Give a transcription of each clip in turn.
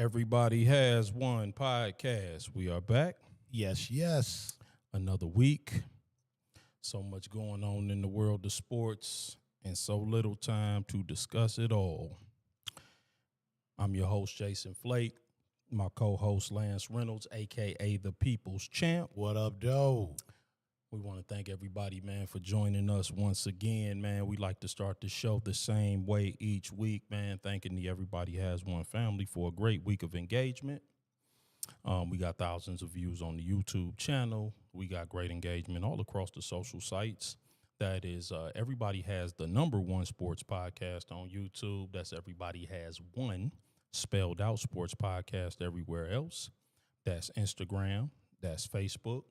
Everybody has one podcast. We are back. Yes. Another week. So much going on in the world of sports and so little time to discuss it all. I'm your host, Jason Flake. My co-host, Lance Reynolds, a.k.a. the People's Champ. What up, Joe? We want to thank everybody, man, for joining us once again, man. We like to start the show the same way each week, man, thanking the Everybody Has One family for a great week of engagement. We got thousands of views on the YouTube channel. We got great engagement all across the social sites. That is, Everybody Has the #1 sports podcast on YouTube. That's Everybody Has One spelled out sports podcast everywhere else. That's Instagram. That's Facebook.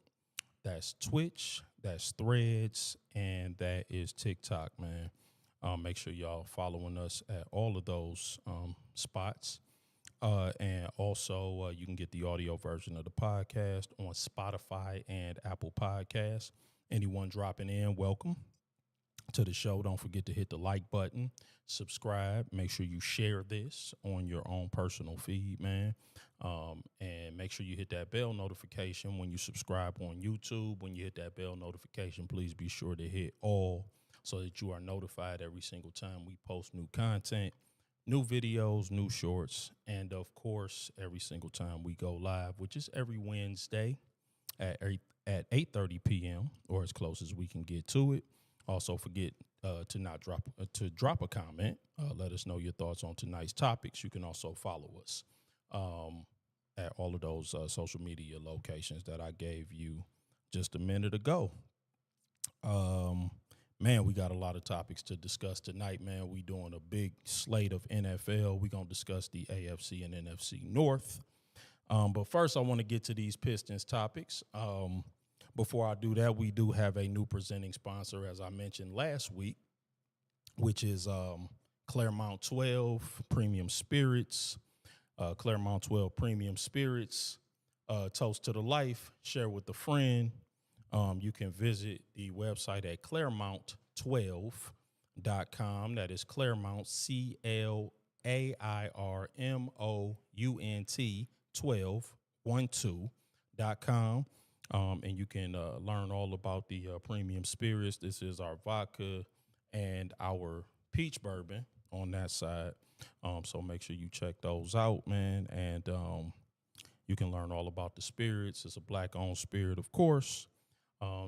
That's Twitch, that's Threads, and that is TikTok, man. Make sure y'all following us at all of those spots. And also, you can get the audio version of the podcast on Spotify and Apple Podcasts. Anyone dropping in, welcome to the show. Don't forget to hit the like button, subscribe. Make sure you share this on your own personal feed, man. And make sure you hit that bell notification when you subscribe on YouTube. When you hit that bell notification, please be sure to hit all so that you are notified every single time we post new content, new videos, new shorts, and of course, every single time we go live, which is every Wednesday at 8:30 p.m. or as close as we can get to it. Also, forget to drop a comment. Let us know your thoughts on tonight's topics. You can also follow us at all of those social media locations that I gave you just a minute ago. Man, we got a lot of topics to discuss tonight, man. We doing a big slate of NFL. We're going to discuss the AFC and NFC North. But first, I want to get to these Pistons topics. Before I do that, we do have a new presenting sponsor, as I mentioned last week, which is Clairmount 12 Premium Spirits. Clairmount 12 Premium Spirits. Toast to the life. Share with a friend. You can visit the website at Clairmount12.com. That is Clairmount, CLAIRMOUNT 12.com. And you can learn all about the premium spirits. This is our vodka and our peach bourbon on that side. So make sure you check those out, man. And you can learn all about the spirits. It's a black-owned spirit, of course.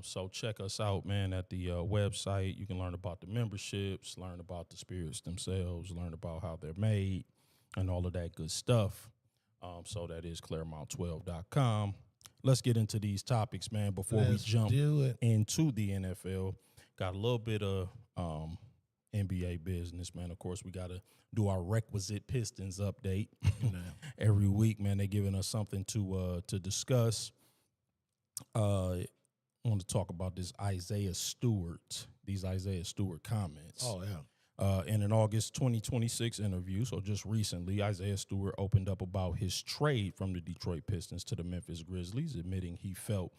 So check us out, man, at the website. You can learn about the memberships, learn about the spirits themselves, learn about how they're made, and all of that good stuff. So that is Clairmount12.com. Let's get into these topics, man, before we jump into the NFL. Got a little bit of NBA business, man. Of course, we got to do our requisite Pistons update every week, man. They're giving us something to discuss. I want to talk about these Isaiah Stewart comments. Oh, yeah. In an August 2026 interview, so just recently, Isaiah Stewart opened up about his trade from the Detroit Pistons to the Memphis Grizzlies, admitting he felt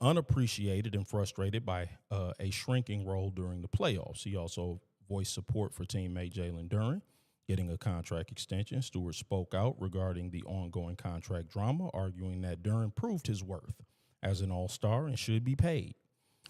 unappreciated and frustrated by a shrinking role during the playoffs. He also voiced support for teammate Jalen Duren getting a contract extension. Stewart spoke out regarding the ongoing contract drama, arguing that Duren proved his worth as an all-star and should be paid.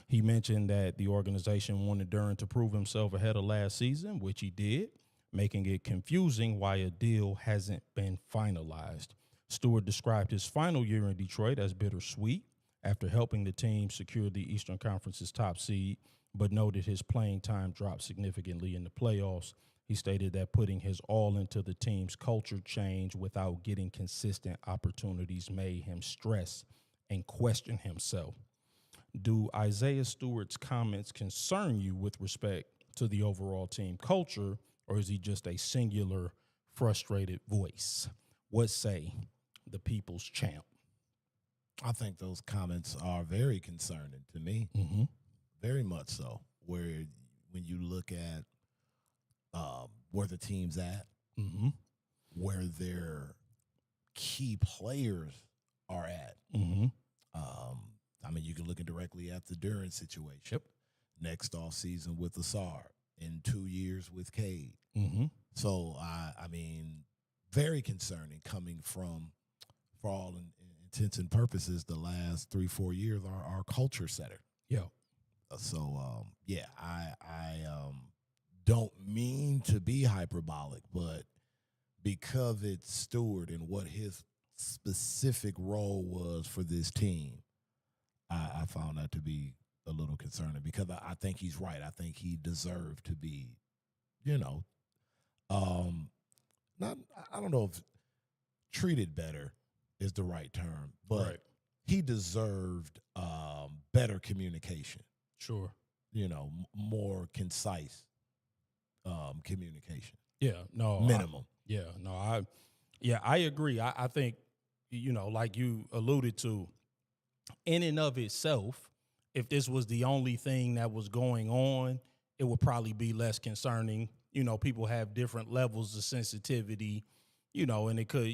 He mentioned that the organization wanted Duren to prove himself ahead of last season, which he did, making it confusing why a deal hasn't been finalized. Stewart described his final year in Detroit as bittersweet after helping the team secure the Eastern Conference's top seed, but noted his playing time dropped significantly in the playoffs. He stated that putting his all into the team's culture change without getting consistent opportunities made him stress and question himself. Do Isaiah Stewart's comments concern you with respect to the overall team culture, or is he just a singular, frustrated voice? What say the People's Champ? I think those comments are very concerning to me, very much so, where when you look at where the team's at, where their key players are at. I mean, you can look directly at the Duren situation. Next offseason with Ausar, in 2 years with Cade. Mm-hmm. So, I mean, very concerning coming from, for all intents and purposes, the last 3-4 years, our culture setter. Yeah. So, I don't mean to be hyperbolic, but because it's Stewart and what his specific role was for this team, I found that to be a little concerning because I think he's right. I think he deserved to be, not, I don't know if treated better is the right term, but he deserved better communication. Sure. More concise communication. Yeah. No. Minimum. I agree. I think, like you alluded to, in and of itself, if this was the only thing that was going on, it would probably be less concerning. People have different levels of sensitivity, and it could,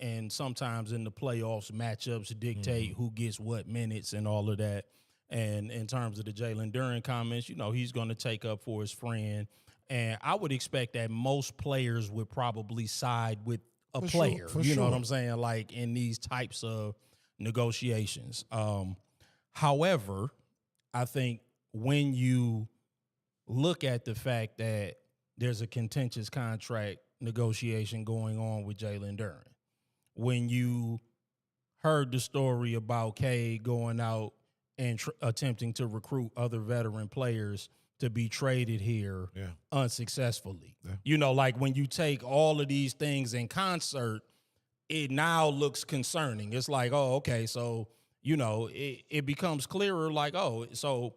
and sometimes in the playoffs, matchups dictate who gets what minutes and all of that. And in terms of the Jalen Duren comments, he's going to take up for his friend. And I would expect that most players would probably side with a player. Sure, you know what I'm saying? Like in these types of negotiations. However, I think when you look at the fact that there's a contentious contract negotiation going on with Jalen Duren, when you heard the story about Cade going out and attempting to recruit other veteran players to be traded here unsuccessfully. Yeah. Like when you take all of these things in concert, it now looks concerning. It's like, oh, okay, so, it becomes clearer like, oh, so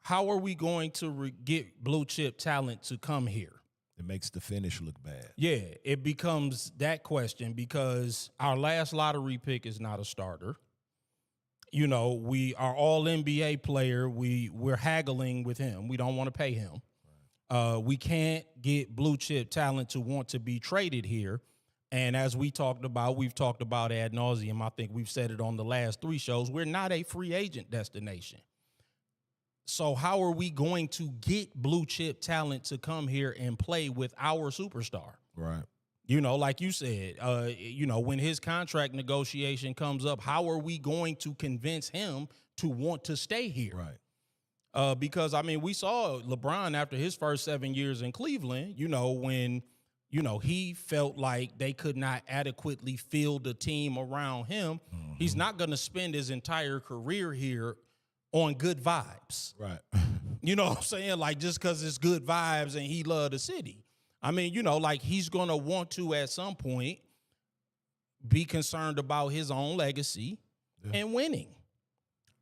how are we going to get blue chip talent to come here? It makes the finish look bad. Yeah, it becomes that question because our last lottery pick is not a starter. We are all NBA player. We're haggling with him. We don't want to pay him. Right. We can't get blue chip talent to want to be traded here. And as we've talked about ad nauseum. I think we've said it on the last 3 shows. We're not a free agent destination. So how are we going to get blue chip talent to come here and play with our superstar? Right. Like you said, when his contract negotiation comes up, how are we going to convince him to want to stay here? Right. Because, we saw LeBron after his first 7 years in Cleveland, when, he felt like they could not adequately field the team around him. Mm-hmm. He's not going to spend his entire career here on good vibes. Right. You know what I'm saying? Like, just because it's good vibes and he loved the city. Like he's going to want to, at some point, be concerned about his own legacy and winning.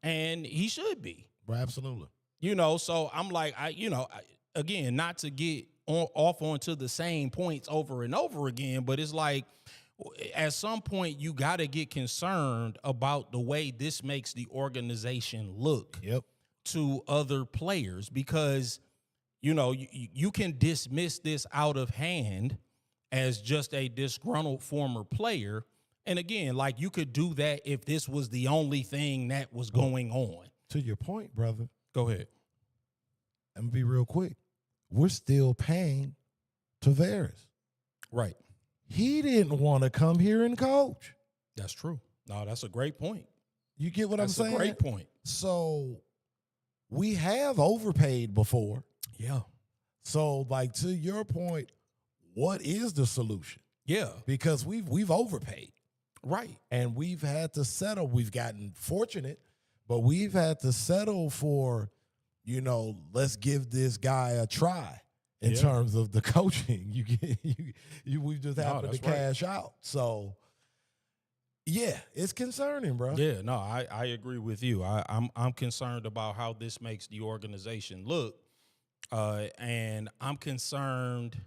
And he should be. Right, absolutely. So I'm like, again, not to get off onto the same points over and over again, but it's like, at some point, you got to get concerned about the way this makes the organization look to other players because, you can dismiss this out of hand as just a disgruntled former player. And again, like you could do that if this was the only thing that was going on. To your point, brother. Go ahead. I'm going to be real quick. We're still paying Tavares. Right. He didn't want to come here and coach. That's true. No, that's a great point. You get what I'm saying? That's a great point. So we have overpaid before. Yeah. So, like, to your point, what is the solution? Yeah. Because we've overpaid. Right. And we've had to settle. We've gotten fortunate, but we've had to settle for, let's give this guy a try. In terms of the coaching, we just happened to cash out. So, it's concerning, bro. Yeah, no, I agree with you. I'm concerned about how this makes the organization look, and I'm concerned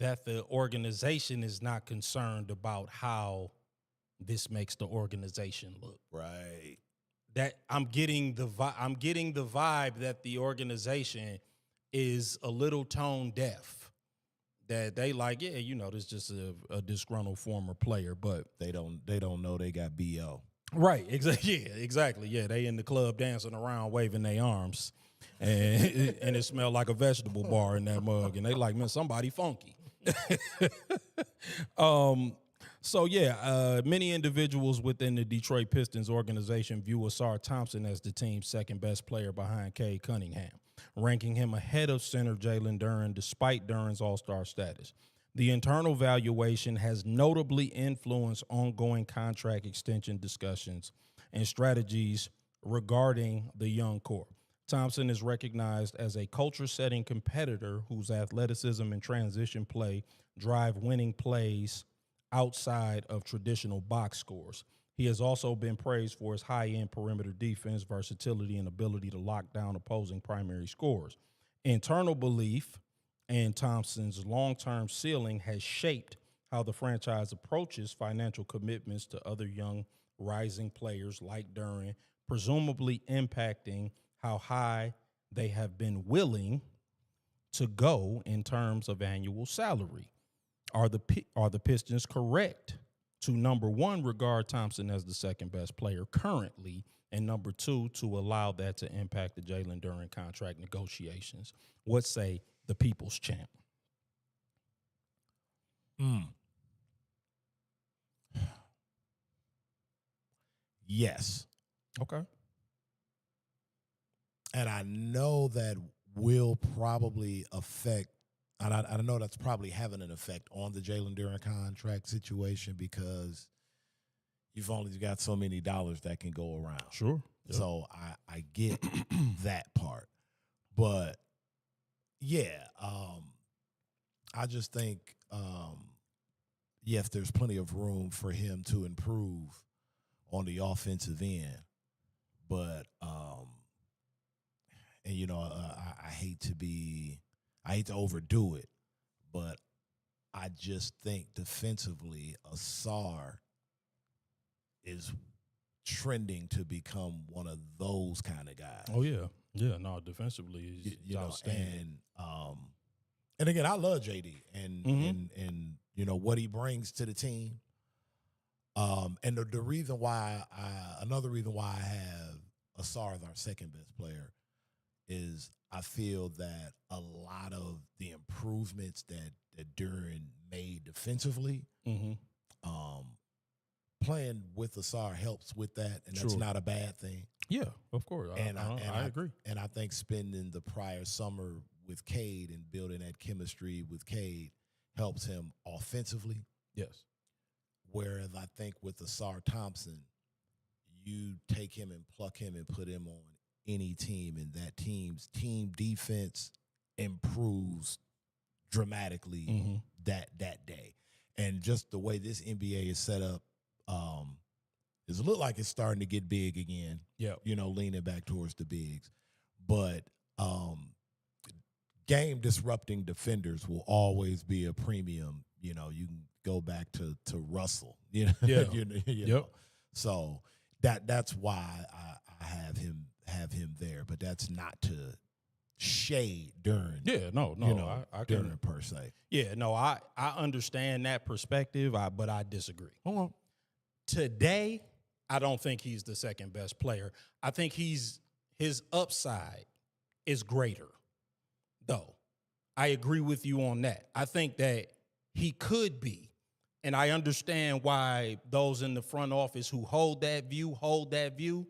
that the organization is not concerned about how this makes the organization look. Right. That I'm getting the vibe that the organization is a little tone deaf, that they like, this is just a disgruntled former player, but they don't know they got BO. Right, exactly. Yeah, exactly. Yeah, they in the club dancing around, waving their arms, and it smelled like a vegetable bar in that mug, and they like, man, somebody funky. Many individuals within the Detroit Pistons organization view Ausar Thompson as the team's second best player behind Cade Cunningham, ranking him ahead of center Jalen Duren despite Duren's all-star status. The internal valuation has notably influenced ongoing contract extension discussions and strategies regarding the young core. Thompson is recognized as a culture-setting competitor whose athleticism and transition play drive winning plays outside of traditional box scores. He has also been praised for his high-end perimeter defense, versatility, and ability to lock down opposing primary scores. Internal belief and Thompson's long-term ceiling has shaped how the franchise approaches financial commitments to other young rising players like Duren, presumably impacting how high they have been willing to go in terms of annual salary. Are the Pistons correct to, number one, regard Thompson as the second best player currently, and number two, to allow that to impact the Jalen Duren contract negotiations? What say the people's champ? Yes. Okay. And I know that will probably affect, and I know that's probably having an effect on the Jalen Duren contract situation because you've only got so many dollars that can go around. Sure. Yep. So I get that part. But, yeah, I just think, yes, there's plenty of room for him to improve on the offensive end. But, and, you know, I hate to overdo it, but I just think defensively, Ausar is trending to become one of those kind of guys. Oh, yeah. Yeah, no, defensively he's outstanding. And again, I love JD and you know, what he brings to the team. And the reason why another reason why I have Ausar as our second best player is I feel that a lot of the improvements that Duren made defensively, playing with Ausar helps with that, and that's not a bad thing. Yeah, of course. I agree. And I think spending the prior summer with Cade and building that chemistry with Cade helps him offensively. Yes. Whereas I think with Ausar Thompson, you take him and pluck him and put him on any team, and that team's team defense improves dramatically that day. And just the way this NBA is set up, it look like it's starting to get big again. Yeah, you know, leaning back towards the bigs. But game disrupting defenders will always be a premium. You know, you can go back to Russell. You know, you know. So that's why I have him there. But that's not to shade Duren. Yeah, no, you know, I can, Duren per se. Yeah, no, I understand that perspective, but I disagree. Hold on. Today, I don't think he's the second best player. I think his upside is greater, though. I agree with you on that. I think that he could be, and I understand why those in the front office who hold that view,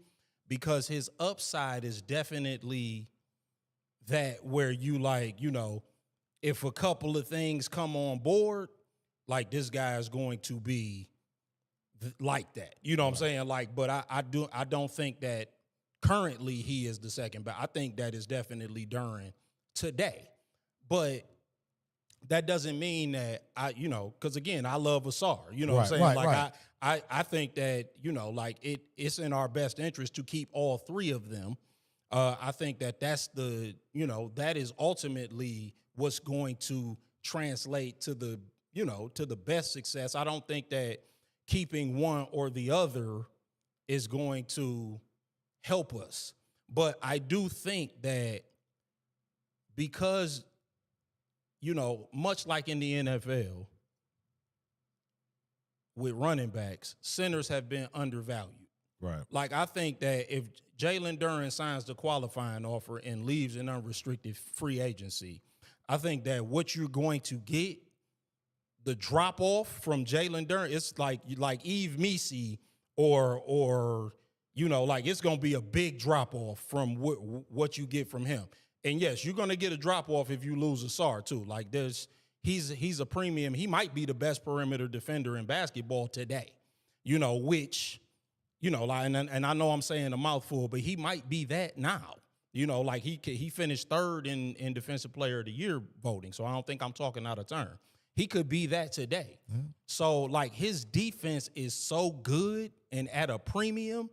because his upside is definitely that where you like, you know, if a couple of things come on board, like this guy is going to be like that. You know what I'm saying? Like, but I don't think that currently he is the second, but I think that is definitely Duren today. But that doesn't mean that because again, I love Ausar. You know what I'm saying? Like I think that, you know, like it's in our best interest to keep all three of them. I think that's that is ultimately what's going to translate to the, you know, to the best success. I don't think that keeping one or the other is going to help us. But I do think that because, you know, much like in the NFL with running backs, centers have been undervalued. Right. Like, I think that if Jalen Duren signs the qualifying offer and leaves in unrestricted free agency, I think that what you're going to get the drop off from Jalen Duren, it's like Eve Messi or like it's gonna be a big drop off from what you get from him. And yes, you're gonna get a drop off if you lose Ausar too. Like he's a premium. He might be the best perimeter defender in basketball today. Which and I know I'm saying a mouthful, but he might be that now. Like he finished third in Defensive Player of the Year voting, so I don't think I'm talking out of turn. He could be that today. Mm-hmm. So, like, his defense is so good and at a premium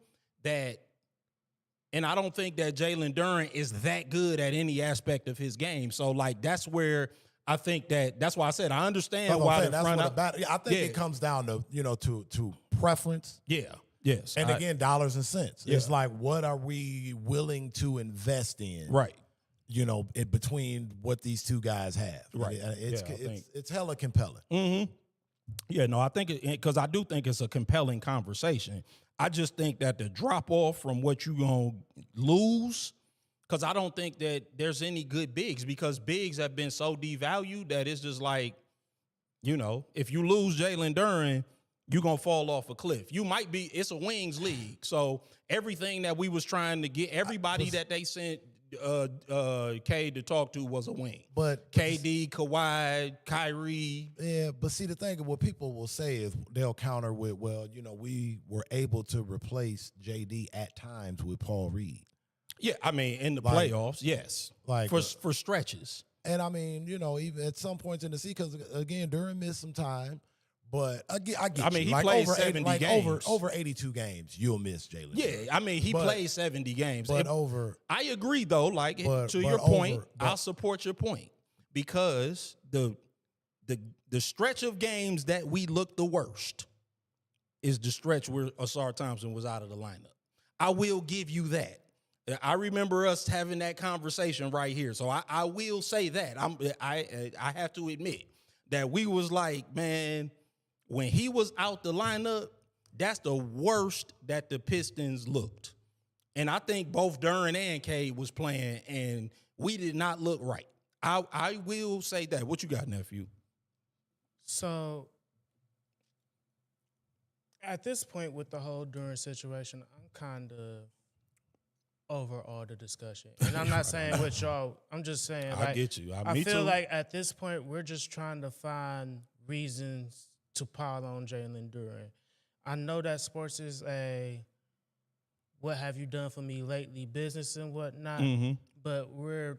and I don't think that Jalen Duren is that good at any aspect of his game. So, like, that's where I think that's why I said I understand why the front up. I think it comes down to, to preference. Yeah. Yes. And again, dollars and cents. Yeah. It's like, what are we willing to invest in? Right. Between what these two guys have. Right. It's hella compelling. Mm-hmm. Yeah, no, I think because I do think it's a compelling conversation. I just think that the drop off from what you're going to lose, because I don't think that there's any good bigs, because bigs have been so devalued that it's just like, if you lose Jalen Duren, you're going to fall off a cliff. It's a wings league. So everything that we was trying to get, everybody that they sent K to talk to was a wing. But KD, Kawhi, Kyrie. Yeah, but see, the thing of what people will say is they'll counter with, well, we were able to replace JD at times with Paul Reed. Yeah, I mean, in the playoffs, yes. Like for stretches. And I mean, even at some points in the season, because again, Duren missed some time. But I get he played 70 games. Over 82 games, you'll miss Jalen. Yeah, I mean, he played 70 games. But I agree, though. Like, to your point, I'll support your point. Because the stretch of games that we look the worst is the stretch where Ausar Thompson was out of the lineup. I will give you that. I remember us having that conversation right here. So I will say that. I have to admit that we was like, man, when he was out the lineup, that's the worst that the Pistons looked. And I think both Duren and Cade was playing, and we did not look right. I will say that. What you got, nephew? So, at this point with the whole Duren situation, I'm kind of over all the discussion. And I'm not saying what y'all, I'm just saying. I get you. I feel like at this point, we're just trying to find reasons to pile on Jalen Duren. I know that sports is what have you done for me lately business and whatnot, but we're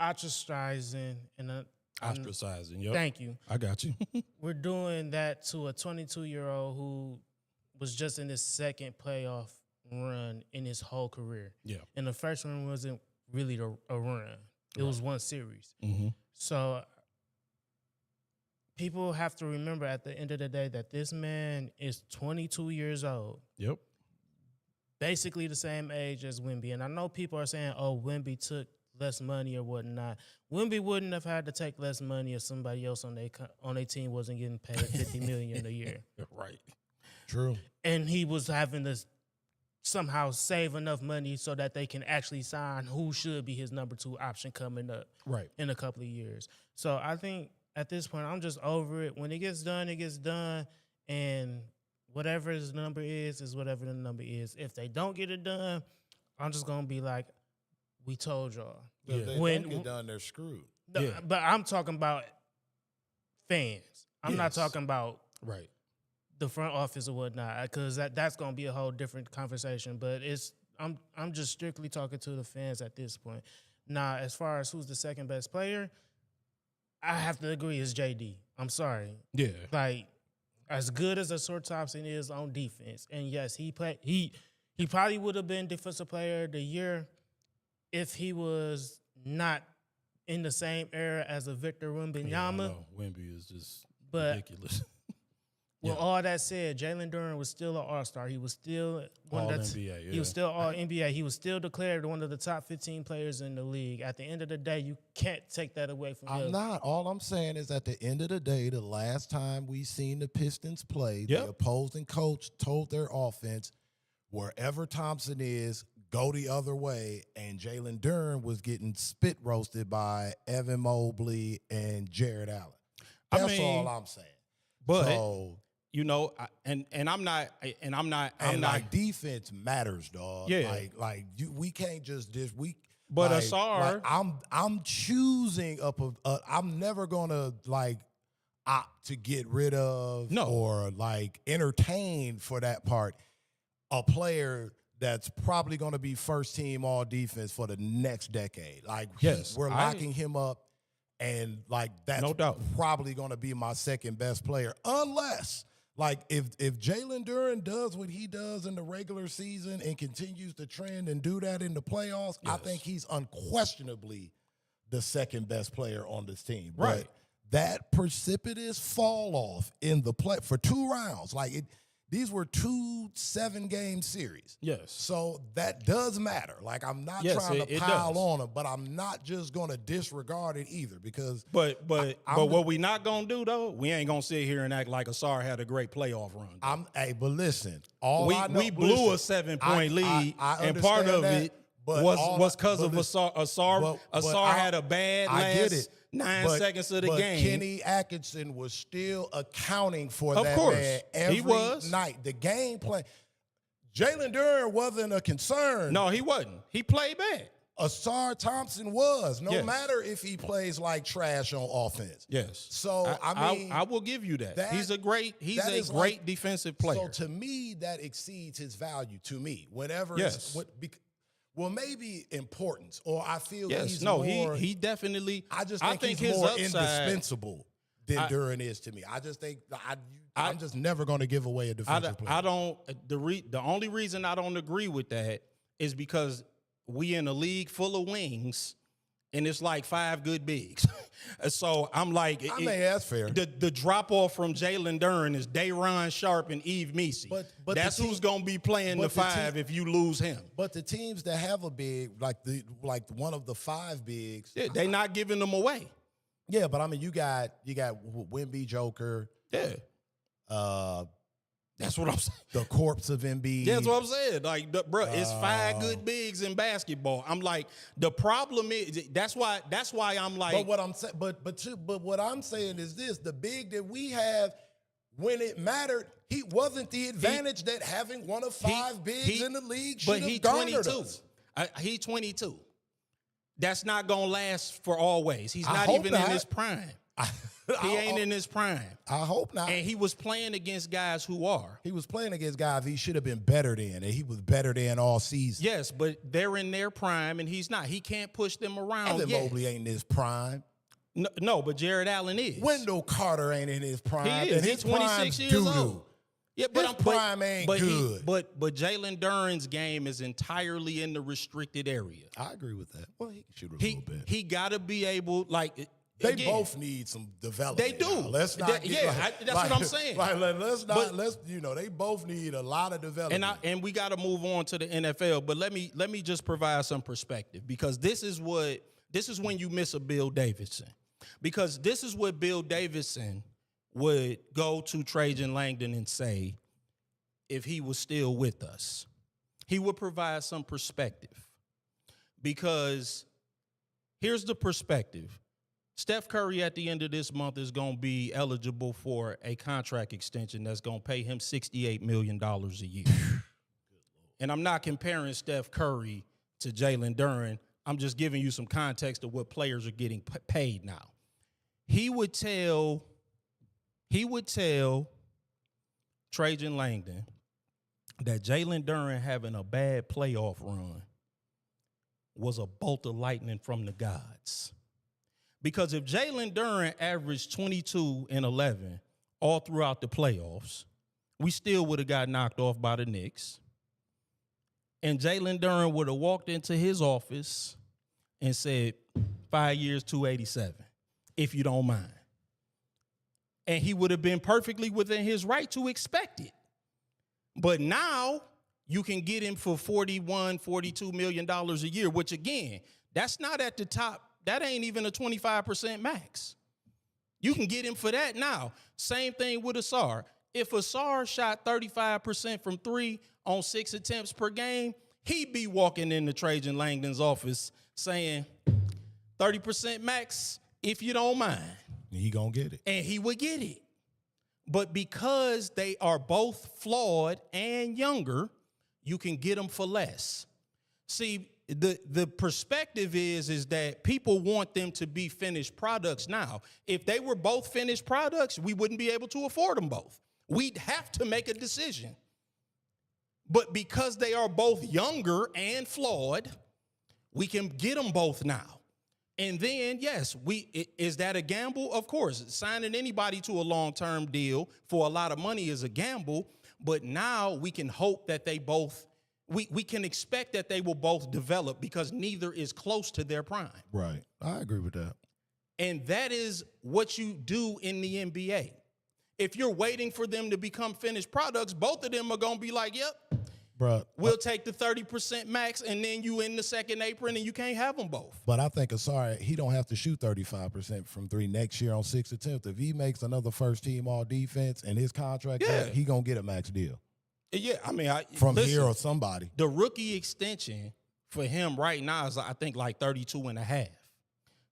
ostracizing and ostracizing. Yep. Thank you. I got you. We're doing that to a 22-year-old who was just in his second playoff run in his whole career. Yeah. And the first one wasn't really a run. It was one series. Mm-hmm. So people have to remember at the end of the day that this man is 22 years old. Yep. Basically the same age as Wemby. And I know people are saying, oh, Wemby took less money or whatnot. Wemby wouldn't have had to take less money if somebody else on their team wasn't getting paid $50 million a year. Right. True. And he was having to somehow save enough money so that they can actually sign who should be his number 2 option coming up in a couple of years. So I think at this point, I'm just over it. When it gets done, it gets done. And whatever his number is whatever the number is. If they don't get it done, I'm just going to be like, we told y'all. Yeah. If they don't get done, they're screwed. No, yeah. But I'm talking about fans. I'm not talking about the front office or whatnot, because that's going to be a whole different conversation. But I'm just strictly talking to the fans at this point. Now, as far as who's the second best player, I have to agree it's JD. I'm sorry. Yeah. Like, as good as Ausar Thompson is on defense, and yes, he probably would have been Defensive Player of the Year if he was not in the same era as a Victor Wembanyama. Yeah, I know. Wemby is just ridiculous. With all that said, Jalen Duren was still an All-Star. He was still All-NBA. He was still All-NBA. He was still declared one of the top 15 players in the league. At the end of the day, you can't take that away from him. I'm not. All I'm saying is at the end of the day, the last time we seen the Pistons play, the opposing coach told their offense, wherever Thompson is, go the other way, and Jalen Duren was getting spit roasted by Evan Mobley and Jared Allen. That's all I'm saying. But so, you know, I'm not. Like defense matters, dog. Yeah. We can't just But like, Ausar, I'm choosing I'm never gonna opt to get rid of or entertain for that part a player that's probably going to be first team all defense for the next decade. We're locking him up, and that's no doubt probably going to be my second best player, unless if Jalen Duren does what he does in the regular season and continues to trend and do that in the playoffs, I think he's unquestionably the second best player on this team. Right. But that precipitous fall off in the play for 2 rounds, these were 2 7-game series. Yes. So that does matter. I'm not trying to pile on him, but I'm not just going to disregard it either because. But what we not gonna do though, we ain't gonna sit here and act like Ausar had a great playoff run. But listen, we blew a 7-point lead, and part of it was because of Ausar. Ausar had a bad last 9 seconds of the game. Kenny Atkinson was still accounting for of that course. man every He was. night. The game plan. Jalen Duren wasn't a concern. No, he wasn't. He played bad. Ausar Thompson was. No matter if he plays like trash on offense. Yes. So I will give you that. He's a great defensive player. So to me, that exceeds his value. To me, whenever well, maybe importance, or I feel he's more. He definitely. I just think he's his more upside, indispensable than Duren is to me. I just think I'm just never going to give away a defensive player. The only reason I don't agree with that is because we in a league full of wings, and it's 5 good bigs. So I'm that's fair. The drop off from Jalen Duren is Dayron Sharp and Yves Messi. But that's who's going to be playing the 5 if you lose him. But the teams that have a big, like one of the 5 bigs, they not giving them away. Yeah, but you got Wemby Joker. Yeah. That's what I'm saying. The corpse of Embiid. That's what I'm saying. It's 5 good bigs in basketball. I'm the problem is that's why I'm like. But what I'm saying, but what I'm saying is this: the big that we have, when it mattered, he wasn't the advantage that having one of 5 bigs in the league should have garnered us. He's 22. That's not gonna last for always. He's not even in his prime. He ain't in his prime. I hope not. And he was playing against guys who are. He was playing against guys he should have been better than, and he was better than all season. Yes, but they're in their prime, and he's not. He can't push them around. Evan Mobley ain't in his prime. No, but Jared Allen is. Wendell Carter ain't in his prime. He is. He's 26 years old. Yeah, but his prime ain't good. But Jalen Duren's game is entirely in the restricted area. I agree with that. Well, he can shoot a little bit. He got to be able, They both need some development. They do. Now. Let's not. That's what I'm saying. They both need a lot of development. And we got to move on to the NFL. But let me just provide some perspective, because this is when you miss a Bill Davidson, because this is what Bill Davidson would go to Trajan Langdon and say if he was still with us. He would provide some perspective, because here's the perspective. Steph Curry at the end of this month is going to be eligible for a contract extension that's going to pay him $68 million a year. And I'm not comparing Steph Curry to Jalen Duren. I'm just giving you some context of what players are getting paid now. He would tell Trajan Langdon that Jalen Duren having a bad playoff run was a bolt of lightning from the gods. Because if Jalen Duren averaged 22 and 11 all throughout the playoffs, we still would have got knocked off by the Knicks. And Jalen Duren would have walked into his office and said, 5 years, 287, if you don't mind. And he would have been perfectly within his right to expect it. But now you can get him for $41, $42 million a year, which, again, that's not at the top. That ain't even a 25% max. You can get him for that now. Same thing with Ausar. If Ausar shot 35% from 3 on 6 attempts per game, he'd be walking into Trajan Langdon's office saying, 30% max, if you don't mind. He gonna get it. And he would get it. But because they are both flawed and younger, you can get them for less. See, the perspective is that people want them to be finished products now. If they were both finished products, we wouldn't be able to afford them both. We'd have to make a decision. But because they are both younger and flawed, we can get them both now. And then, yes, is that a gamble? Of course. Signing anybody to a long-term deal for a lot of money is a gamble. But now we can hope that they both, we can expect that they will both develop because neither is close to their prime. Right. I agree with that. And that is what you do in the NBA. If you're waiting for them to become finished products, both of them are going to be like, yep, bruh, we'll take the 30% max, and then you in the second apron, and you can't have them both. But I think Ausar, he don't have to shoot 35% from three next year on 6th attempt. If he makes another first-team all-defense and his contract, he going to get a max deal. Yeah, I mean, here or somebody. The rookie extension for him right now is, I think, like 32 and a half.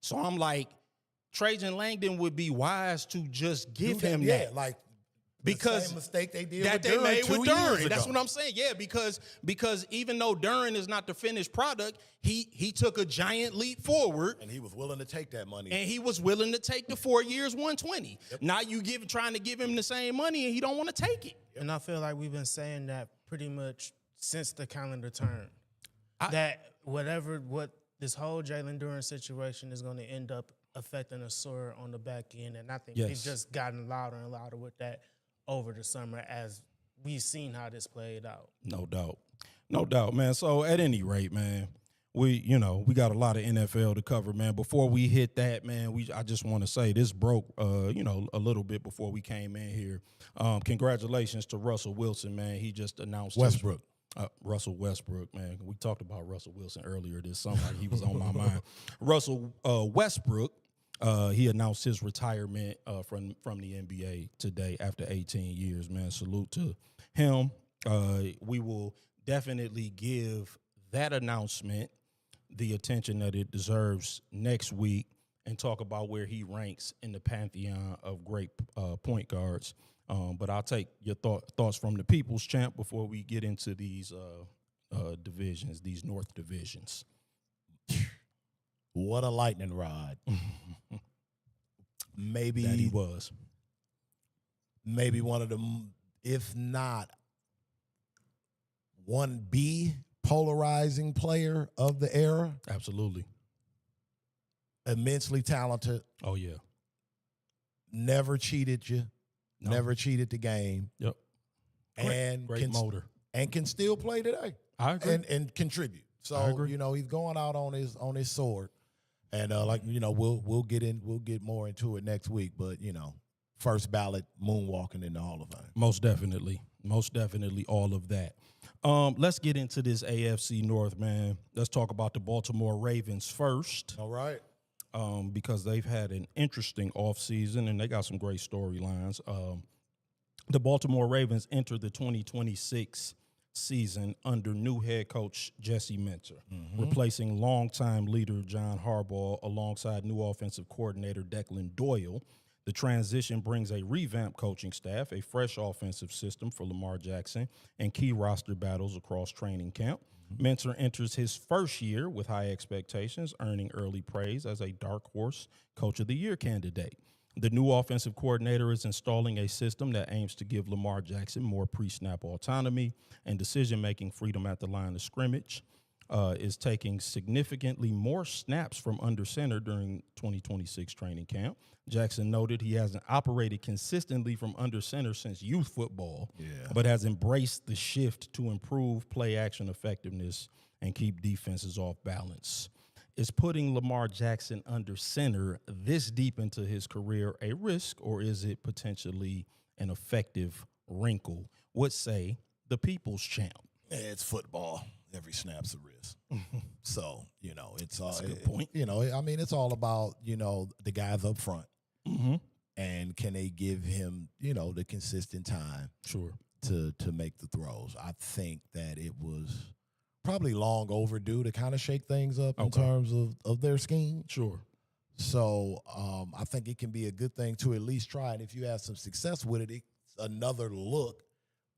So I'm like, Trajan Langdon would be wise to just give him that. Yeah, like because the same mistake they did that with they Duren made with Duren. That's ago. what I'm saying. Yeah, because even though Duren is not the finished product, he took a giant leap forward, and he was willing to take that money. And he was willing to take the 4 years, 120. Yep. Now you trying to give him the same money, and he don't want to take it. And I feel like we've been saying that pretty much since the calendar turned. That what this whole Jalen Duren situation is going to end up affecting Ausar on the back end, and I think it's just gotten louder and louder with that over the summer as we've seen how this played out. No doubt, man. So at any rate, man, we got a lot of NFL to cover, man. Before we hit that, man, I just want to say this broke, a little bit before we came in here. Congratulations to Russell Wilson, man. He just announced Westbrook. Russell Westbrook, man. We talked about Russell Wilson earlier this summer. He was on my mind. Russell Westbrook, he announced his retirement from the NBA today after 18 years, man. Salute to him. We will definitely give that announcement the attention that it deserves next week and talk about where he ranks in the pantheon of great point guards. But I'll take your thoughts from the People's Champ before we get into these divisions, these North divisions. What a lightning rod. Maybe that he was. Maybe one of the, if not 1B polarizing player of the era. Absolutely. Immensely talented. Oh, yeah. Never cheated you. No. Never cheated the game. Yep. Great motor. And can still play today. I agree. And contribute. So, he's going out on his sword. And we'll get more into it next week. But, first ballot moonwalking in the Hall of Fame. Most definitely all of that. Let's get into this AFC North, man. Let's talk about the Baltimore Ravens first. All right. Because they've had an interesting offseason and they got some great storylines. The Baltimore Ravens enter the 2026 season under new head coach Jesse Minter, replacing longtime leader John Harbaugh alongside new offensive coordinator Declan Doyle. The transition brings a revamped coaching staff, a fresh offensive system for Lamar Jackson, and key roster battles across training camp. Minter enters his first year with high expectations, earning early praise as a dark horse Coach of the Year candidate. The new offensive coordinator is installing a system that aims to give Lamar Jackson more pre-snap autonomy and decision-making freedom at the line of scrimmage, is taking significantly more snaps from under center during 2026 training camp. Jackson noted he hasn't operated consistently from under center since youth football, but has embraced the shift to improve play action effectiveness and keep defenses off balance. Is putting Lamar Jackson under center this deep into his career a risk, or is it potentially an effective wrinkle? Would say the People's Champ. It's football. Every snap's a risk. So, it's all. That's a good point. It's all about, the guys up front. And can they give him, the consistent time to make the throws? I think that it was probably long overdue to kind of shake things up in terms of their scheme. Sure. So I think it can be a good thing to at least try. And if you have some success with it, it's another look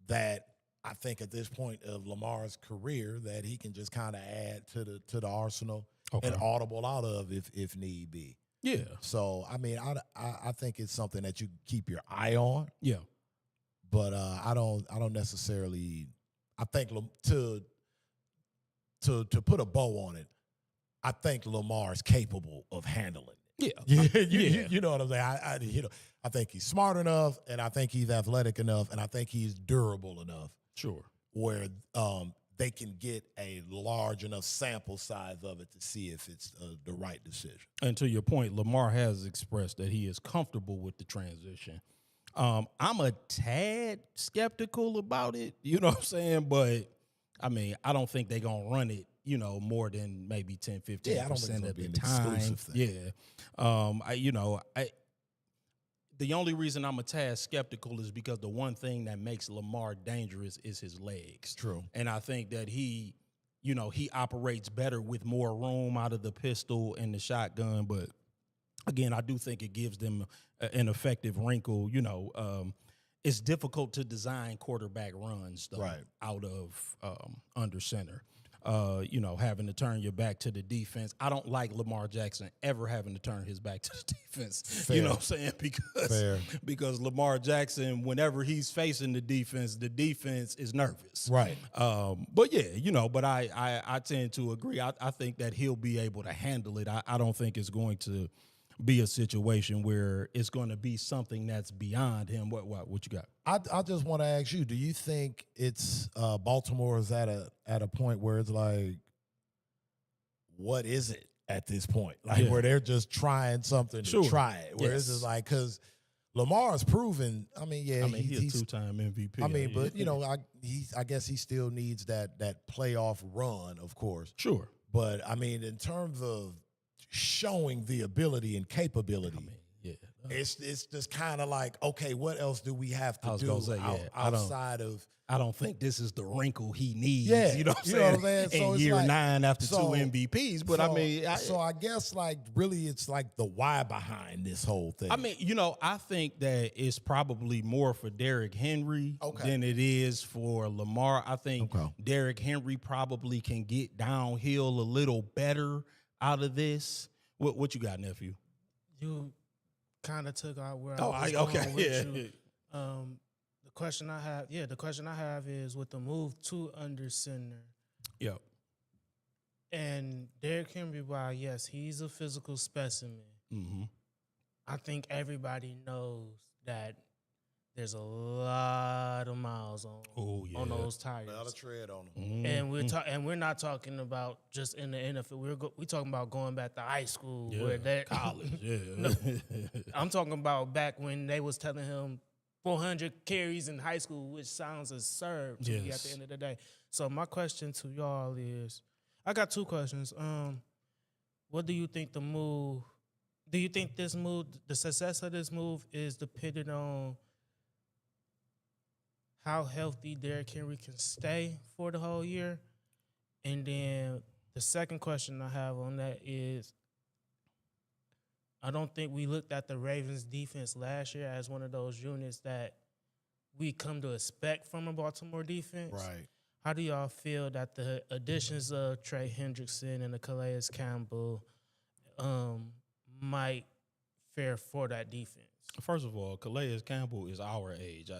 that I think at this point of Lamar's career that he can just kind of add to the arsenal and audible out of if need be. Yeah. So I mean, I think it's something that you keep your eye on. Yeah. But I don't necessarily. I think to put a bow on it, I think Lamar's capable of handling it. Yeah. You know what I'm saying? I think he's smart enough, and I think he's athletic enough, and I think he's durable enough. Sure. Where they can get a large enough sample size of it to see if it's the right decision. And to your point, Lamar has expressed that he is comfortable with the transition. I'm a tad skeptical about it, you know what I'm saying? But, I mean, I don't think they're going to run it, more than maybe 10, 15% of the time. Yeah. The only reason I'm a tad skeptical is because the one thing that makes Lamar dangerous is his legs. True. And I think that he operates better with more room out of the pistol and the shotgun. But, again, I do think it gives them an effective wrinkle. It's difficult to design quarterback runs, though, out of under center. Having to turn your back to the defense. I don't like Lamar Jackson ever having to turn his back to the defense. Fair. You know what I'm saying? Because Lamar Jackson, whenever he's facing the defense is nervous. Right. But yeah, but I tend to agree. I think that he'll be able to handle it. I don't think it's going to be a situation where it's going to be something that's beyond him. What you got? I just want to ask you, do you think it's Baltimore is at a point where it's like, what is it at this point? Like where they're just trying something to try it. Where it's just like, because Lamar's proven, he's a two-time MVP. But I guess he still needs that playoff run, of course. Sure. But I mean, in terms of showing the ability and capability, it's just kind of like, okay, what else do we have to do outside of? I don't think this is the wrinkle he needs. Yeah, you know what I'm saying? So in year 9 after 2 MVPs, but I guess like really it's like the why behind this whole thing. I mean, I think that it's probably more for Derrick Henry than it is for Lamar. I think Derrick Henry probably can get downhill a little better out of this. What you got, nephew? You kind of took out where I was going with you. The question I have is with the move to under center. Yep. And Derrick Henry, while yes, he's a physical specimen. Mm-hmm. I think everybody knows that there's a lot of miles on those tires. A lot of tread on them. Mm-hmm. And we're not talking about just in the NFL. We're talking about going back to high school, college. No, I'm talking about back when they was telling him 400 carries in high school, which sounds absurd to me at the end of the day. So my question to y'all is, I got 2 questions. What do you think the move? Do you think this move, the success of this move, is dependent on how healthy Derrick Henry can stay for the whole year? And then the second question I have on that is, I don't think we looked at the Ravens defense last year as one of those units that we come to expect from a Baltimore defense. Right. How do y'all feel that the additions of Trey Hendrickson and the Calais Campbell might fare for that defense? First of all, Calais Campbell is our age.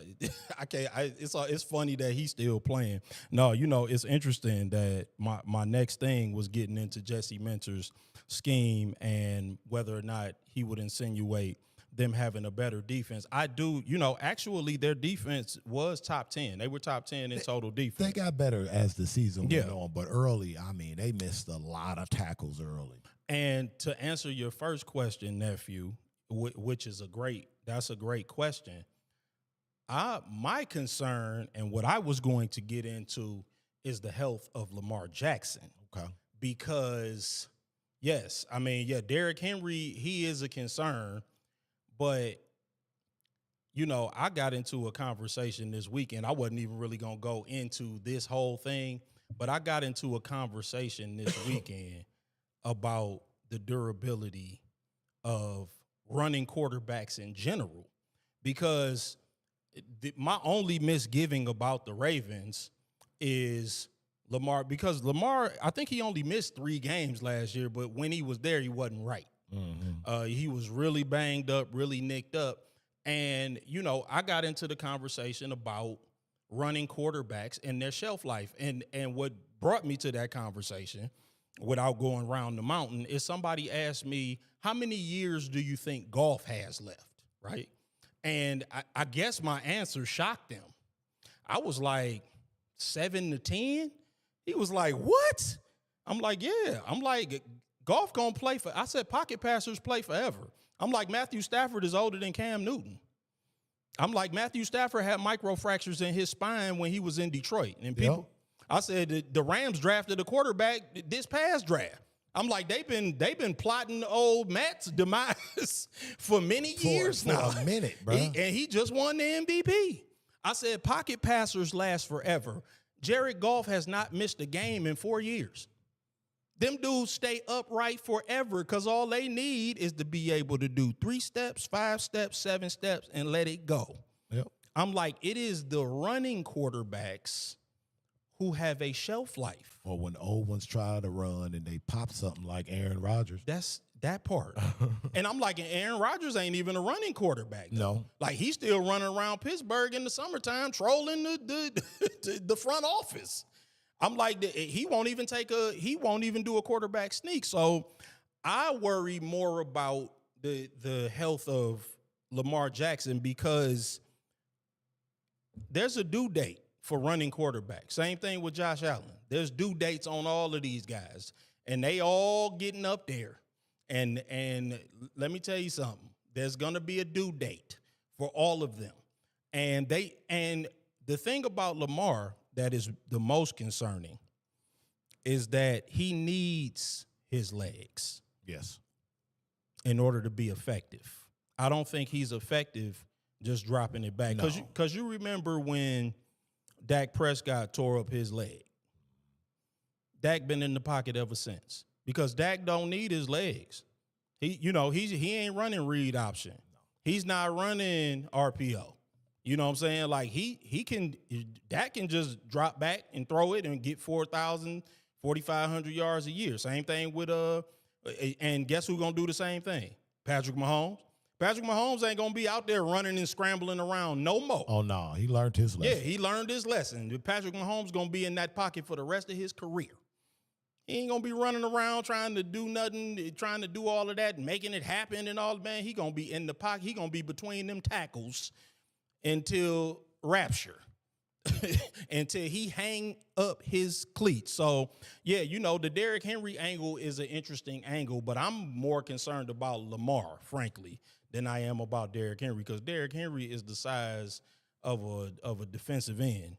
I can't. It's funny that he's still playing. No, it's interesting that my next thing was getting into Jesse Minter's scheme and whether or not he would insinuate them having a better defense. I do. Actually, their defense was top 10. They were top 10 in total defense. They got better as the season went on, but early, they missed a lot of tackles early. And to answer your first question, nephew, which is that's a great question. My concern and what I was going to get into is the health of Lamar Jackson. Okay. Because, Derrick Henry, he is a concern, but, I got into a conversation this weekend. I wasn't even really going to go into this whole thing, but I got into a conversation this weekend about the durability of running quarterbacks in general, because my only misgiving about the Ravens is Lamar, because Lamar, I think he only missed 3 games last year, but when he was there, he wasn't right. Mm-hmm. He was really banged up, really nicked up. And, you know, I got into the conversation about running quarterbacks and their shelf life. And what brought me to that conversation, without going around the mountain, is somebody asked me, how many years do you think golf has left, right? And I guess my answer shocked them. I was like, 7 to 10? He was like, what? I'm like, yeah. I'm like, golf gonna play I said pocket passers play forever. I'm like, Matthew Stafford is older than Cam Newton. I'm like, Matthew Stafford had microfractures in his spine when he was in Detroit. And people, I said the Rams drafted a quarterback this past draft. I'm like, they've been plotting old Matt's demise for many years now. For a minute, bro. And he just won the MVP. I said pocket passers last forever. Jared Goff has not missed a game in 4 years. Them dudes stay upright forever because all they need is to be able to do 3 steps, 5 steps, 7 steps, and let it go. Yep. I'm like, it is the running quarterbacks who have a shelf life. Or when old ones try to run and they pop something like Aaron Rodgers. That's that part. And I'm like, Aaron Rodgers ain't even a running quarterback, though. No. Like, he's still running around Pittsburgh in the summertime trolling the front office. I'm like, he won't even do a quarterback sneak. So I worry more about the health of Lamar Jackson, because there's a due date for running quarterback. Same thing with Josh Allen. There's due dates on all of these guys, and they all getting up there. And let me tell you something. There's gonna be a due date for all of them. And the thing about Lamar that is the most concerning is that he needs his legs. Yes. In order to be effective. I don't think he's effective just dropping it back. Because you remember when Dak Prescott tore up his leg. Dak been in the pocket ever since. Because Dak don't need his legs. He ain't running read option. He's not running RPO. You know what I'm saying? Like, Dak can just drop back and throw it and get 4,000, 4,500 yards a year. Same thing with and guess who's gonna do the same thing? Patrick Mahomes. Patrick Mahomes ain't gonna be out there running and scrambling around no more. Oh no, he learned his lesson. Yeah, he learned his lesson. Patrick Mahomes gonna be in that pocket for the rest of his career. He ain't gonna be running around trying to do nothing, trying to do all of that, making it happen and all. Man, he gonna be in the pocket. He gonna be between them tackles until rapture, until he hang up his cleats. So, yeah, the Derrick Henry angle is an interesting angle, but I'm more concerned about Lamar, frankly, than I am about Derrick Henry, because Derrick Henry is the size of a defensive end.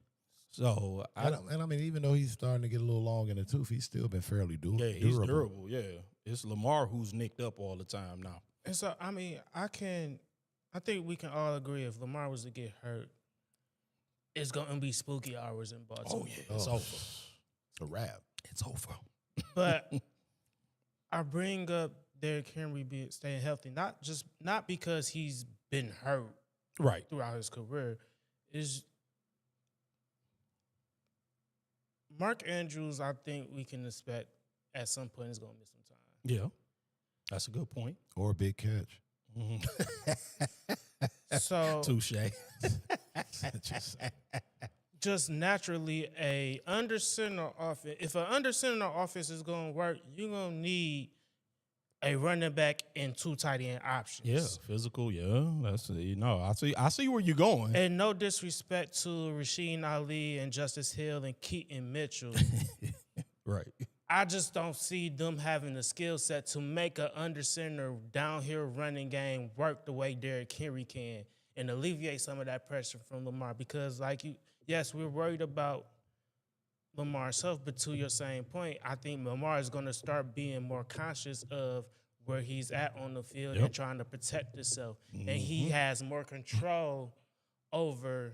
So, I mean, even though he's starting to get a little long in the tooth, he's still been fairly durable. Yeah, he's durable. Yeah, it's Lamar who's nicked up all the time now. And so, I mean, I think we can all agree if Lamar was to get hurt, it's going to be spooky hours in Baltimore. Oh, yeah, it's over. It's a wrap. It's over. But I bring up Derrick Henry staying healthy, not because he's been hurt throughout his career. Is Mark Andrews, I think we can expect at some point is going to miss some time. Yeah, that's a good point. Or a big catch. So touche. Just naturally, a under center offense. If an under center offense is going to work, you're going to need a running back and 2 tight end options. Yeah, physical. Yeah, that's I see where you're going. And no disrespect to Rasheed Ali and Justice Hill and Keaton Mitchell. Right. I just don't see them having the skill set to make an under center downhill running game work the way Derrick Henry can and alleviate some of that pressure from Lamar. Because, yes, we're worried about Lamar's health, but to your same point, I think Lamar is going to start being more conscious of where he's at on the field and trying to protect himself. Mm-hmm. And he has more control over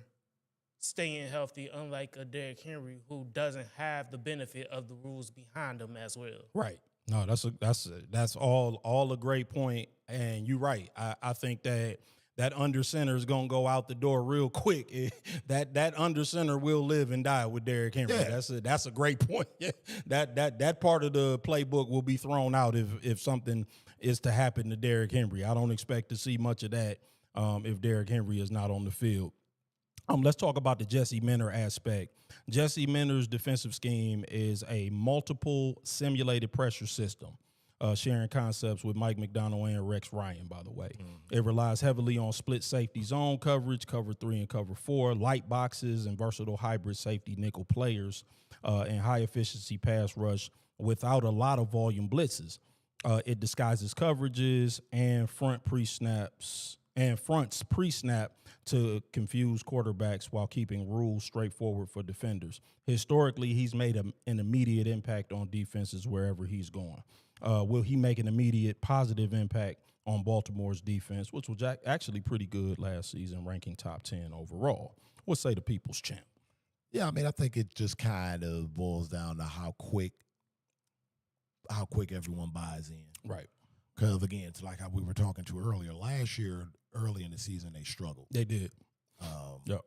staying healthy, unlike a Derrick Henry who doesn't have the benefit of the rules behind him as well. Right. No, that's all a great point, and you're right. I think that under center is gonna go out the door real quick. That under center will live and die with Derrick Henry. Yeah. That's a great point. That part of the playbook will be thrown out if something is to happen to Derrick Henry. I don't expect to see much of that if Derrick Henry is not on the field. Let's talk about the Jesse Minter aspect. Jesse Minter's defensive scheme is a multiple simulated pressure system, sharing concepts with Mike McDonald and Rex Ryan, by the way. It relies heavily on split safety zone coverage, cover 3 and cover 4, light boxes, and versatile hybrid safety nickel players, and high-efficiency pass rush without a lot of volume blitzes. It disguises coverages and fronts pre-snap to confuse quarterbacks while keeping rules straightforward for defenders. Historically, he's made an immediate impact on defenses wherever he's going. Will he make an immediate positive impact on Baltimore's defense, which was actually pretty good last season, ranking top 10 overall? What say the people's champ? Yeah, I mean, I think it just kind of boils down to how quick everyone buys in. Right. Because, again, it's like how we were talking to earlier, last year, early in the season, they struggled. They did. Yep.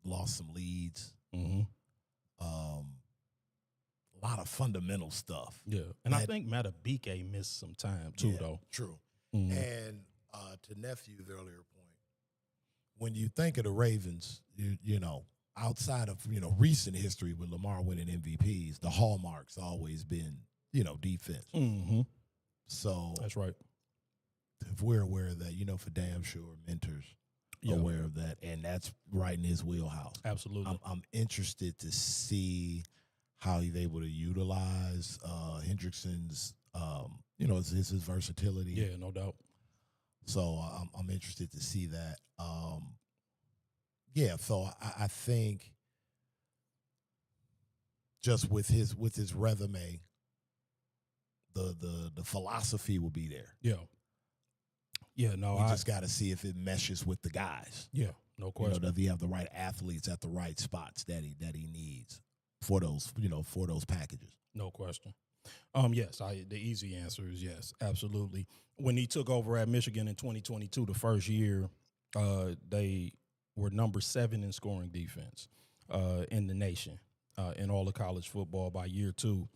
Lost some leads. Mm-hmm. A lot of fundamental stuff. Yeah. And I think Matabike missed some time, too, though. True. Mm-hmm. And to Nephew's earlier point, when you think of the Ravens, you know, outside of, recent history with Lamar winning MVPs, the hallmark's always been, defense. Mm-hmm. So that's right. If we're aware of that, for damn sure Minter's aware of that, and that's right in his wheelhouse. Absolutely. I'm interested to see how he's able to utilize Hendrickson's, his versatility. Yeah, no doubt. So I'm interested to see that. So I think just with his resume, the philosophy will be there. Yeah. Yeah, no, I just got to see if it meshes with the guys. Yeah, no question. Does he have the right athletes at the right spots that he needs for those packages? No question. Yes, the easy answer is yes, absolutely. When he took over at Michigan in 2022, the first year, they were number 7 in scoring defense in the nation in all of college football. By year 2,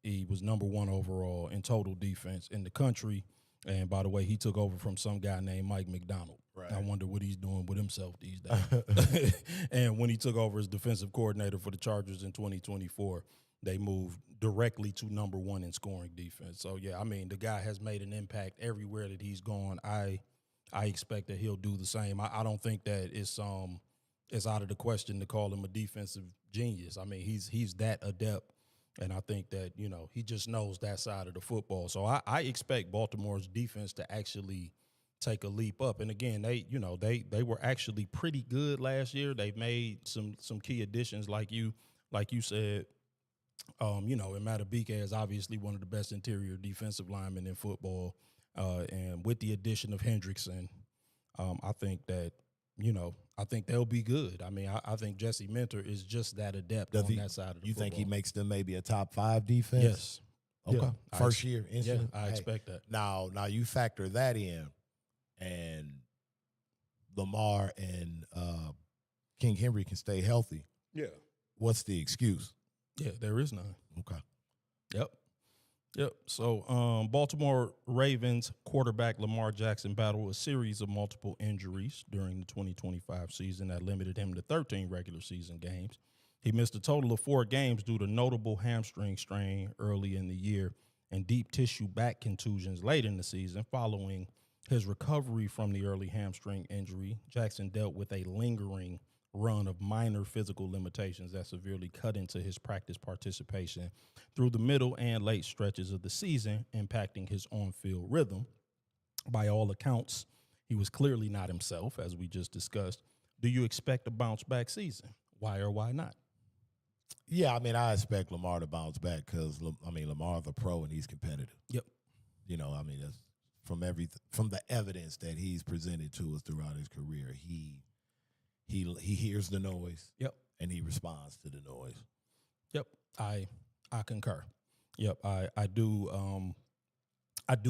he was number 1 overall in total defense in the country. And by the way, he took over from some guy named Mike McDonald. Right. I wonder what he's doing with himself these days. And when he took over as defensive coordinator for the Chargers in 2024, they moved directly to number 1 in scoring defense. So, yeah, I mean, the guy has made an impact everywhere that he's gone. I expect that he'll do the same. I don't think that it's out of the question to call him a defensive genius. I mean, he's that adept. And I think that, he just knows that side of the football. So I expect Baltimore's defense to actually take a leap up. And again, they were actually pretty good last year. They've made some key additions, like you said. And Matabike is obviously one of the best interior defensive linemen in football. And with the addition of Hendrickson, I think that, I think they'll be good. I mean, I think Jesse Minter is just that adept on that side of the football. You think he makes them maybe a top 5 defense? Yes. Okay. Yeah. First year, instant? Yeah, I expect that. Now you factor that in, and Lamar and King Henry can stay healthy. Yeah. What's the excuse? Yeah, there is none. Okay. Yep. So, Baltimore Ravens quarterback Lamar Jackson battled a series of multiple injuries during the 2025 season that limited him to 13 regular season games. He missed a total of 4 games due to notable hamstring strain early in the year and deep tissue back contusions late in the season. Following his recovery from the early hamstring injury, Jackson dealt with a lingering run of minor physical limitations that severely cut into his practice participation through the middle and late stretches of the season, impacting his on-field rhythm. By all accounts, he was clearly not himself, as we just discussed. Do you expect a bounce-back season? Why or why not? Yeah, I mean, I expect Lamar to bounce back because, Lamar's a pro and he's competitive. Yep. That's from the evidence that he's presented to us throughout his career, he hears the noise. Yep. And he responds to the noise. Yep. I concur. Yep. I do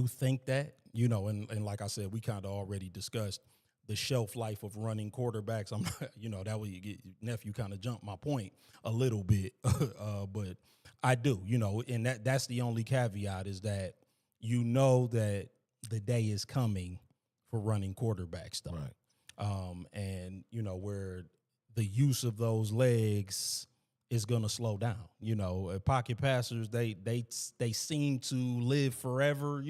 think that, and like I said, we kind of already discussed the shelf life of running quarterbacks. I'm not, that way nephew kind of jumped my point a little bit, but I do, and that's the only caveat is that that the day is coming for running quarterbacks, though. Right. And where the use of those legs is going to slow down. Pocket passers, they seem to live forever,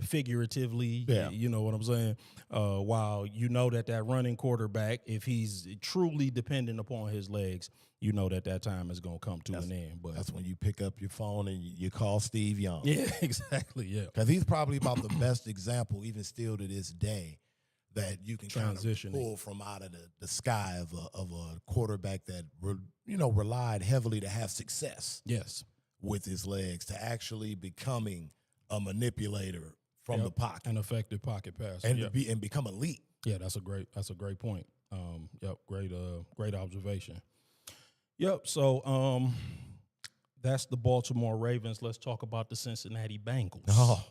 figuratively, yeah. You know what I'm saying? While that running quarterback, if he's truly dependent upon his legs, that time is going to come to an end. But that's when you pick up your phone and you call Steve Young. Yeah, exactly, yeah. Because he's probably about the best example, even still to this day, that you can kind of pull from out of the sky of a quarterback that relied heavily to have success. Yes, with his legs, to actually becoming a manipulator from the pocket, an effective pocket passer, and become elite. Yeah, that's a great point. Great observation. Yep. So that's the Baltimore Ravens. Let's talk about the Cincinnati Bengals. Oh,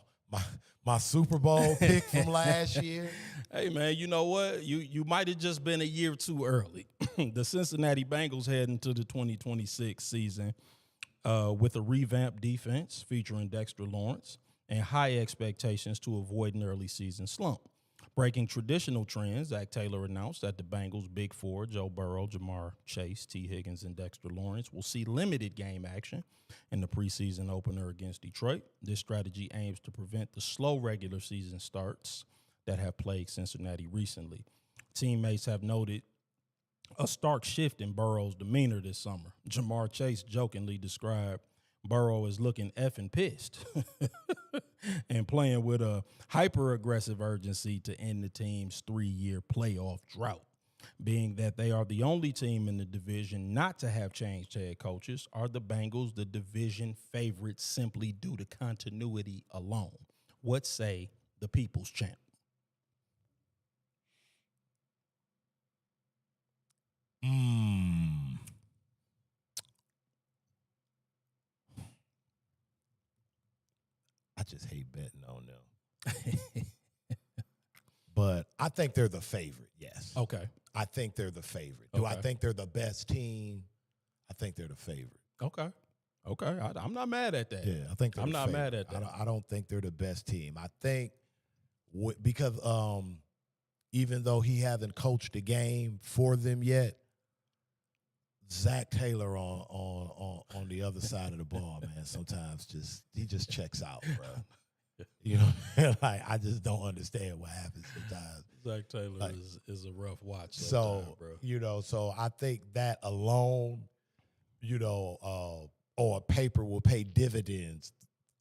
my Super Bowl pick from last year. Hey, man, you know what? You might have just been a year too early. The Cincinnati Bengals head into the 2026 season with a revamped defense featuring Dexter Lawrence and high expectations to avoid an early season slump. Breaking traditional trends, Zach Taylor announced that the Bengals' Big Four, Joe Burrow, Jamar Chase, T. Higgins, and Dexter Lawrence, will see limited game action in the preseason opener against Detroit. This strategy aims to prevent the slow regular season starts that have plagued Cincinnati recently. Teammates have noted a stark shift in Burrow's demeanor this summer. Jamar Chase jokingly described Burrow as looking effing pissed and playing with a hyper-aggressive urgency to end the team's 3-year playoff drought. Being that they are the only team in the division not to have changed head coaches, are the Bengals the division favorites simply due to continuity alone? What say the People's Champ? I just hate betting on them. But I think they're the favorite, yes. Okay. I think they're the favorite. Do I think they're the best team? I think they're the favorite. Okay. I'm not mad at that. Yeah, I think they're I'm the not favorite. mad at that. I don't think they're the best team. I think because even though he hasn't coached a game for them yet, Zach Taylor on the other side of the ball, man, sometimes he just checks out, bro. Like I just don't understand what happens sometimes. Zach Taylor is a rough watch. So, bro. So I think that alone, or paper will pay dividends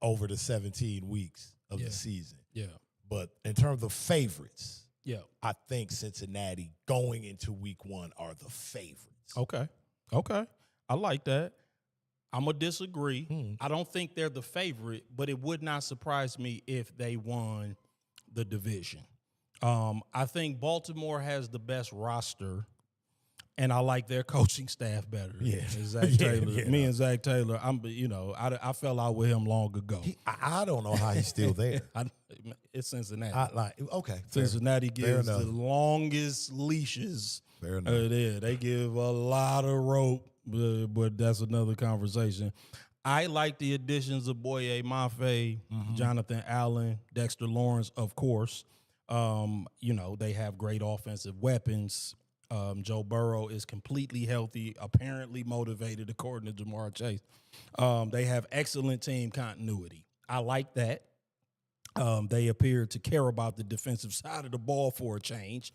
over the 17 weeks of the season. Yeah. But in terms of favorites, yeah, I think Cincinnati going into week 1 are the favorites. Okay. I like that. I'm going to disagree. I don't think they're the favorite, but it would not surprise me if they won the division. I think Baltimore has the best roster, and I like their coaching staff better. Yeah. Zach Taylor. Me and Zach Taylor, I fell out with him long ago. I don't know how he's still there. It's Cincinnati. Cincinnati Cincinnati gives the longest leashes. Fair enough. They give a lot of rope, but that's another conversation. I like the additions of Boye Mafe, Jonathan Allen, Dexter Lawrence, of course. They have great offensive weapons. Joe Burrow is completely healthy, apparently motivated, according to Jamar Chase. They have excellent team continuity. I like that. They appear to care about the defensive side of the ball for a change,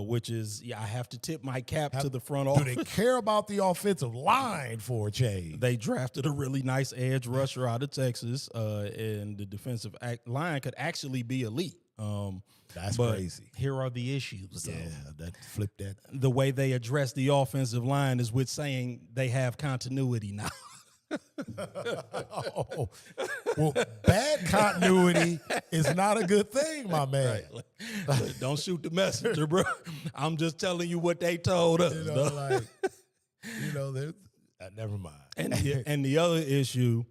which is, I have to tip my cap to the front office. Do they care about the offensive line for a change? They drafted a really nice edge rusher out of Texas, and the defensive line could actually be elite. That's crazy. Here are the issues, though. Yeah, flip that. The way they address the offensive line is with saying they have continuity now. Well, bad continuity is not a good thing, my man. Right. Don't shoot the messenger, bro. I'm just telling you what they told us. Never mind. And the other issue,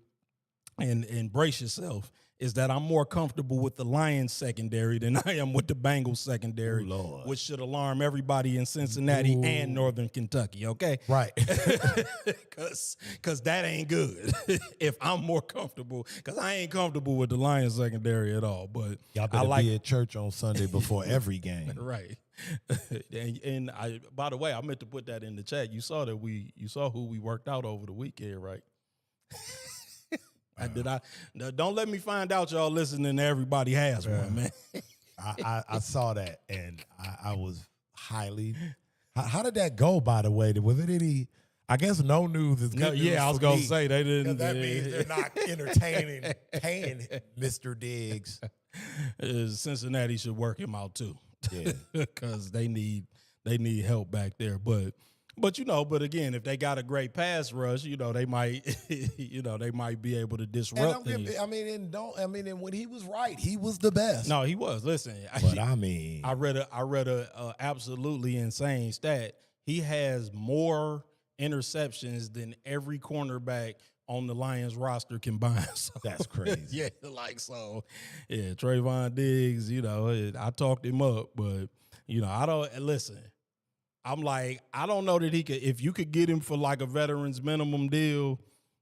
and brace yourself, is that I'm more comfortable with the Lions secondary than I am with the Bengals secondary, which should alarm everybody in Cincinnati and Northern Kentucky, okay? Right. Because that ain't good if I'm more comfortable, because I ain't comfortable with the Lions secondary at all. But y'all better be at church on Sunday before every game. Right. and I, by the way, I meant to put that in the chat. You saw who we worked out over the weekend, right? Don't let me find out y'all listening to Everybody Has One, man. I saw that, and I was highly. How did that go, by the way? Was it any? I guess no news is good. Yeah, I was going to say they didn't. That means they're not entertaining, paying Mr. Diggs. Cincinnati should work him out too. Yeah, because they need help back there. But again, if they got a great pass rush, they might they might be able to disrupt things. And when he was right, he was the best. No, he was. Listen, I read a absolutely insane stat. He has more interceptions than every cornerback on the Lions roster combined. So, that's crazy. Yeah, Trayvon Diggs, I talked him up, but I don't listen. I'm like, I don't know that he could, if you could get him for like a veterans minimum deal.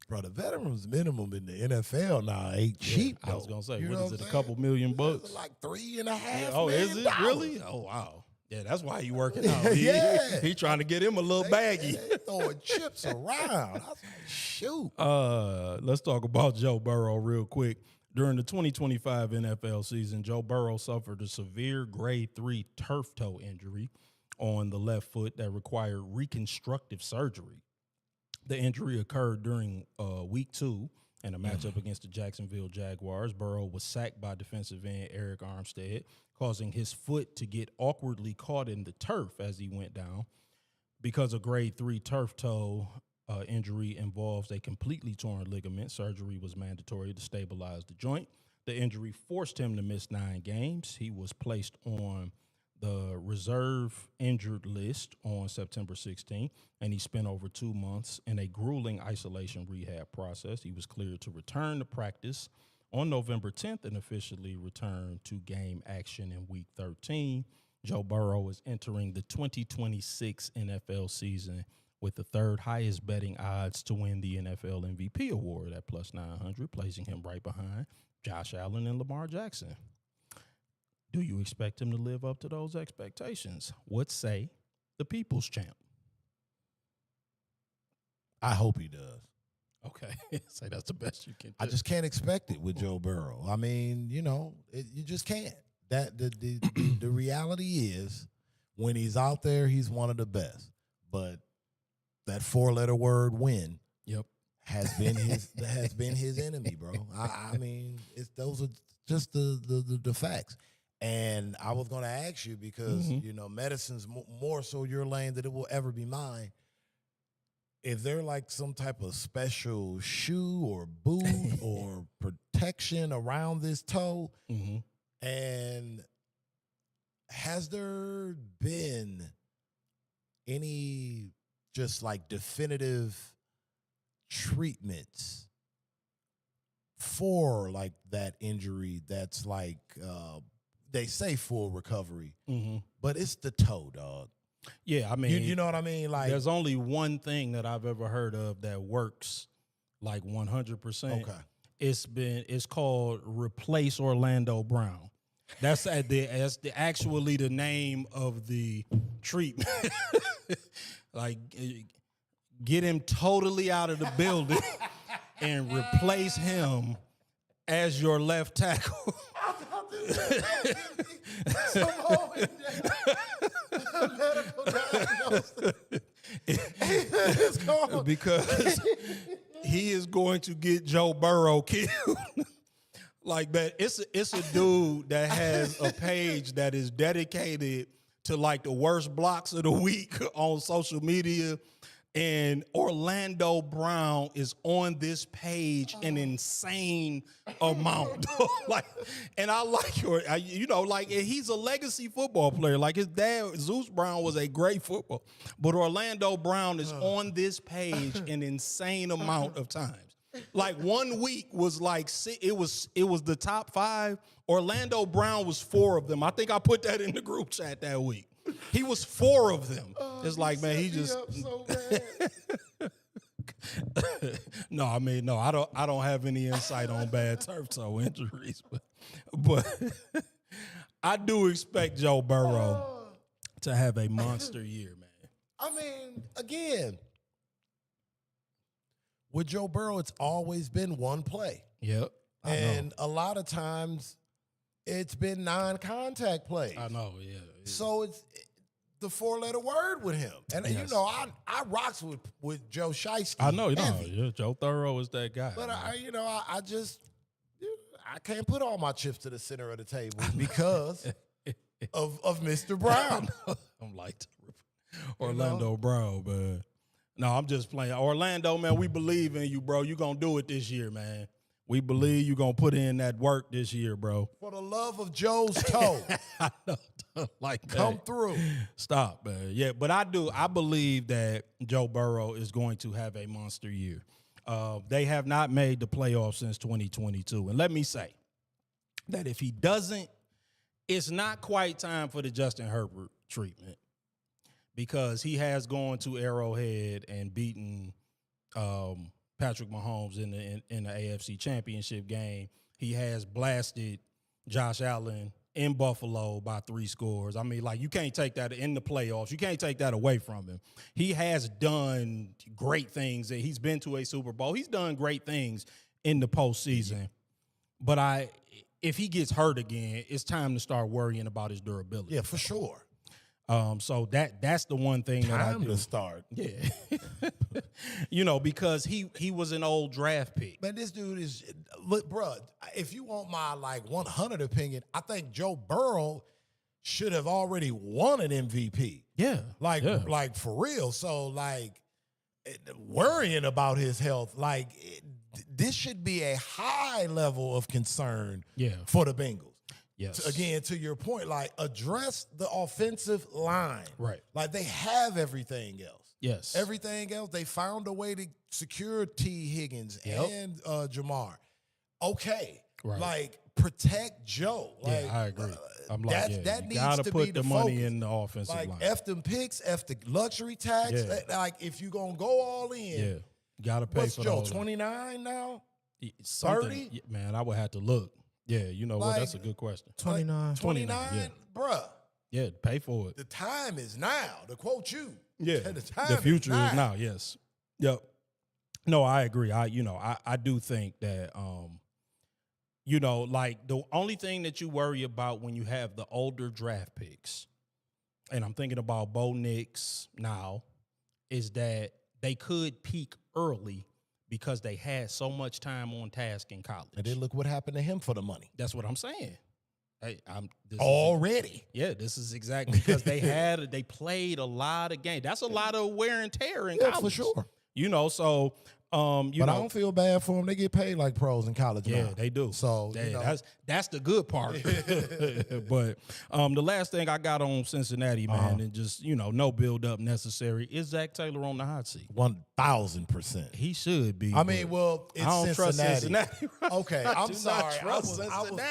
Bro, the veterans minimum in the NFL now ain't cheap. I was going to say, what is it, $2 million? Like $3.5 million. Oh, is it? Really? Oh, wow. Yeah, that's why he working out. He trying to get him a little baggy. They throwing chips around. I was like, shoot. Let's talk about Joe Burrow real quick. During the 2025 NFL season, Joe Burrow suffered a severe grade 3 turf toe injury on the left foot that required reconstructive surgery. The injury occurred during week 2 in a matchup against the Jacksonville Jaguars. Burrow was sacked by defensive end Eric Armstead, causing his foot to get awkwardly caught in the turf as he went down. Because a grade 3 turf toe injury involves a completely torn ligament, surgery was mandatory to stabilize the joint. The injury forced him to miss 9 games. He was placed on the reserve injured list on September 16th, and he spent over 2 months in a grueling isolation rehab process. He was cleared to return to practice on November 10th and officially returned to game action in Week 13. Joe Burrow is entering the 2026 NFL season with the third highest betting odds to win the NFL MVP award at plus 900, placing him right behind Josh Allen and Lamar Jackson. Do you expect him to live up to those expectations? What say the people's champ? I hope he does. Okay. Say that's the best you can do. I just can't expect it with Joe Burrow. I mean, you just can't. That the reality is when he's out there, he's one of the best. But that 4-letter word win has been his enemy, bro. I mean, those are just the facts. And I was going to ask you because, medicine's more so your lane than it will ever be mine. Is there like some type of special shoe or boot or protection around this toe? Mm-hmm. And has there been any just like definitive treatments for like that injury that's like they say full recovery, but it's the toe, dog. Yeah, I mean, you know what I mean? Like, there's only one thing that I've ever heard of that works like 100%. Okay, it's called Replace Orlando Brown. That's actually the name of the treatment. Like, get him totally out of the building and replace him as your left tackle. Because he is going to get Joe Burrow killed. Like that. It's a dude that has a page that is dedicated to like the worst blocks of the week on social media. And Orlando Brown is on this page an insane amount. And I like he's a legacy football player. Like his dad, Zeus Brown, was a great football. But Orlando Brown is on this page an insane amount of times. Like 1 week was like it was the top 5. Orlando Brown was 4 of them. I think I put that in the group chat that week. He was 4 of them. It's like, man, he just so bad. No, I don't have any insight on bad turf toe injuries, but I do expect Joe Burrow to have a monster year, man. I mean, again, with Joe Burrow, it's always been one play. Yep. And a lot of times it's been non-contact plays. I know, yeah. So it's the 4-letter word with him. And, yes. I rocks with Joe Shiesty. I know, yeah, Joe Burrow is that guy. But, I can't put all my chips to the center of the table because of Mr. Brown. I'm like Orlando Brown, man. No, I'm just playing. Orlando, man, we believe in you, bro. You're going to do it this year, man. We believe you're going to put in that work this year, bro. For the love of Joe's toe. I know. Like come through. Stop, man. Yeah, but I believe that Joe Burrow is going to have a monster year. They have not made the playoffs since 2022. And let me say that if he doesn't, it's not quite time for the Justin Herbert treatment because he has gone to Arrowhead and beaten Patrick Mahomes in the AFC Championship game. He has blasted Josh Allen in Buffalo by 3 scores. I mean, like, you can't take that in the playoffs. You can't take that away from him. He has done great things. He's been to a Super Bowl. He's done great things in the postseason. But if he gets hurt again, it's time to start worrying about his durability. Yeah, for sure. So that's the one thing that I do. Time to start. Yeah. Because he was an old draft pick. Man, this dude is, look, bro, if you want my 100 opinion, I think Joe Burrow should have already won an MVP. Yeah. Like for real. So worrying about his health, this should be a high level of concern for the Bengals. Yes. Again, to your point, address the offensive line. Right. They have everything else. Yes. Everything else, they found a way to secure T. Higgins and Jamar. Okay. Right. Protect Joe. I agree. I'm that you needs gotta to put be the money in the offensive line. F them picks, F the luxury tax. Yeah. If you're going to go all in. Yeah. Gotta pay for Joe, those. 29 now? 30? Man, I would have to look. Yeah, that's a good question. 29. 29, bruh. Yeah, pay for it. The time is now, to quote you. Yeah, the future is now. Yes. Yep. No, I agree. I do think that, the only thing that you worry about when you have the older draft picks, and I'm thinking about Bo Nix now, is that they could peak early because they had so much time on task in college. And then look what happened to him for the money. That's what I'm saying. Hey, This is exactly because they played a lot of games. That's a lot of wear and tear in college. For sure. So I don't feel bad for them. They get paid like pros in college. Yeah, now. they do. So that's the good part. But the last thing I got on Cincinnati, man, and just no build up necessary, is Zach Taylor on the hot seat. 1,000%. He should be. I mean, it's I don't trust Cincinnati. Okay, I'm sorry. I was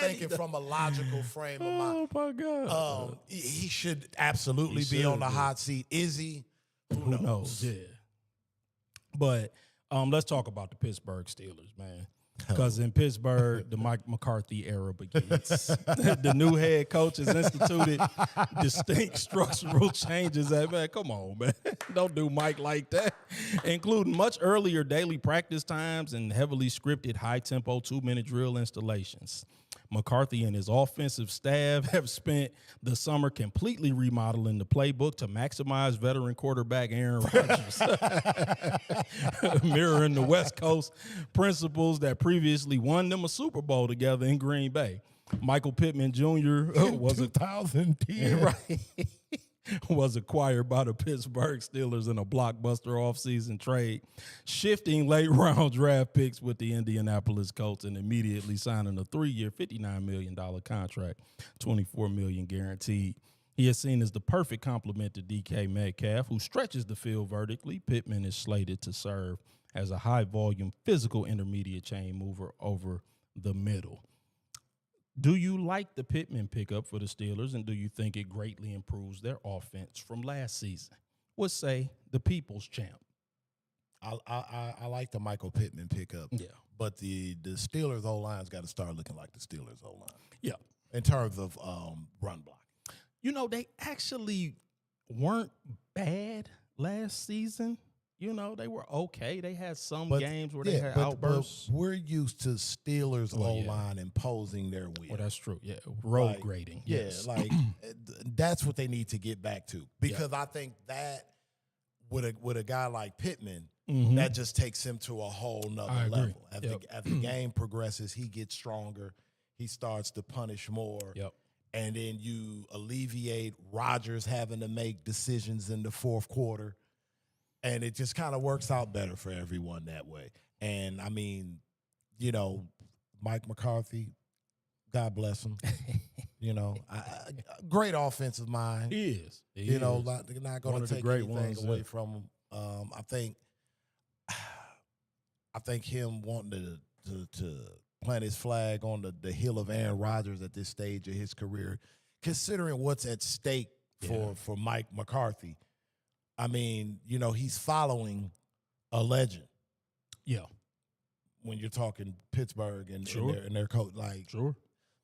thinking from a logical frame of mind. Oh my God. He should absolutely be on the hot seat. Is he? Who knows? Yeah. But let's talk about the Pittsburgh Steelers, man. Because in Pittsburgh, the Mike McCarthy era begins. The new head coach has instituted distinct structural changes. Man, come on, man. Don't do Mike like that. Including much earlier daily practice times and heavily scripted high-tempo 2-minute drill installations. McCarthy and his offensive staff have spent the summer completely remodeling the playbook to maximize veteran quarterback Aaron Rodgers, mirroring the West Coast principles that previously won them a Super Bowl together in Green Bay. Michael Pittman Jr. was 2010. Right. was acquired by the Pittsburgh Steelers in a blockbuster offseason trade, shifting late-round draft picks with the Indianapolis Colts and immediately signing a 3-year, $59 million contract, $24 million guaranteed. He is seen as the perfect complement to DK Metcalf, who stretches the field vertically. Pittman is slated to serve as a high-volume physical intermediate chain mover over the middle. Do you like the Pittman pickup for the Steelers, and do you think it greatly improves their offense from last season? What say the people's champ? I like the Michael Pittman pickup. Yeah. But the Steelers' O-line's got to start looking like the Steelers' O-line. Yeah. In terms of run block. You know, they actually weren't bad last season. You know, they were okay. They had some games where they had outbursts. But we're used to Steelers O-line imposing their will. Well, that's true. Yeah, road grading. Yes. Yeah, that's what they need to get back to. Because I think that with a guy like Pittman, that just takes him to a whole nother level. As the game progresses, he gets stronger. He starts to punish more. Yep. And then you alleviate Rodgers having to make decisions in the fourth quarter. And it just kind of works out better for everyone that way. And, I mean, you know, Mike McCarthy, God bless him. You know, great offensive mind. He is. They're not going to take anything away from him. I think him wanting to plant his flag on the hill of Aaron Rodgers at this stage of his career, considering what's at stake for Mike McCarthy. I mean, you know, he's following a legend. Yeah. When you're talking Pittsburgh and their coach, like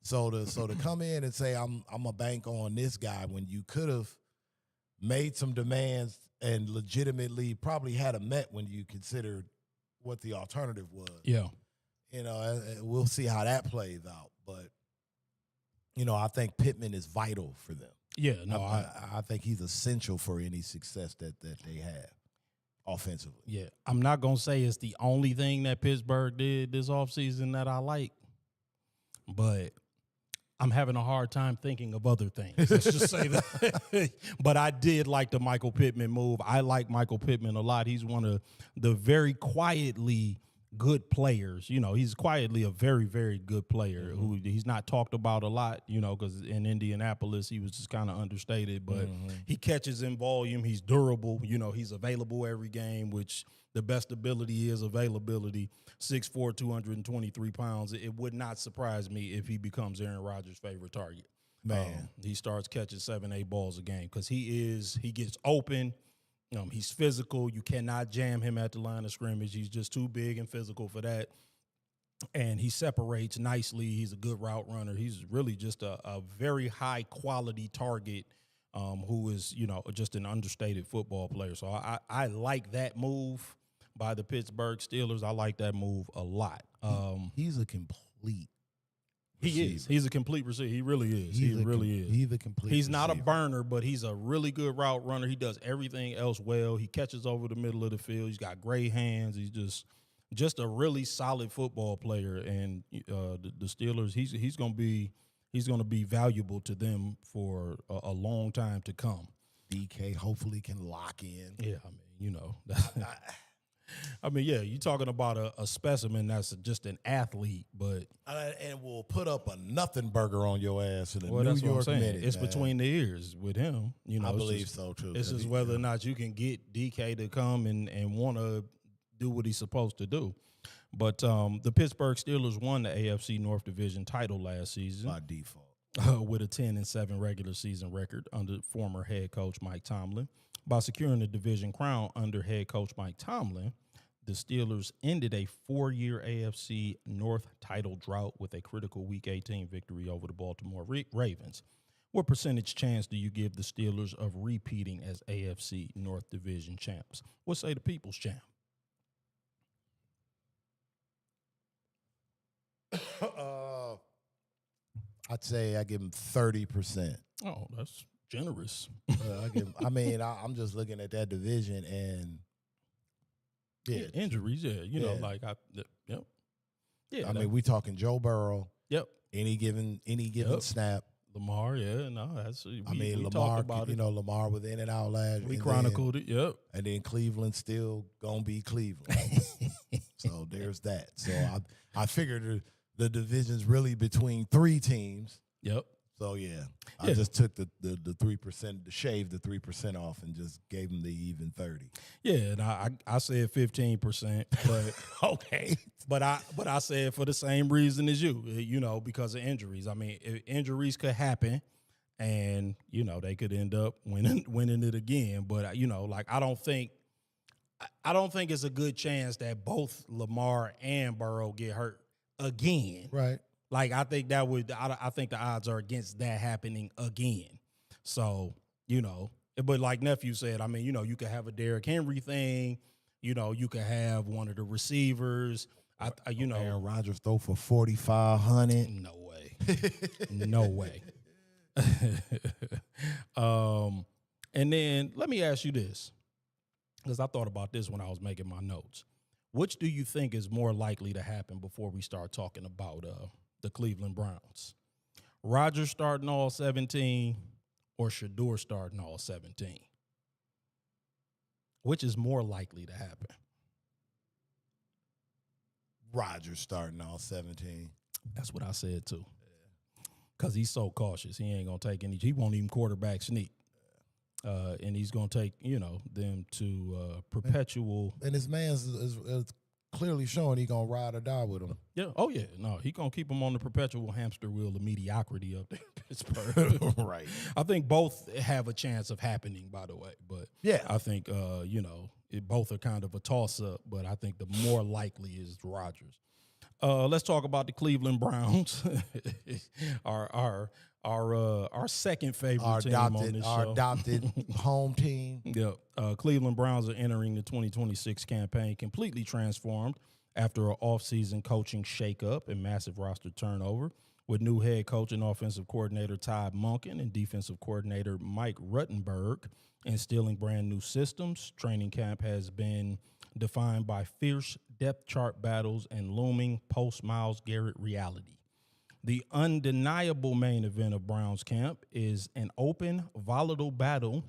So to come in and say I'm a bank on this guy when you could have made some demands and legitimately probably had a Met when you considered what the alternative was. Yeah. You know, we'll see how that plays out. But, you know, I think Pittman is vital for them. Yeah, no, I think he's essential for any success that they have offensively. Yeah, I'm not going to say it's the only thing that Pittsburgh did this offseason that I like, but I'm having a hard time thinking of other things. Let's just say that. But I did like the Michael Pittman move. I like Michael Pittman a lot. He's one of the very quietly good players. You know, he's quietly a very, very good player who he's not talked about a lot, you know, because in Indianapolis he was just kind of understated, but he catches in volume. He's durable. You know, he's available every game, which the best ability is availability. 6'4", 223 pounds. It would not surprise me if he becomes Aaron Rodgers' favorite target. Man. He starts catching 7-8 balls a game because he gets open. He's physical. You cannot jam him at the line of scrimmage. He's just too big and physical for that. And he separates nicely. He's a good route runner. He's really just a very high-quality target who is, you know, just an understated football player. So I like that move by the Pittsburgh Steelers. I like that move a lot. He's a complete receiver. He is. He's a complete receiver. He really is. He really is. He's a complete He's not a receiver. burner, but he's a really good route runner. He does everything else well. He catches over the middle of the field. He's got great hands. He's just a really solid football player. And the Steelers, he's going to be valuable to them for a long time to come. DK hopefully can lock in. Yeah, I mean, you know. I mean, yeah, you're talking about a specimen that's just an athlete, but and will put up a nothing burger on your ass in a New that's York what I'm saying. minute. It's man. betwing the ears with him. You know, I believe so too. It's just whether or not you can get DK to come and want to do what he's supposed to do. But the Pittsburgh Steelers won the AFC North Division title last season by default with a 10-7 regular season record under former head coach Mike Tomlin. By securing the division crown under head coach Mike Tomlin, the Steelers ended a 4-year AFC North title drought with a critical Week 18 victory over the Baltimore Ravens. What percentage chance do you give the Steelers of repeating as AFC North Division champs? What say the people's champ? I'd say I give him 30%. Oh, that's generous. I'm just looking at that division and injuries. Yeah, you know, like Yeah, I mean, we talking Joe Burrow. Yep. Any given snap, Lamar, yeah, no, that's. We Lamar, talked about it. Lamar was in and out last. We chronicled it, yep. And then Cleveland still gonna be Cleveland. So there's that. So I figured the division's really between 3 teams. Yep. So I just took the 3%, shave the 3% off, and just gave them the even 30. Yeah, and I said 15%, but okay. But I said for the same reason as you, because of injuries. I mean, injuries could happen, and they could end up winning it again. But I don't think it's a good chance that both Lamar and Burrow get hurt again. Right. Like, I think I think the odds are against that happening again. So, but like Nephew said, I mean, you could have a Derrick Henry thing. You could have one of the receivers. Aaron Rodgers throw for 4,500. No way. No way. And then let me ask you this, because I thought about this when I was making my notes. Which do you think is more likely to happen before we start talking about the Cleveland Browns? Rodgers starting all 17 or Shedeur starting all 17? Which is more likely to happen? Rodgers starting all 17. That's what I said too. Because he's so cautious. He ain't going to take any. He won't even quarterback sneak. And he's going to take, them to perpetual. And his man's is clearly showing he going to ride or die with him. Yeah. Oh, yeah. No, he going to keep him on the perpetual hamster wheel of mediocrity up there in Pittsburgh. Right. I think both have a chance of happening, by the way. But I think, both are kind of a toss-up, but I think the more likely is Rodgers. Let's talk about the Cleveland Browns, our second favorite team on this show. Our adopted home team. Yeah, Cleveland Browns are entering the 2026 campaign completely transformed after an offseason coaching shakeup and massive roster turnover, with new head coach and offensive coordinator Todd Monken and defensive coordinator Mike Ruttenberg instilling brand new systems. Training camp has been defined by fierce depth chart battles and looming post-Myles Garrett reality. The undeniable main event of Browns camp is an open, volatile battle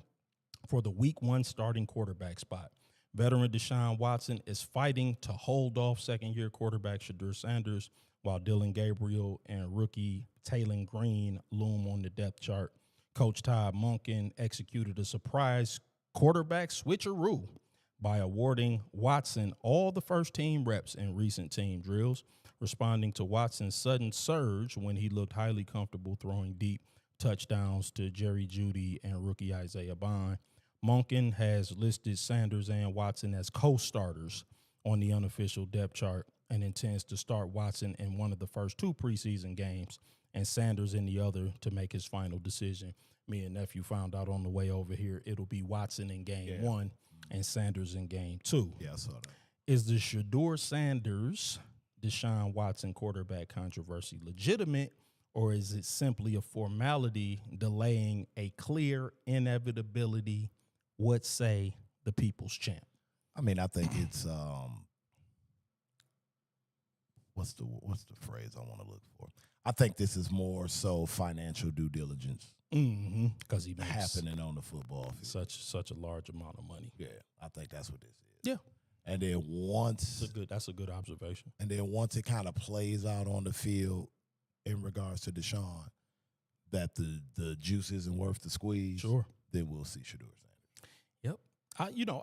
for the Week 1 starting quarterback spot. Veteran Deshaun Watson is fighting to hold off second-year quarterback Shedeur Sanders, while Dylan Gabriel and rookie Taylon Green loom on the depth chart. Coach Todd Monken executed a surprise quarterback switcheroo by awarding Watson all the first-team reps in recent team drills, responding to Watson's sudden surge when he looked highly comfortable throwing deep touchdowns to Jerry Jeudy and rookie Isaiah Bond. Monken has listed Sanders and Watson as co-starters on the unofficial depth chart and intends to start Watson in one of the first 2 preseason games and Sanders in the other to make his final decision. Me and Nephew found out on the way over here it'll be Watson in game 1 and Sanders in game 2. Yeah, I saw that. Is the Shedeur Sanders Deshaun Watson quarterback controversy legitimate, or is it simply a formality delaying a clear inevitability? What say the people's champ? I mean, I think it's what's the phrase I want to look for? I think this is more so financial due diligence. Because he makes happening on the football field. Such a large amount of money. Yeah, I think that's what this is. Yeah. And then once that's a good observation. And then once it kind of plays out on the field in regards to Deshaun, that the juice isn't worth the squeeze, sure, then we'll see Shedeur Sanders. Yep.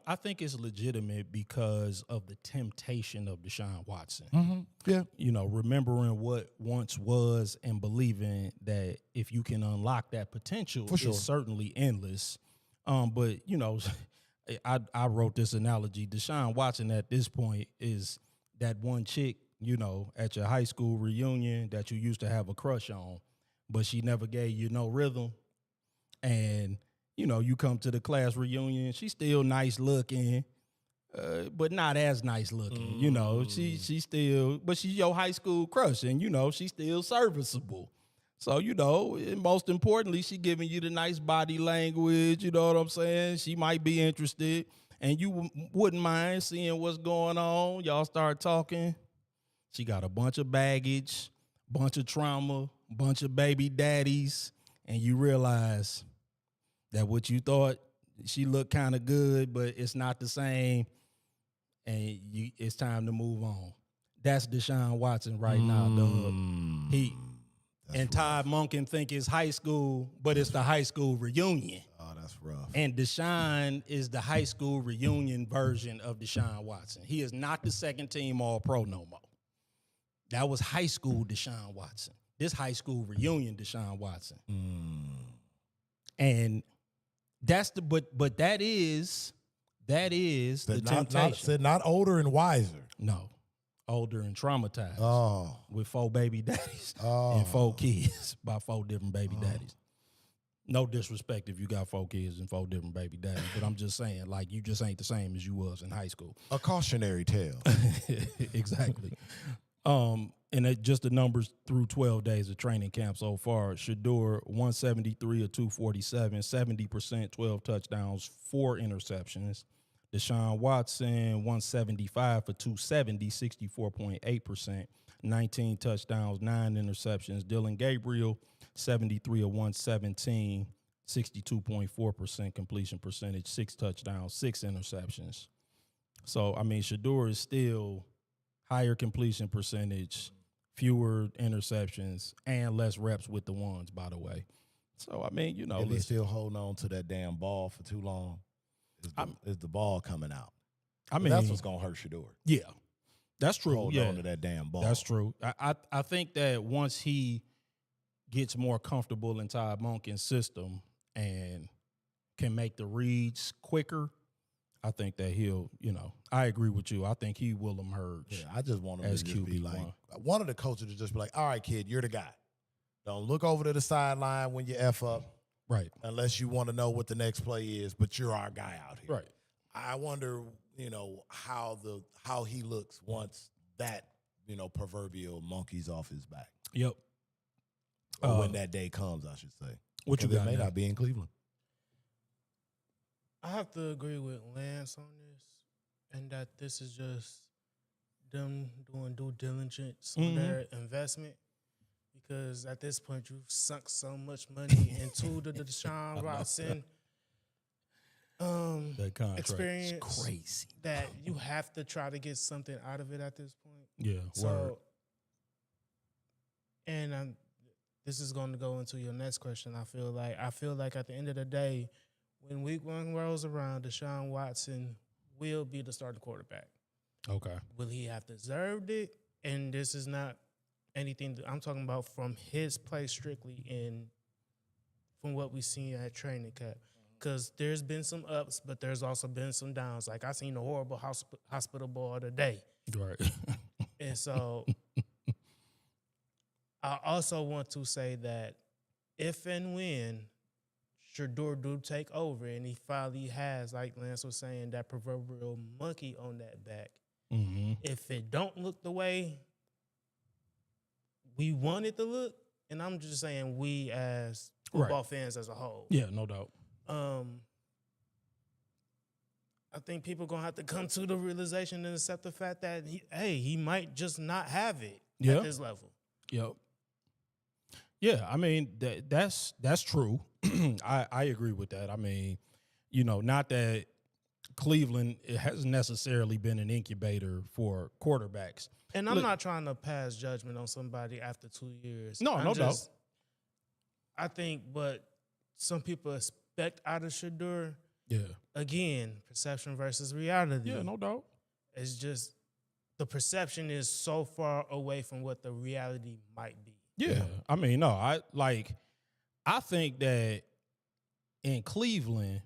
I think it's legitimate because of the temptation of Deshaun Watson. Mm-hmm. Yeah. Remembering what once was and believing that if you can unlock that potential, it's certainly endless. But, I wrote this analogy. Deshaun Watson at this point is that one chick, at your high school reunion that you used to have a crush on, but she never gave you no rhythm. And you come to the class reunion, she's still nice looking, but not as nice looking. She's still, but she's your high school crush, and she's still serviceable. So, and most importantly, she giving you the nice body language, you know what I'm saying? She might be interested, and you wouldn't mind seeing what's going on. Y'all start talking. She got a bunch of baggage, bunch of trauma, bunch of baby daddies. and you realize that what you thought she looked kind of good, but it's not the same, and it's time to move on. That's Deshaun Watson right now, dog. Todd Monken think it's high school, but it's the high school reunion. Oh, that's rough. And Deshaun is the high school reunion version of Deshaun Watson. He is not the second team All-Pro no more. That was high school Deshaun Watson. This high school reunion Deshaun Watson. And that's but that is the temptation. Not older and wiser. No. Older and traumatized. Oh. With 4 baby daddies and 4 kids by 4 different baby daddies. No disrespect if you got 4 kids and 4 different baby daddies, but I'm just saying, like, you just ain't the same as you was in high school. A cautionary tale. Exactly. And just the numbers through 12 days of training camp so far. Shedeur, 173 of 247, 70%, 12 touchdowns, 4 interceptions. Deshaun Watson, 175 for 270, 64.8%, 19 touchdowns, 9 interceptions. Dylan Gabriel, 73 of 117, 62.4% completion percentage, 6 touchdowns, 6 interceptions. So, I mean, Shedeur is still higher completion percentage, fewer interceptions, and less reps with the ones, by the way. So, I mean, you know. He's still holding on to that damn ball for too long. Is the ball coming out? I mean, that's what's going to hurt Shedeur. Yeah, that's true. Holding on to that damn ball. That's true. I think that once he gets more comfortable in Todd Monken's system and can make the reads quicker, I think that he'll, I agree with you. I think he will emerge. Yeah, I just want him as to just be QB1. like, one of the coaches to just be like, all right, kid, you're the guy. Don't look over to the sideline when you F up. Right. Unless you want to know what the next play is, but you're our guy out here. Right. I wonder, how he looks once that, proverbial monkey's off his back. Yep. Or when that day comes, I should say. What you got? It may not be in Cleveland. I have to agree with Lance on this, and that this is just them doing due diligence on their investment. Because at this point, you've sunk so much money into the Deshaun Watson that contract experience is crazy that you have to try to get something out of it at this point. Yeah. So, word. and this is going to go into your next question. I feel like at the end of the day, when week 1 rolls around, Deshaun Watson will be the starting quarterback. Okay. Will he have deserved it? And this is not anything I'm talking about from his play strictly from what we've seen at training camp. Because there's been some ups, but there's also been some downs. Like, I seen a horrible hospital ball today. Right. And so I also want to say that if and when Shedeur do take over and he finally has, like Lance was saying, that proverbial monkey on that back, if it don't look the way we want it to look, and I'm just saying we as football fans as a whole. Yeah, no doubt. I think people going to have to come to the realization and accept the fact that, he might just not have it at this level. Yep. Yeah, I mean, that's true. I agree with that. I mean, not that Cleveland hasn't necessarily been an incubator for quarterbacks. And I'm not trying to pass judgment on somebody after 2 years. No doubt. I think what some people expect out of Shedeur, again, perception versus reality. Yeah, no doubt. It's just the perception is so far away from what the reality might be. Yeah. I mean, no, I think that in Cleveland,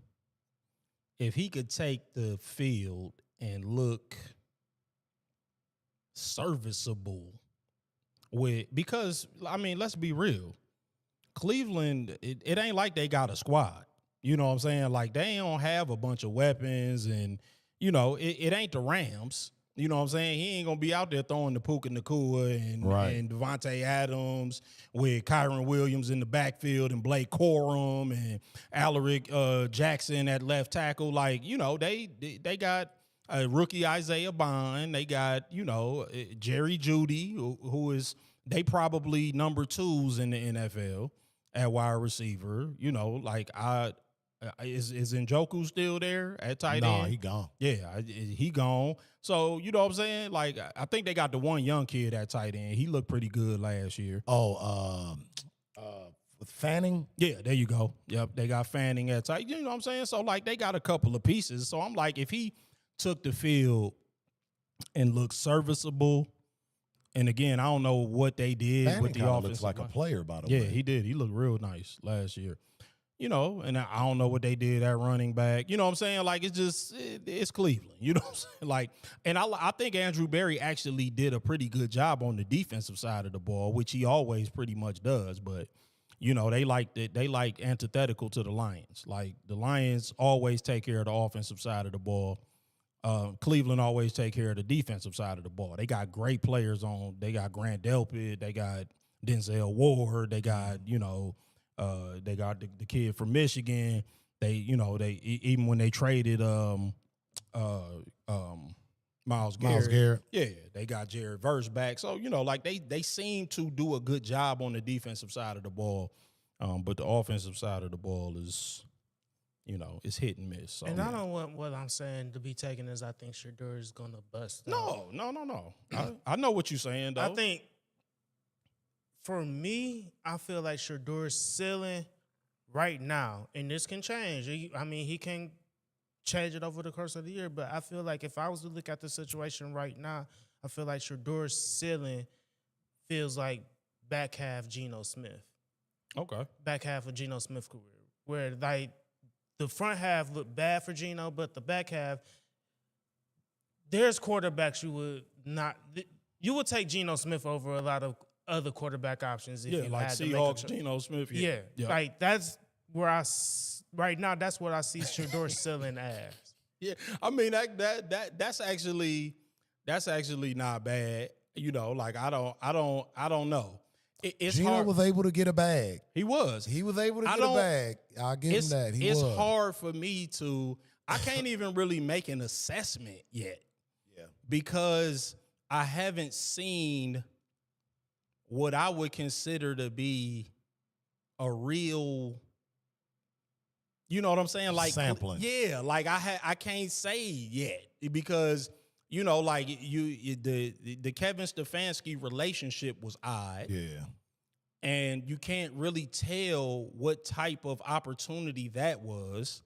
if he could take the field and look serviceable because, I mean, let's be real. Cleveland, it ain't like they got a squad. You know what I'm saying? Like, they don't have a bunch of weapons and, it ain't the Rams. You know what I'm saying? He ain't going to be out there throwing the Puka Nacua and Devontae Adams with Kyron Williams in the backfield and Blake Corum and Alaric Jackson at left tackle. Like, they got a rookie Isaiah Bond. They got, Jerry Jeudy, who is they probably number 2s in the NFL. at wide receiver. You know, like is Njoku still there at tight end? No, he gone. Yeah, he gone. So, you know what I'm saying? Like, I think they got the one young kid at tight end. He looked pretty good last year. Oh, with Fanning? Yeah, there you go. Yep, they got Fanning at tight. You know what I'm saying? So, like, they got a couple of pieces. So, I'm like, if he took the field and looked serviceable, and again, I don't know what they did Fanning with the kinda offense. looks like a player, by the Yeah, way. he did. He looked real nice last year. You know, and I don't know what they did at running back. You know what I'm saying? Like, it's Cleveland. You know what I'm saying? Like, and I think Andrew Berry actually did a pretty good job on the defensive side of the ball, which he always pretty much does. But, you know, they like antithetical to the Lions. Like, the Lions always take care of the offensive side of the ball. Cleveland always take care of the defensive side of the ball. They got great players on. They got Grant Delpit. They got Denzel Ward. They got, you know, they got the kid from Michigan. They, you know, even when they traded Myles Garrett. Yeah, they got Jared Verse back. So, you know, like they seem to do a good job on the defensive side of the ball. But the offensive side of the ball is, you know, it's hit and miss. So, and I don't want what I'm saying to be taken as I think Shedeur is going to bust. No. I know what you're saying, though. I think, for me, I feel like Shedeur's ceiling right now, and this can change. He can change it over the course of the year, but I feel like if I was to look at the situation right now, I feel like Shedeur's ceiling feels like back half Geno Smith. Okay. Back half of Geno Smith's career, where like the front half looked bad for Geno, but the back half, there's quarterbacks you would take Geno Smith over a lot of other quarterback options. If you like had Seahawks, Geno Smith. Yeah. Like that's where right now. That's what I see Shedeur's ceiling as. Yeah, I mean that's actually not bad. You know, like I don't know. It's Geno hard. was able to get a bag. He was able to get a bag. I'll give him that. It's hard for me to. I can't even really make an assessment yet. Yeah, because I haven't seen what I would consider to be a real, you know what I'm saying? Like sampling. Yeah, like I can't say yet because, you know, like the Kevin Stefanski relationship was odd. Yeah. And you can't really tell what type of opportunity that was,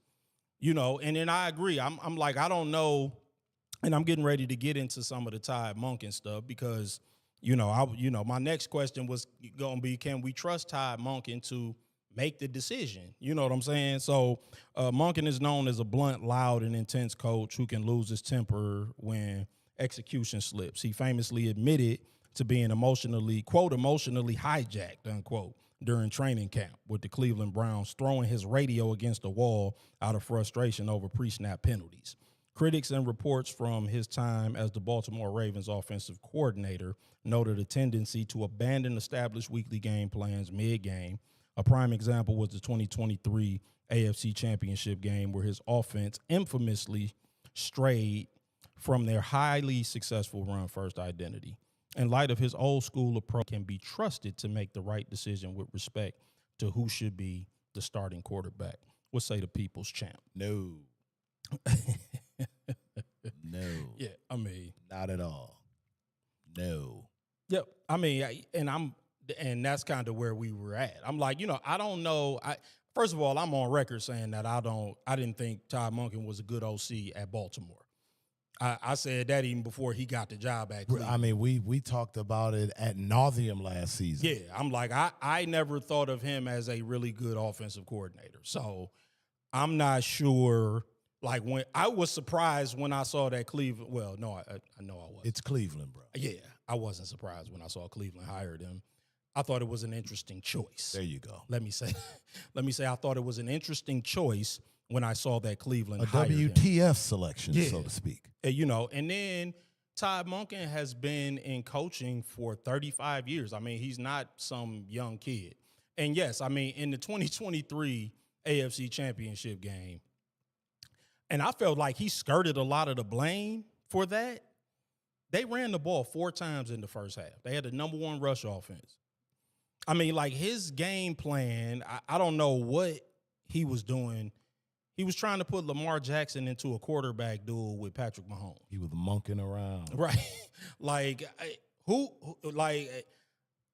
you know, and then I agree. I'm like, I don't know, and I'm getting ready to get into some of the Todd Monken stuff because, you know, my next question was going to be, can we trust Todd Monken to make the decision? You know what I'm saying? So Monken is known as a blunt, loud, and intense coach who can lose his temper when execution slips. He famously admitted to being emotionally hijacked, unquote, during training camp with the Cleveland Browns, throwing his radio against the wall out of frustration over pre-snap penalties. Critics and reports from his time as the Baltimore Ravens offensive coordinator noted a tendency to abandon established weekly game plans mid-game. A prime example was the 2023 AFC Championship game where his offense infamously strayed from their highly successful run-first identity. In light of his old-school approach, can be trusted to make the right decision with respect to who should be the starting quarterback. What say the people's champ? No. No. Yeah, I mean, not at all. No. Yep. I mean, and that's kind of where we were at. I'm like, you know, I don't know. First of all, I'm on record saying that I didn't think Todd Monken was a good OC at Baltimore. I said that even before he got the job at Cleveland. I mean, we talked about it ad nauseum last season. Yeah, I'm like, I never thought of him as a really good offensive coordinator. So I'm not sure. Like, when I was surprised when I saw that Cleveland. Well, no, I know I was. It's Cleveland, bro. Yeah, I wasn't surprised when I saw Cleveland hired him. I thought it was an interesting choice. There you go. Let me say, I thought it was an interesting choice when I saw that Cleveland hired him. WTF selection, so to speak. You know, and then Todd Monken has been in coaching for 35 years. I mean, he's not some young kid. And yes, I mean, in the 2023 AFC Championship game, and I felt like he skirted a lot of the blame for that. They ran the ball 4 times in the first half. They had the number 1 rush offense. I mean, like his game plan, I don't know what he was doing. He was trying to put Lamar Jackson into a quarterback duel with Patrick Mahomes. He was monkeying around. Right. Like,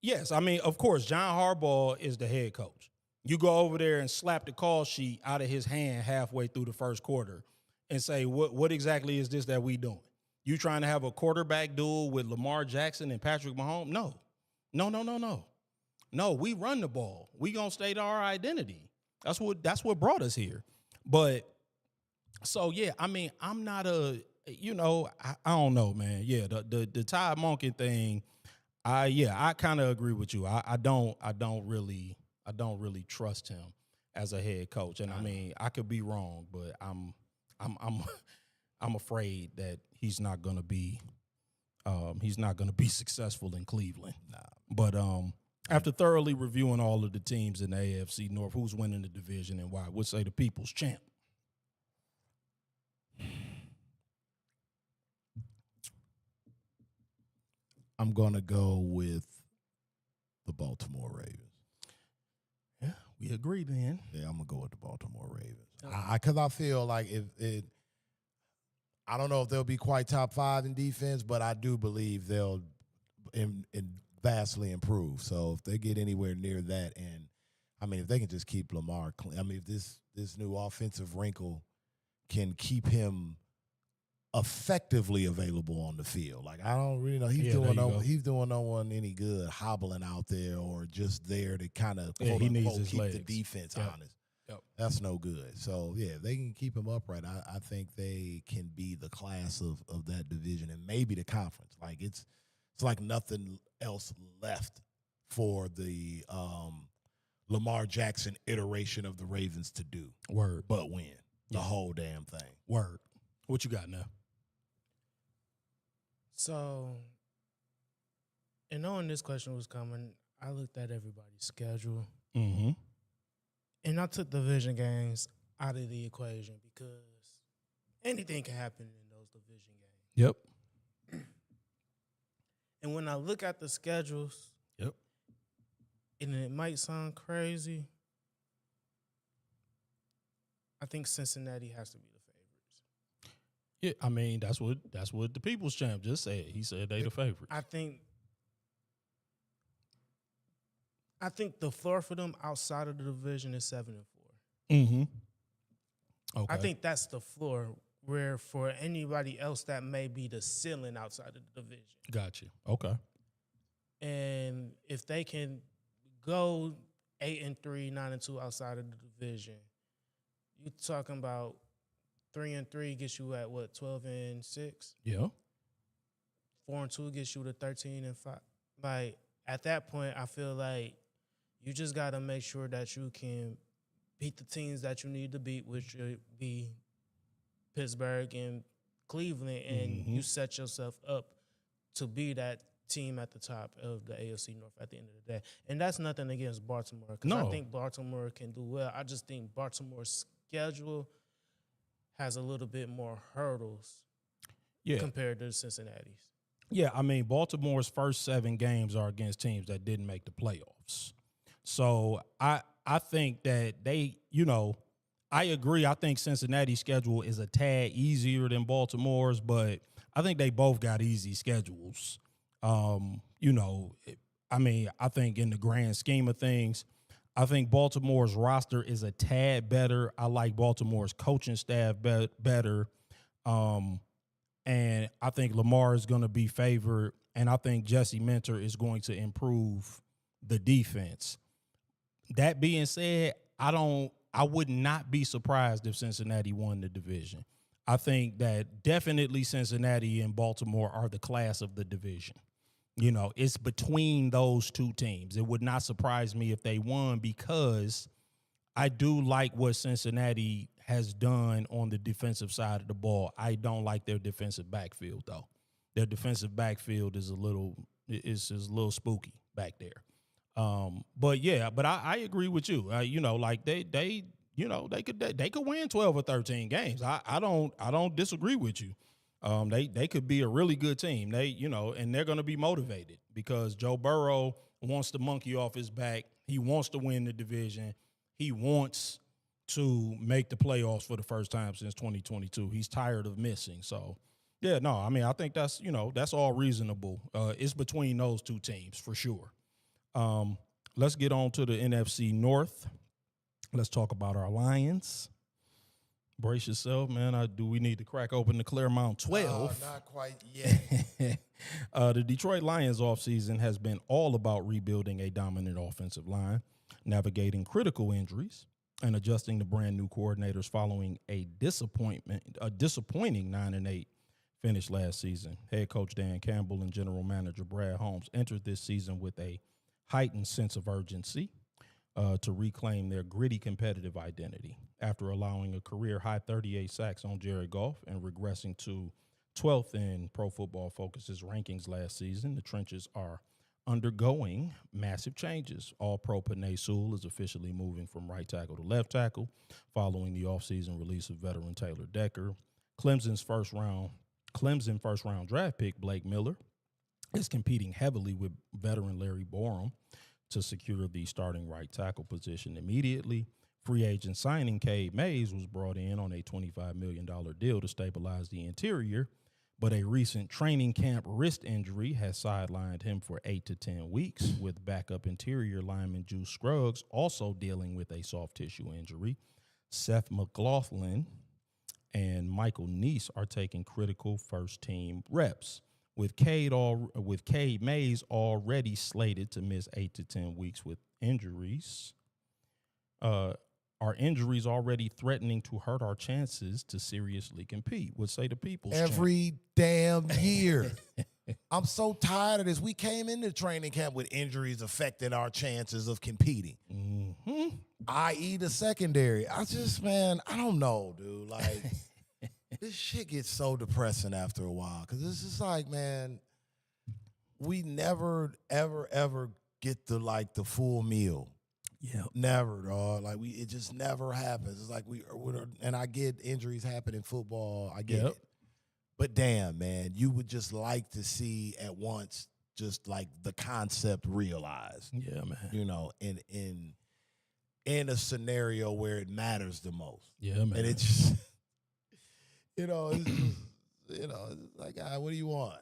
yes, I mean, of course, John Harbaugh is the head coach. You go over there and slap the call sheet out of his hand halfway through the first quarter and say, what exactly is this that we doing? You trying to have a quarterback duel with Lamar Jackson and Patrick Mahomes? No. No, we run the ball. We gonna state our identity. That's what brought us here. But so yeah, I mean, I'm not I don't know, man. Yeah, the Todd Monken thing. I kind of agree with you. I don't really trust him as a head coach. And I mean, I could be wrong, but I'm afraid that he's not gonna be successful in Cleveland. Nah. But after thoroughly reviewing all of the teams in the AFC North, who's winning the division and why? I would say the people's champ. I'm going to go with the Baltimore Ravens. Yeah, we agree then. Yeah, I'm going to go with the Baltimore Ravens. Because I feel like I don't know if they'll be quite top 5 in defense, but I do believe they'll vastly improve. So if they get anywhere near that, and I mean, if they can just keep Lamar clean, I mean, if this new offensive wrinkle can keep him effectively available on the field, like I don't really know he's doing no one any good hobbling out there or just there to kind of quote unquote keep legs. The defense honest. Yep. That's no good. So yeah, if they can keep him upright, I think they can be the class of that division and maybe the conference. Like it's like nothing else left for the Lamar Jackson iteration of the Ravens to do. Word. But win the whole damn thing. Word. What you got now? So, and knowing this question was coming, I looked at everybody's schedule. Mm-hmm. And I took division games out of the equation because anything can happen in those division games. Yep. And when I look at the schedules, yep, and it might sound crazy, I think Cincinnati has to be the favorites. Yeah, I mean that's what the people's champ just said. He said they the favorites. I think the floor for them outside of the division is 7-4. Mm-hmm. Okay. I think that's the floor. Where for anybody else that may be the ceiling outside of the division. Gotcha. Okay. And if they can go 8-3, 9-2 outside of the division, you're talking about 3-3 gets you at what, 12-6? Yeah. 4-2 gets you to 13-5. Like at that point, I feel like you just got to make sure that you can beat the teams that you need to beat, which would be Pittsburgh and Cleveland, and you set yourself up to be that team at the top of the AFC North at the end of the day. And that's nothing against Baltimore, because I think Baltimore can do well. I just think Baltimore's schedule has a little bit more hurdles compared to Cincinnati's. Yeah, I mean, Baltimore's first 7 games are against teams that didn't make the playoffs. So I think that they, I agree. I think Cincinnati's schedule is a tad easier than Baltimore's, but I think they both got easy schedules. I think in the grand scheme of things, I think Baltimore's roster is a tad better. I like Baltimore's coaching staff better. And I think Lamar is going to be favored, and I think Jesse Minter is going to improve the defense. That being said, I would not be surprised if Cincinnati won the division. I think that definitely Cincinnati and Baltimore are the class of the division. It's between those two teams. It would not surprise me if they won, because I do like what Cincinnati has done on the defensive side of the ball. I don't like their defensive backfield, though. Their defensive backfield is a little spooky back there. But I agree with you. They could win 12 or 13 games. I don't disagree with you. They could be a really good team. And they're going to be motivated because Joe Burrow wants the monkey off his back. He wants to win the division. He wants to make the playoffs for the first time since 2022. He's tired of missing. So, yeah, no, I mean, I think that's all reasonable. It's between those two teams for sure. Let's get on to the NFC North. Let's talk about our Lions. Brace yourself, man. Do we need to crack open the Clairmount 12? Not quite yet. The Detroit Lions offseason has been all about rebuilding a dominant offensive line, navigating critical injuries, and adjusting to brand new coordinators following a disappointing 9-8 finish last season. Head coach Dan Campbell and general manager Brad Holmes entered this season with a heightened sense of urgency to reclaim their gritty competitive identity. After allowing a career-high 38 sacks on Jared Goff and regressing to 12th in Pro Football Focus's rankings last season, the trenches are undergoing massive changes. All-Pro Penei Sewell is officially moving from right tackle to left tackle following the offseason release of veteran Taylor Decker. Clemson first-round draft pick Blake Miller is competing heavily with veteran Larry Borum to secure the starting right tackle position immediately. Free agent signing Cade Mays was brought in on a $25 million deal to stabilize the interior, but a recent training camp wrist injury has sidelined him for 8 to 10 weeks, with backup interior lineman Juice Scruggs also dealing with a soft tissue injury. Seth McLaughlin and Michael Neese are taking critical first-team reps. With Cade Mays already slated to miss 8 to 10 weeks with injuries, are injuries already threatening to hurt our chances to seriously compete? Would say the people's every damn year. I'm so tired of this. We came into training camp with injuries affecting our chances of competing, i.e. the secondary. I don't know, dude. Like, this shit gets so depressing after a while because it's just like, man, we never, ever, ever get the full meal. Yeah, never, dog. Like it just never happens. It's like and I get injuries happen in football. I get it, but damn, man, you would just like to see at once just like the concept realized. Yeah, man. In a scenario where it matters the most. Yeah, man. And it's just, it's like, what do you want?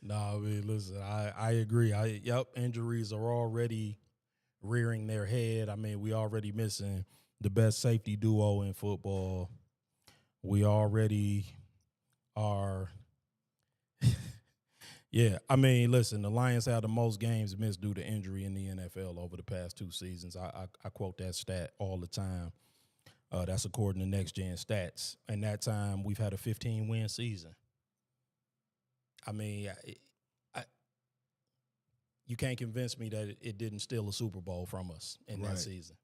No, I mean, listen, I agree. Injuries are already rearing their head. I mean, we already missing the best safety duo in football. We already are. Yeah, I mean, listen, the Lions have the most games missed due to injury in the NFL over the past 2 seasons. I quote that stat all the time. That's according to Next Gen Stats. And that time, we've had a 15-win season. I mean, you can't convince me that it didn't steal a Super Bowl from us in that season.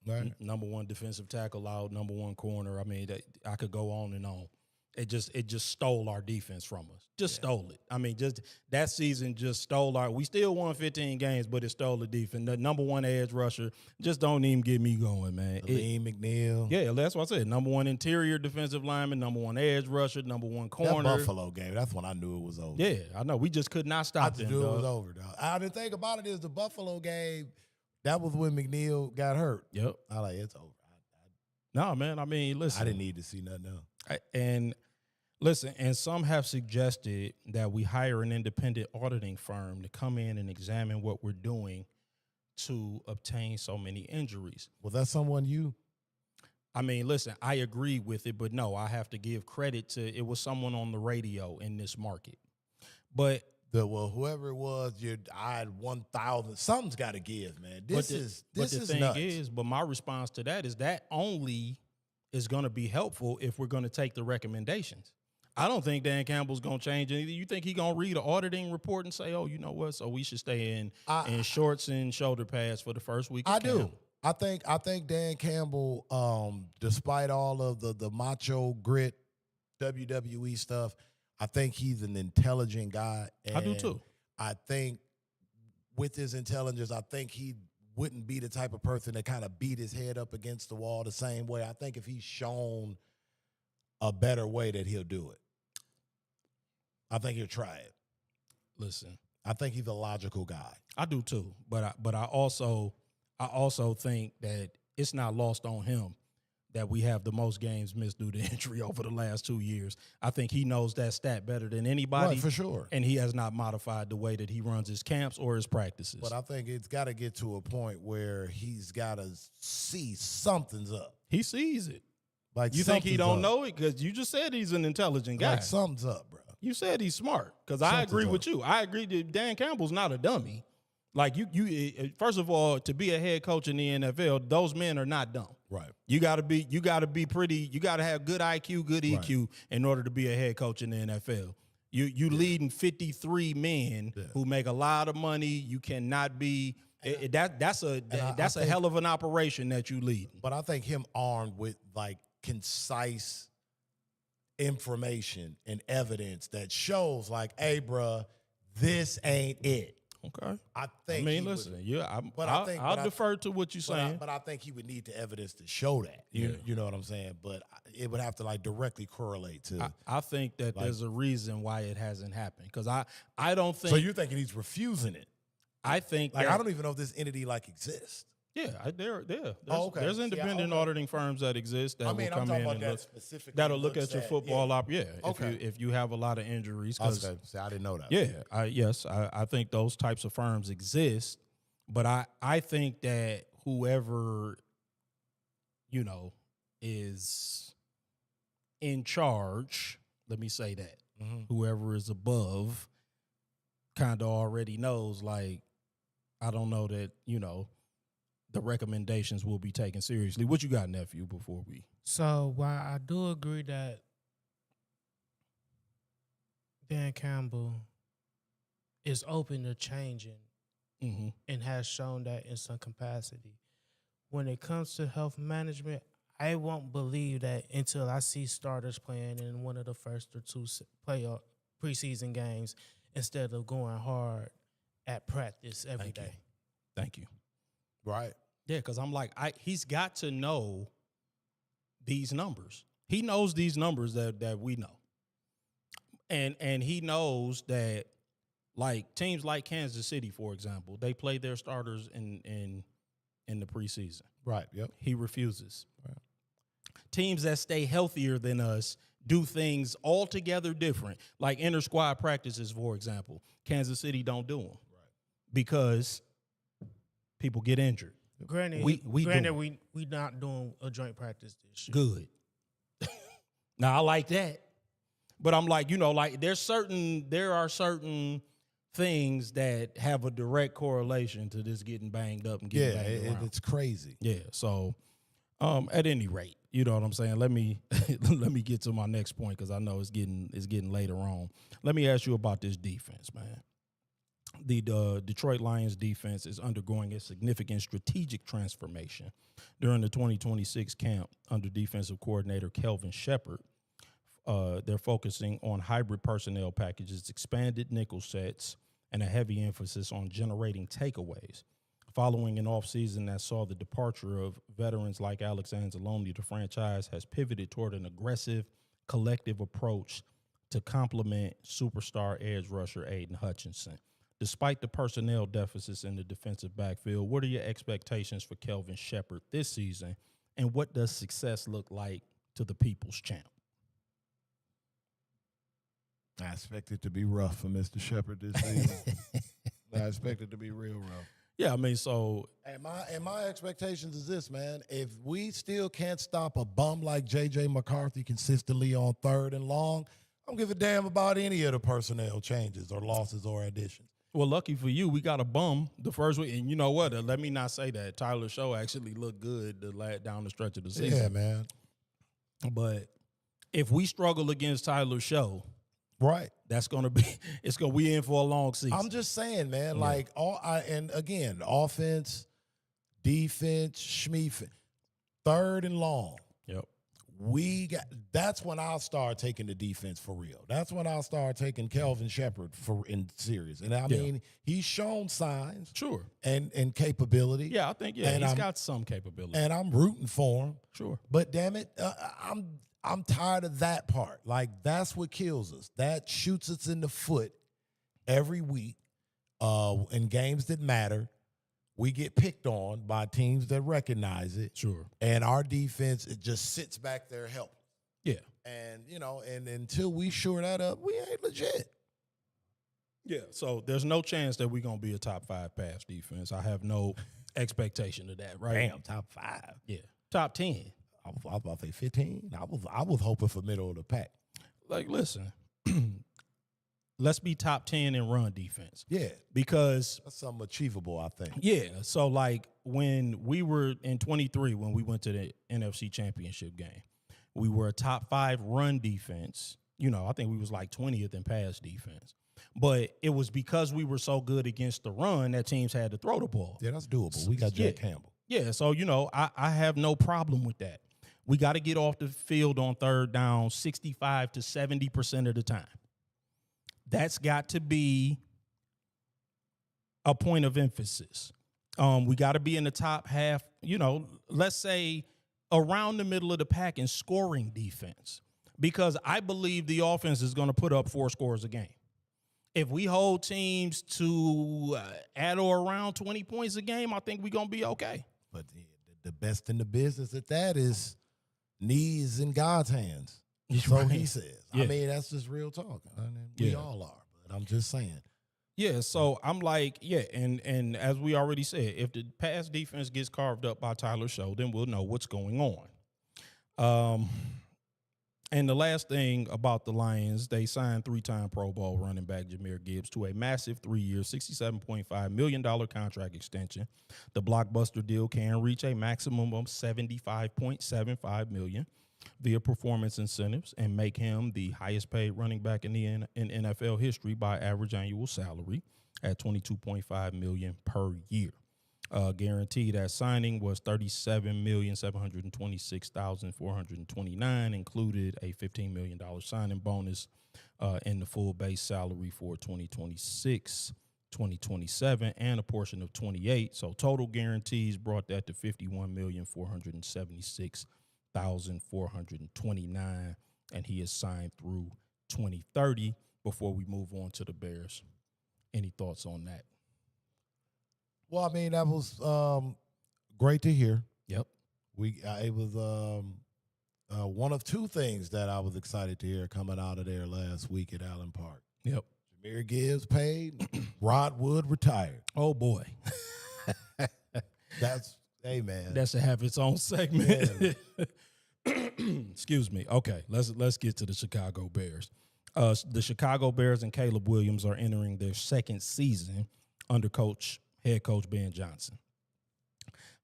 Right. Number one defensive tackle out, number one corner. I mean, I could go on and on. It just stole our defense from us. Stole it. I mean, just that season just stole our. We still won 15 games, but it stole the defense. The number one edge rusher. Just don't even get me going, man. McNeil. Yeah, that's what I said. Number one interior defensive lineman, number one edge rusher, number one corner. That Buffalo game. That's when I knew it was over. Yeah, I know. We just could not stop them. I knew it was over, dog. The thing about it is the Buffalo game. That was when McNeil got hurt. Yep. I like it's over. No, man. I mean, listen. I didn't need to see nothing else. Listen, and some have suggested that we hire an independent auditing firm to come in and examine what we're doing to obtain so many injuries. Well, that's someone you. I mean, listen, I agree with it, but no, I have to give credit to it was someone on the radio in this market. But whoever it was, I had 1,000. Something's got to give, man. This is nuts. But my response to that is that only is going to be helpful if we're going to take the recommendations. I don't think Dan Campbell's going to change anything. You think he's going to read an auditing report and say, oh, you know what, so we should stay in shorts and shoulder pads for the first week of camp? I think Dan Campbell, despite all of the macho grit WWE stuff, I think he's an intelligent guy. And I do too. I think with his intelligence, I think he wouldn't be the type of person that kind of beat his head up against the wall the same way. I think if he's shown a better way that he'll do it. I think he'll try it. Listen, I think he's a logical guy. I do too, but I also think that it's not lost on him that we have the most games missed due to injury over the last 2 years. I think he knows that stat better than anybody. Right, for sure. And he has not modified the way that he runs his camps or his practices. But I think it's got to get to a point where he's got to see something's up. He sees it. Like you think he don't know it? Because you just said he's an intelligent guy. Like something's up, bro. You said he's smart. Because I agree with you. I agree that Dan Campbell's not a dummy. Like you first of all, to be a head coach in the NFL, those men are not dumb. Right. You gotta be pretty, you gotta have good IQ, good EQ in order to be a head coach in the NFL. You leading 53 men who make a lot of money. You cannot be that's a hell of an operation that you lead. But I think him armed with like concise information and evidence that shows like, hey, bruh, this ain't it. Okay. I think. I mean, listen. I'll defer to what you're saying. But I think he would need the evidence to show that. You know what I'm saying? But it would have to like directly correlate to. I think that there's a reason why it hasn't happened because I don't think. So you're thinking he's refusing it? I think like I don't even know if this entity like exists. Yeah, okay. There's independent auditing firms that exist that will come in and that'll look at your football op. Yeah, if you have a lot of injuries. I didn't know that. Yeah, I think those types of firms exist, but I think that whoever, is in charge, let me say that, whoever is above kind of already knows, like, I don't know that, the recommendations will be taken seriously. What you got, nephew, before we? So while I do agree that Dan Campbell is open to changing and has shown that in some capacity, when it comes to health management, I won't believe that until I see starters playing in one of the first or two playoff preseason games instead of going hard at practice every day. Thank you. Right. Yeah, because I'm like, he's got to know these numbers. He knows these numbers that we know. And he knows that, like, teams like Kansas City, for example, they play their starters in the preseason. Right, yep. He refuses. Right. Teams that stay healthier than us do things altogether different, like inter-squad practices, for example. Kansas City don't do them. Right. Because people get injured. Granted, we not doing a joint practice this year. Good. Now I like that, but I'm like, there are certain things that have a direct correlation to this getting banged up and getting banged around. It's crazy. Yeah. So, at any rate, you know what I'm saying. Let me get to my next point because I know it's getting later on. Let me ask you about this defense, man. The Detroit Lions defense is undergoing a significant strategic transformation during the 2026 camp under defensive coordinator Kelvin Shepard. They're focusing on hybrid personnel packages, expanded nickel sets, and a heavy emphasis on generating takeaways. Following an offseason that saw the departure of veterans like Alex Anzalone, the franchise has pivoted toward an aggressive, collective approach to complement superstar edge rusher Aiden Hutchinson. Despite the personnel deficits in the defensive backfield, what are your expectations for Kelvin Shepard this season, and what does success look like to the people's champ? I expect it to be rough for Mr. Shepard this season. I expect it to be real rough. Yeah, I mean, so. And my expectations is this, man. If we still can't stop a bum like J.J. McCarthy consistently on 3rd and long, I don't give a damn about any of the personnel changes or losses or additions. Well, lucky for you, we got a bum the first week. And you know what? Let me not say that. Tyler Show actually looked good down the stretch of the season. Yeah, man. But if we struggle against Tyler Show, right, that's going to be – we in for a long season. I'm just saying, man, and again, offense, defense, schmeef, 3rd and long. Yep. That's when I'll start taking the defense for real. That's when I'll start taking Kelvin Shepard in serious. And I mean, he's shown signs. Sure. And capability. Yeah, I think, he's got some capability. And I'm rooting for him. Sure. But damn it, I'm tired of that part. Like, that's what kills us. That shoots us in the foot every week. in games that matter, we get picked on by teams that recognize it. Sure. And our defense, it just sits back there helpless. Yeah. And, and until we shore that up, we ain't legit. Yeah, so there's no chance that we're going to be a top 5 pass defense. I have no expectation of that, right? Damn, top 5. Yeah. Top 10. I was about to say 15. I was hoping for middle of the pack. Like, listen, let's be top 10 in run defense. Yeah. Because that's something achievable, I think. Yeah. So, like, when we were in 23, when we went to the NFC Championship game, we were a top 5 run defense. I think we was like 20th in pass defense. But it was because we were so good against the run that teams had to throw the ball. Yeah, that's doable. We got Jack Campbell. Yeah, so, I have no problem with that. We got to get off the field on third down 65 to 70% of the time. That's got to be a point of emphasis. We got to be in the top half, let's say around the middle of the pack in scoring defense, because I believe the offense is going to put up 4 scores a game. If we hold teams to at or around 20 points a game, I think we're going to be okay. But the best in the business at that is knees in God's hands. So right. He says. Yeah. I mean, that's just real talk. We all are, but I'm just saying. Yeah, so I'm like, and as we already said, if the pass defense gets carved up by Tyler Show, then we'll know what's going on. And the last thing about the Lions, they signed 3-time Pro Bowl running back Jahmyr Gibbs to a massive 3-year, $67.5 million contract extension. The blockbuster deal can reach a maximum of $75.75 million via performance incentives and make him the highest paid running back in NFL history by average annual salary at $22.5 million per year. Guaranteed at signing was $37,726,429, included a $15 million signing bonus in the full base salary for 2026, 2027, and a portion of 28. So total guarantees brought that to $51,476,429, and he is signed through 2030. Before we move on to the Bears, any thoughts on that? Well, I mean, that was great to hear. Yep. It was one of 2 things that I was excited to hear coming out of there last week at Allen Park. Yep. Jahmyr Gibbs paid, Rod Wood retired. Oh boy. Hey man. That should have its own segment. Excuse me. Okay, let's get to the Chicago Bears. The Chicago Bears and Caleb Williams are entering their second season under head coach Ben Johnson.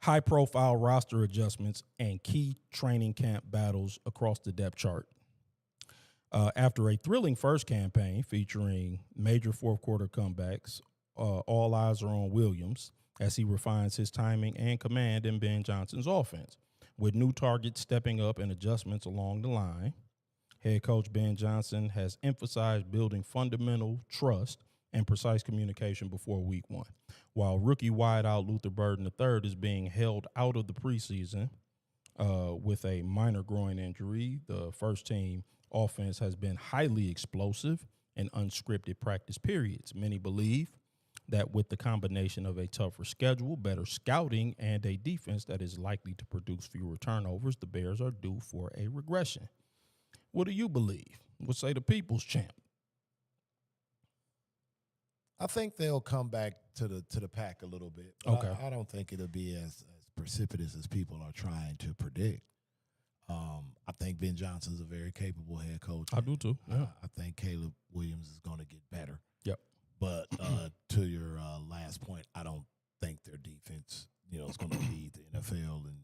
High-profile roster adjustments and key training camp battles across the depth chart. After a thrilling first campaign featuring major fourth-quarter comebacks, all eyes are on Williams as he refines his timing and command in Ben Johnson's offense. With new targets stepping up and adjustments along the line, head coach Ben Johnson has emphasized building fundamental trust and precise communication before week 1. While rookie wideout Luther Burden III is being held out of the preseason with a minor groin injury, the first-team offense has been highly explosive in unscripted practice periods. Many believe that with the combination of a tougher schedule, better scouting, and a defense that is likely to produce fewer turnovers, the Bears are due for a regression. What do you believe? What say the people's champ? I think they'll come back to the pack a little bit. Okay. I don't think it'll be as precipitous as people are trying to predict. I think Ben Johnson's a very capable head coach. I do too. Yeah. I think Caleb Williams is going to get better. Yep. But to your last point, I don't think their defense, is going to lead the NFL in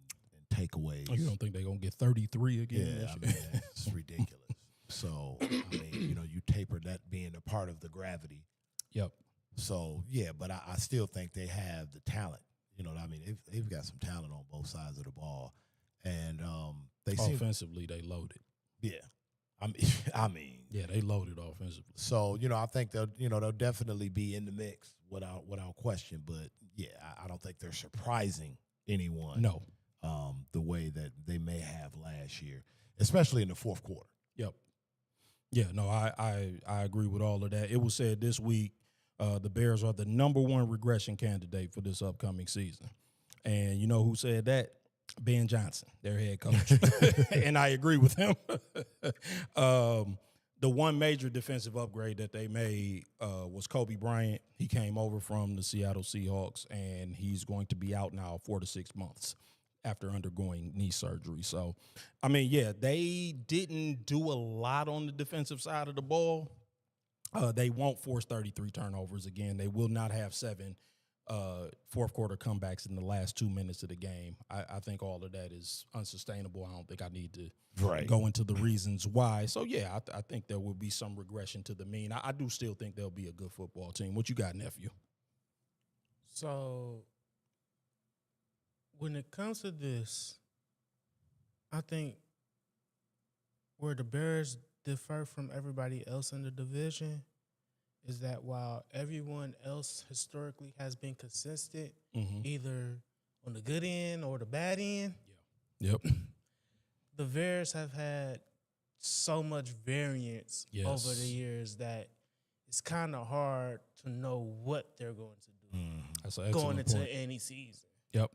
takeaways. Oh, you don't think they're going to get 33 again? Yeah, I mean, it's ridiculous. So, I mean, you taper that being a part of the gravity. Yep. So, yeah, but I still think they have the talent. You know what I mean? They've got some talent on both sides of the ball. And they offensively, they loaded. Yeah. I mean. Yeah, they loaded offensively. So, I think they'll definitely be in the mix without question. But, yeah, I don't think they're surprising anyone. No. The way that they may have last year, especially in the fourth quarter. Yep. Yeah, no, I agree with all of that. It was said this week The Bears are the #1 regression candidate for this upcoming season. And you know who said that? Ben Johnson, their head coach. And I agree with him. The one major defensive upgrade that they made was Kobe Bryant. He came over from the Seattle Seahawks, and he's going to be out now 4 to 6 months after undergoing knee surgery. So, I mean, yeah, they didn't do a lot on the defensive side of the ball. They won't force 33 turnovers again. They will not have 7 fourth-quarter comebacks in the last 2 minutes of the game. I think all of that is unsustainable. I don't think I need to go into the reasons why. So, yeah, I think there will be some regression to the mean. I do still think they'll be a good football team. What you got, nephew? So, when it comes to this, I think where the Bears differ from everybody else in the division is that while everyone else historically has been consistent, either on the good end or the bad end, the Bears have had so much variance over the years that it's kind of hard to know what they're going to do That's an going into point. any season. Yep.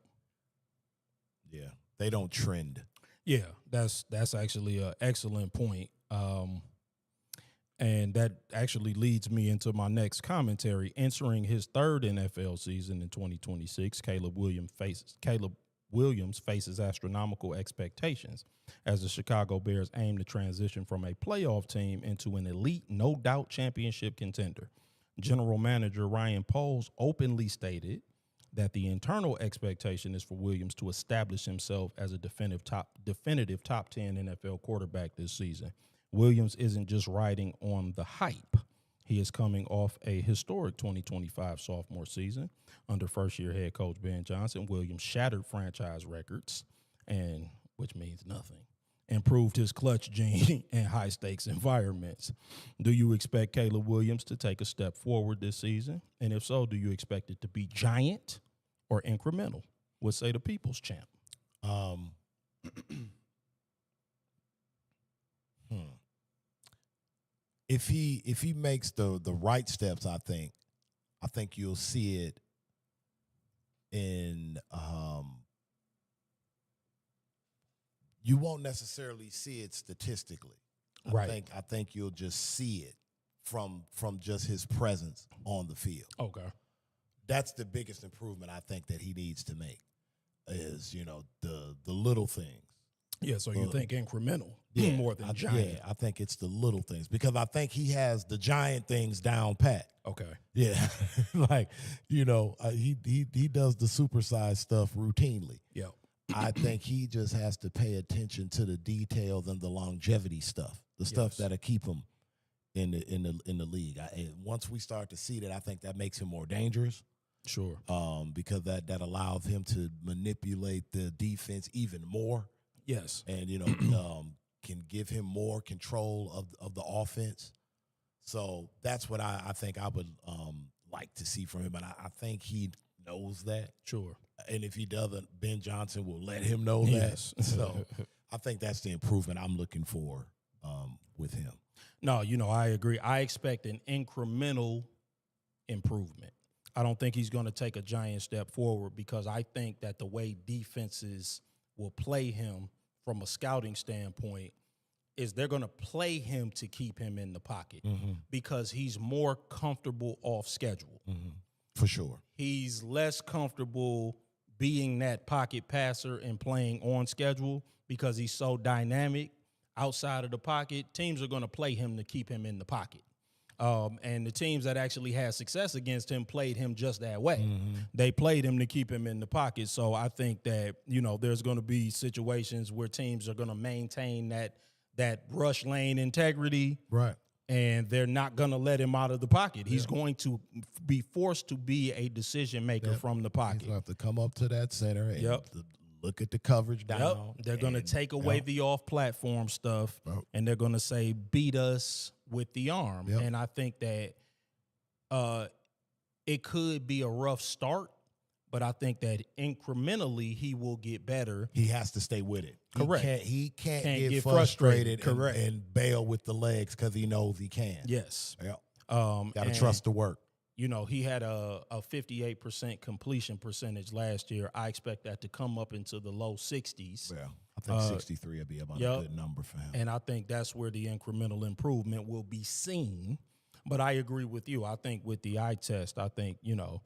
Yeah, they don't trend. Yeah, that's actually an excellent point. And that actually leads me into my next commentary. Entering his 3rd NFL season in 2026, Caleb Williams faces astronomical expectations as the Chicago Bears aim to transition from a playoff team into an elite, no-doubt championship contender. General Manager Ryan Poles openly stated that the internal expectation is for Williams to establish himself as a definitive top 10 NFL quarterback this season. Williams isn't just riding on the hype. He is coming off a historic 2025 sophomore season under first-year head coach Ben Johnson. Williams shattered franchise records, and which means nothing, improved his clutch gene in high-stakes environments. Do you expect Caleb Williams to take a step forward this season? And if so, do you expect it to be giant or incremental? What say the people's champ? If he makes the right steps, I think you'll see it in you won't necessarily see it statistically. Right. I think you'll just see it from just his presence on the field. Okay. That's the biggest improvement I think that he needs to make is, the little things. Yeah, so you think incremental more than giant. Yeah, I think it's the little things because I think he has the giant things down pat. Okay. Yeah, like, he does the supersized stuff routinely. Yeah. I think he just has to pay attention to the details and the longevity stuff, the stuff that'll keep him in the league. And once we start to see that, I think that makes him more dangerous. Sure. Because that allows him to manipulate the defense even more. Yes. And, can give him more control of the offense. So that's what I think I would like to see from him. And I think he knows that. Sure. And if he doesn't, Ben Johnson will let him know that. So I think that's the improvement I'm looking for with him. No, I agree. I expect an incremental improvement. I don't think he's going to take a giant step forward because I think that the way defenses will play him from a scouting standpoint is they're going to play him to keep him in the pocket because he's more comfortable off schedule. For sure. He's less comfortable being that pocket passer and playing on schedule because he's so dynamic outside of the pocket. Teams are going to play him to keep him in the pocket. And the teams that actually had success against him played him just that way. They played him to keep him in the pocket. So I think that, there's going to be situations where teams are going to maintain that rush lane integrity. Right. And they're not going to let him out of the pocket. He's going to be forced to be a decision maker from the pocket. He's going to have to come up to that center and look at the coverage down. They're going to take away the off-platform stuff, and they're going to say, beat us with the arm. And I think that it could be a rough start, but I think that incrementally he will get better. He has to stay with it. Correct. He can't get frustrated and bail with the legs because he knows he can. Yes. Got to trust the work. he had a 58% completion percentage last year. I expect that to come up into the low 60s. Well, I think 63 would be about a good number for him. And I think that's where the incremental improvement will be seen. But I agree with you. I think with the eye test, I think, you'll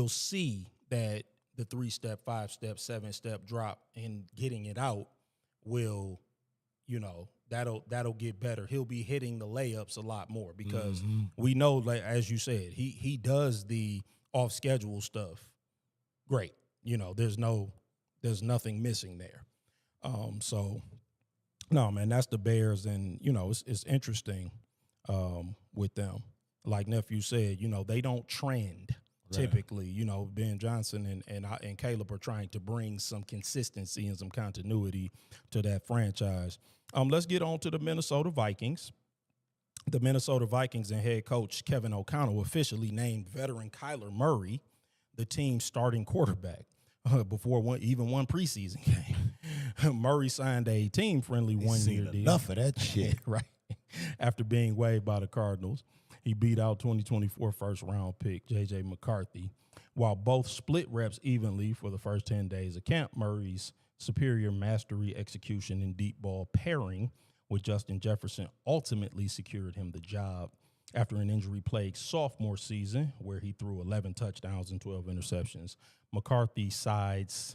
see that the 3-step, 5-step, 7-step drop and getting it out will, that'll get better. He'll be hitting the layups a lot more because we know, like, as you said, he does the off schedule stuff great. There's nothing missing there. So no, man, that's the Bears, and it's interesting with them. Like nephew said, they don't trend. Right. Typically, Ben Johnson and Caleb are trying to bring some consistency and some continuity to that franchise. Let's get on to the Minnesota Vikings. The Minnesota Vikings and head coach Kevin O'Connell officially named veteran Kyler Murray the team's starting quarterback before one preseason game. Murray signed a team-friendly one-year deal. Enough of that shit. Right. After being waived by the Cardinals. He beat out 2024 first-round pick J.J. McCarthy. While both split reps evenly for the first 10 days of camp, Murray's superior mastery, execution, and deep ball pairing with Justin Jefferson ultimately secured him the job after an injury-plagued sophomore season where he threw 11 touchdowns and 12 interceptions. McCarthy slides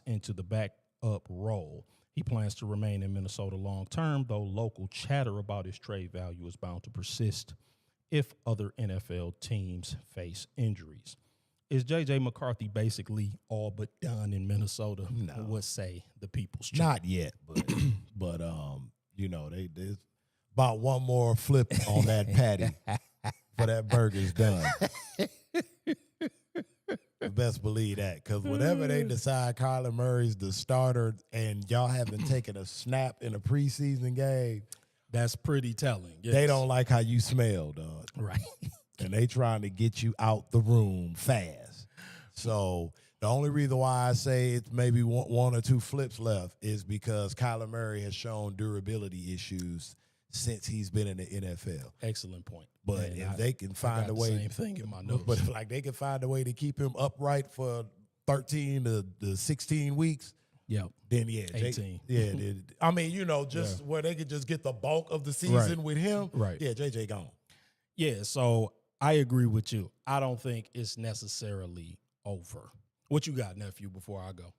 into the backup role. He plans to remain in Minnesota long-term, though local chatter about his trade value is bound to persist if other NFL teams face injuries. Is J.J. McCarthy basically all but done in Minnesota? No. What say the people's champ? Not yet, but there's about one more flip on that patty for that burger's done. You best believe that, because whenever they decide Kyler Murray's the starter and y'all haven't taken a snap in a preseason game, that's pretty telling. Yes. They don't like how you smell, dog. Right. And they trying to get you out the room fast. So the only reason why I say it's maybe one or two flips left is because Kyler Murray has shown durability issues since he's been in the NFL. Excellent point. But if they can find a way, same thing in my notes. But if they can find a way to keep him upright for 13 to 16 weeks, then 18. Where they could just get the bulk of the season with him. Right. Yeah, JJ gone. Yeah, so I agree with you. I don't think it's necessarily over. What you got, nephew, before I go?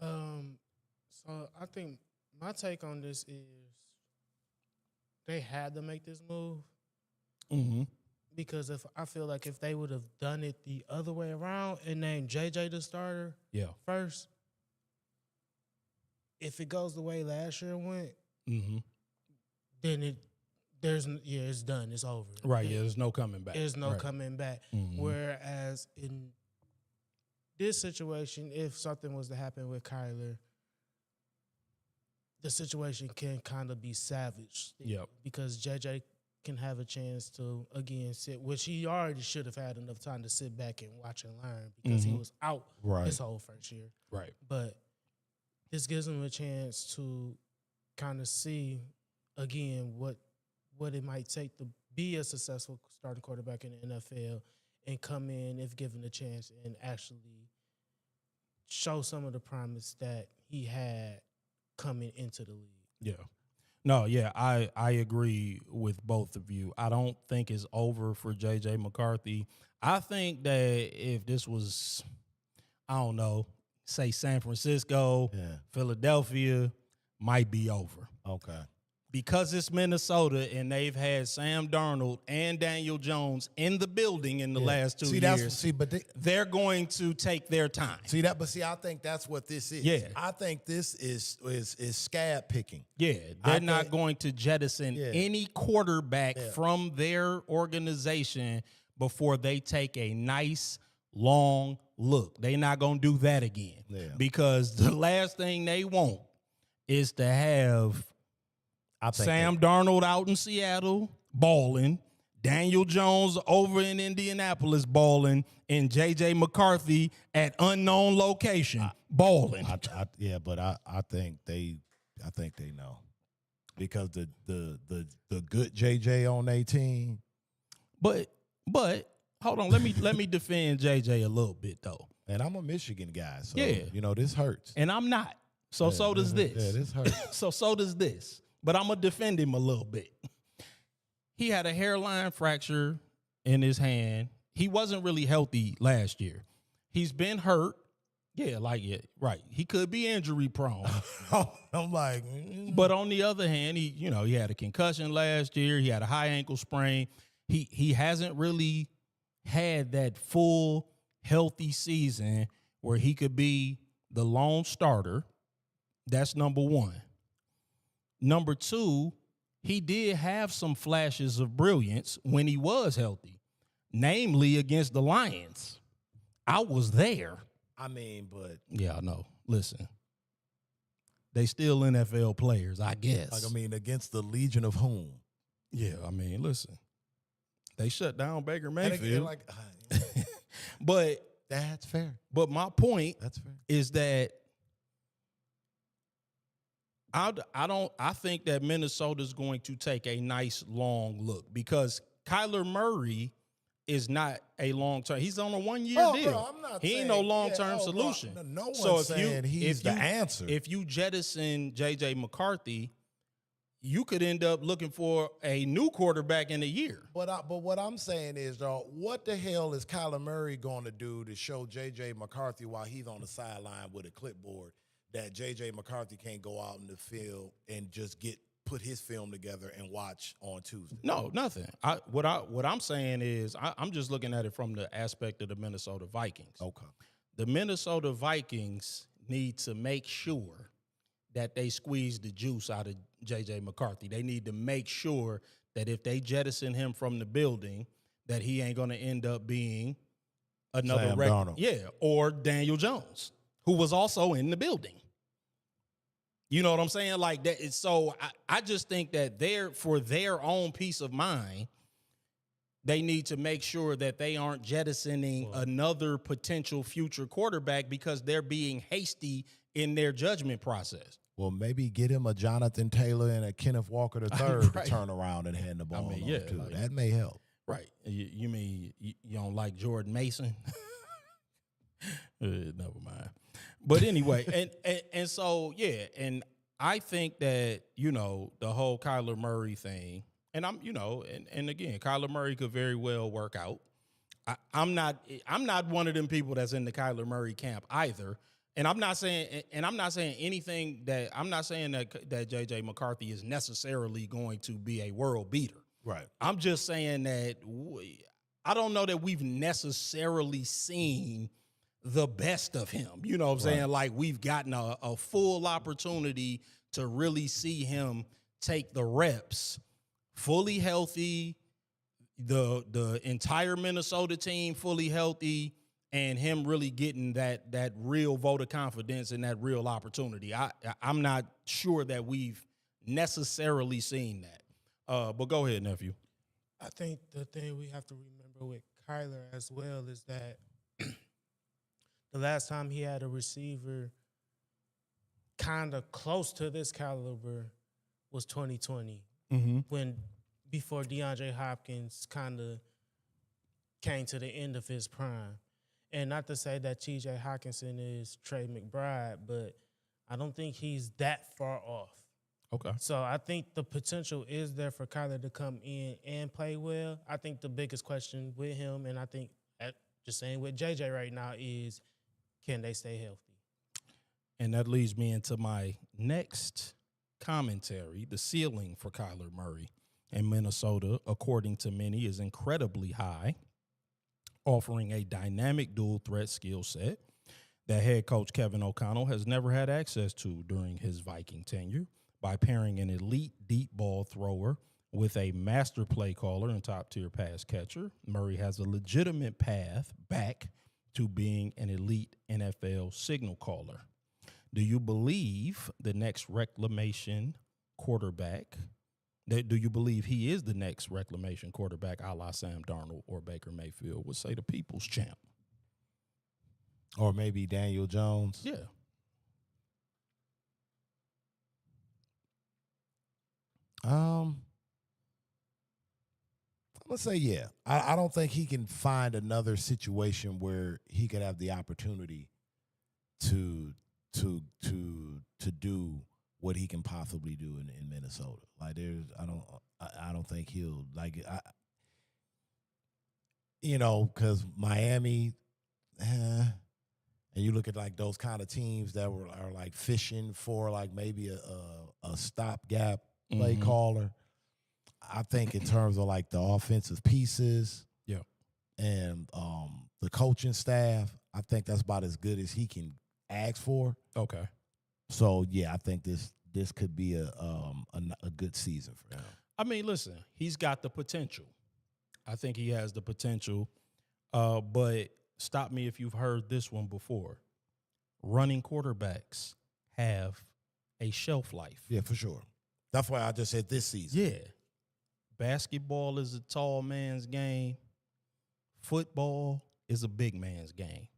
So I think my take on this is they had to make this move. Mm-hmm. Because I feel like if they would have done it the other way around and named JJ the starter first, if it goes the way last year went, then it's done. It's over. Right, there's no coming back. There's no coming back. Mm-hmm. Whereas in this situation, if something was to happen with Kyler, the situation can kind of be savaged. Because JJ can have a chance to, again, sit, which he already should have had enough time to sit back and watch and learn because he was out his whole first year. Right. But this gives him a chance to kind of see, again, what it might take to be a successful starting quarterback in the NFL and come in, if given a chance, and actually show some of the promise that he had coming into the league. Yeah. No, I agree with both of you. I don't think it's over for J.J. McCarthy. I think that if this was, I don't know, say San Francisco, Philadelphia, might be over. Okay. Because it's Minnesota and they've had Sam Darnold and Daniel Jones in the building in the last 2 years. They're going to take their time. I think that's what this is. Yeah. I think this is scab picking. Yeah, they're not going to jettison any quarterback from their organization before they take a nice, long look. They're not going to do that again. Yeah. Because the last thing they want is to have Sam Darnold out in Seattle balling, Daniel Jones over in Indianapolis balling, and J.J. McCarthy at unknown location balling. I think they know. because the good JJ on their team. But hold on, let me defend JJ a little bit though. And I'm a Michigan guy, so yeah, this hurts. And I'm not. So does this. Yeah, this hurts. so does this. But I'm gonna defend him a little bit. He had a hairline fracture in his hand. He wasn't really healthy last year. He's been hurt. Yeah, right. He could be injury prone. I'm like, But on the other hand, he had a concussion last year. He had a high ankle sprain. He hasn't really had that full healthy season where he could be the lone starter. That's number one. Number two, he did have some flashes of brilliance when he was healthy, namely against the Lions. I was there. I mean, but yeah, I know. Listen, they still NFL players, I guess. Like, I mean, against the Legion of whom? Yeah, I mean, listen, they shut down Baker Mayfield. Like, but that's fair. But my point that's fair. Is that I think that Minnesota's going to take a nice long look because Kyler Murray is not a long-term. He's on a 1-year deal. Bro, I'm not he ain't no long-term solution. Bro, no one's saying he's the answer. If you jettison J.J. McCarthy, you could end up looking for a new quarterback in a year. But what I'm saying is, though, what the hell is Kyler Murray going to do to show J.J. McCarthy while he's on the sideline with a clipboard that J.J. McCarthy can't go out in the field and just put his film together and watch on Tuesday? No, nothing. What I'm saying is I'm just looking at it from the aspect of the Minnesota Vikings. Okay. The Minnesota Vikings need to make sure that they squeeze the juice out of J.J. McCarthy. They need to make sure that if they jettison him from the building, that he ain't going to end up being another Darnold. Yeah, or Daniel Jones, who was also in the building. You know what I'm saying? Like that. So I just think that for their own peace of mind, they need to make sure that they aren't jettisoning another potential future quarterback because they're being hasty in their judgment process. Well, maybe get him a Jonathan Taylor and a Kenneth Walker III right. to turn around and hand the ball on too. Like, that may help. Right. You mean you don't like Jordan Mason? Never mind. But anyway, and so, yeah, and I think that, the whole Kyler Murray thing, and I'm, and again, Kyler Murray could very well work out. I'm not one of them people that's in the Kyler Murray camp either. And I'm not saying anything that I'm not saying that J.J. McCarthy is necessarily going to be a world beater. Right. I'm just saying that I don't know that we've necessarily seen the best of him. You know what I'm saying? Like we've gotten a full opportunity to really see him take the reps, fully healthy, the entire Minnesota team fully healthy, and him really getting that real vote of confidence and that real opportunity. I'm not sure that we've necessarily seen that. But go ahead, nephew. I think the thing we have to remember with Kyler as well is that the last time he had a receiver kind of close to this caliber was 2020, before DeAndre Hopkins kind of came to the end of his prime. And not to say that T.J. Hawkinson is Trey McBride, but I don't think he's that far off. Okay. So I think the potential is there for Kyler to come in and play well. I think the biggest question with him, and I think just saying with JJ right now, is can they stay healthy? And that leads me into my next commentary. The ceiling for Kyler Murray in Minnesota, according to many, is incredibly high, offering a dynamic dual threat skill set that head coach Kevin O'Connell has never had access to during his Viking tenure. By pairing an elite deep ball thrower with a master play caller and top-tier pass catcher, Murray has a legitimate path back to being an elite NFL signal caller. Do you believe the next reclamation quarterback, do you believe he is the next reclamation quarterback a la Sam Darnold or Baker Mayfield would say the people's champ? Or maybe Daniel Jones? Yeah. I'm gonna say yeah. I don't think he can find another situation where he could have the opportunity to do what he can possibly do in Minnesota. Like I don't think he'll like because Miami, and you look at like those kind of teams that are like fishing for like maybe a stopgap play caller. I think in terms of like the offensive pieces, and the coaching staff, I think that's about as good as he can ask for. Okay. So yeah, I think this could be a good season for him. I mean, listen, he's got the potential. I think he has the potential. But stop me if you've heard this one before. Running quarterbacks have a shelf life. Yeah, for sure. That's why I just said this season. Yeah. Basketball is a tall man's game. Football is a big man's game.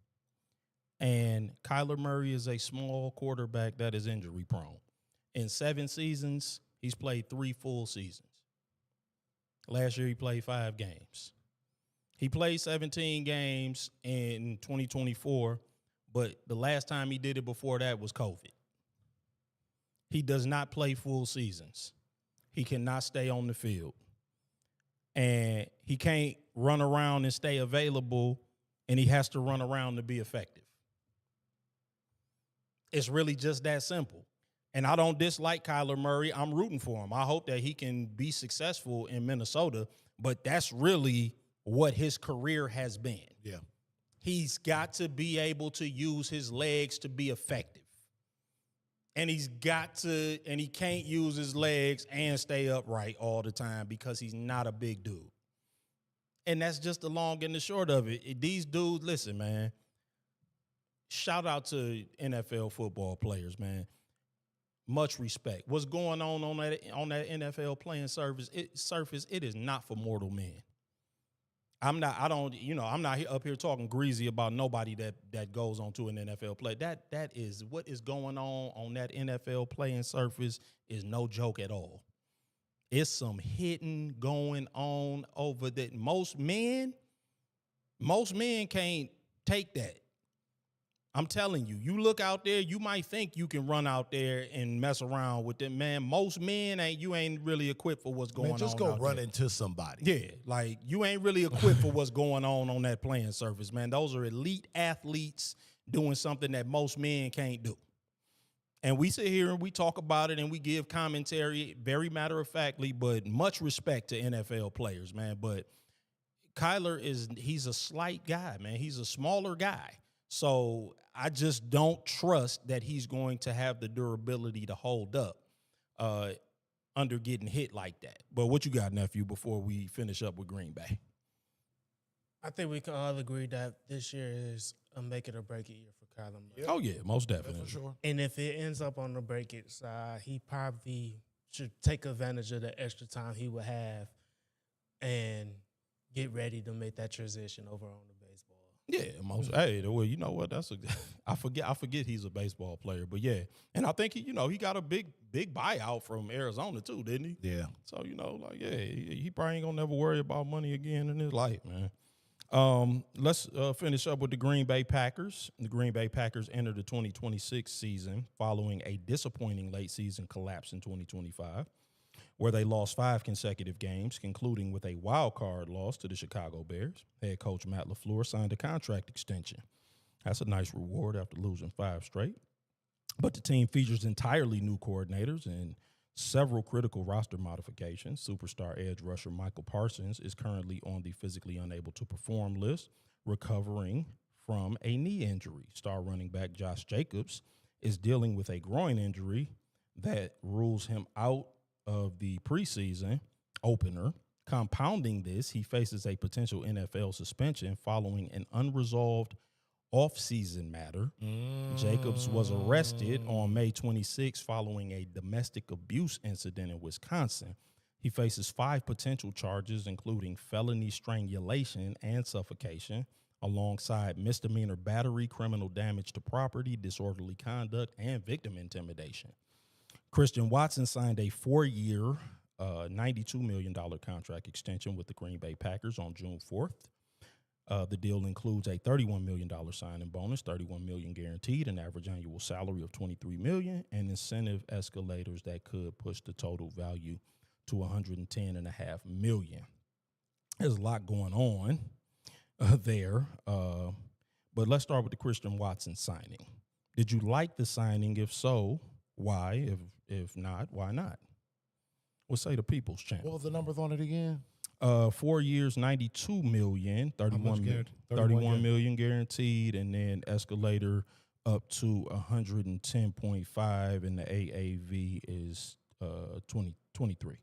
And Kyler Murray is a small quarterback that is injury prone. In 7 seasons, he's played 3 full seasons. Last year, he played 5 games. He played 17 games in 2024, but the last time he did it before that was COVID. He does not play full seasons. He cannot stay on the field. And he can't run around and stay available, and he has to run around to be effective. It's really just that simple. And I don't dislike Kyler Murray. I'm rooting for him. I hope that he can be successful in Minnesota, but that's really what his career has been. Yeah. He's got to be able to use his legs to be effective. And he can't use his legs and stay upright all the time because he's not a big dude. And that's just the long and the short of it. These dudes, listen, man, shout out to NFL football players, man. Much respect. What's going on that NFL playing surface, it is not for mortal men. I'm not up here talking greasy about nobody that goes on to an NFL play. That is what is going on that NFL playing surface is no joke at all. It's some hitting going on over there. Most men can't take that. I'm telling you, you look out there, you might think you can run out there and mess around with them, man. Most men ain't really equipped for what's going on. Just go run into somebody. Yeah, like you ain't really equipped for what's going on that playing surface, man. Those are elite athletes doing something that most men can't do. And we sit here and we talk about it and we give commentary very matter-of-factly, but much respect to NFL players, man. But Kyler he's a slight guy, man. He's a smaller guy. So I just don't trust that he's going to have the durability to hold up under getting hit like that. But what you got, nephew, before we finish up with Green Bay? I think we can all agree that this year is a make it or break it year for Kyler Murray. Yep. Oh, yeah, most definitely. Yeah, for sure. And if it ends up on the break it side, he probably should take advantage of the extra time he would have and get ready to make that transition over on the baseball. Yeah, well, you know what? I forget he's a baseball player, but yeah, and I think he got a big buyout from Arizona too, didn't he? Yeah. So he probably ain't gonna never worry about money again in his life, man. Let's finish up with the Green Bay Packers. The Green Bay Packers entered the 2026 season following a disappointing late season collapse in 2025. Where they lost 5 consecutive games, concluding with a wild card loss to the Chicago Bears. Head coach Matt LaFleur signed a contract extension. That's a nice reward after losing 5 straight. But the team features entirely new coordinators and several critical roster modifications. Superstar edge rusher Michael Parsons is currently on the physically unable to perform list, recovering from a knee injury. Star running back Josh Jacobs is dealing with a groin injury that rules him out of the preseason opener. Compounding this, he faces a potential NFL suspension following an unresolved offseason matter. Jacobs was arrested on May 26 following a domestic abuse incident in Wisconsin. He faces 5 potential charges, including felony strangulation and suffocation, alongside misdemeanor battery, criminal damage to property, disorderly conduct, and victim intimidation. Christian Watson signed a 4-year, a $92 million contract extension with the Green Bay Packers on June 4th. The deal includes a $31 million signing bonus, $31 million guaranteed, an average annual salary of $23 million, and incentive escalators that could push the total value to $110.5 million. There's a lot going on there, but let's start with the Christian Watson signing. Did you like the signing? If so, why? If not, why not? We'll say the People's Champ. What was the numbers on it again? 4 years, $92 million, $31 million guaranteed, and then escalator up to 110.5, and the AAV is 23.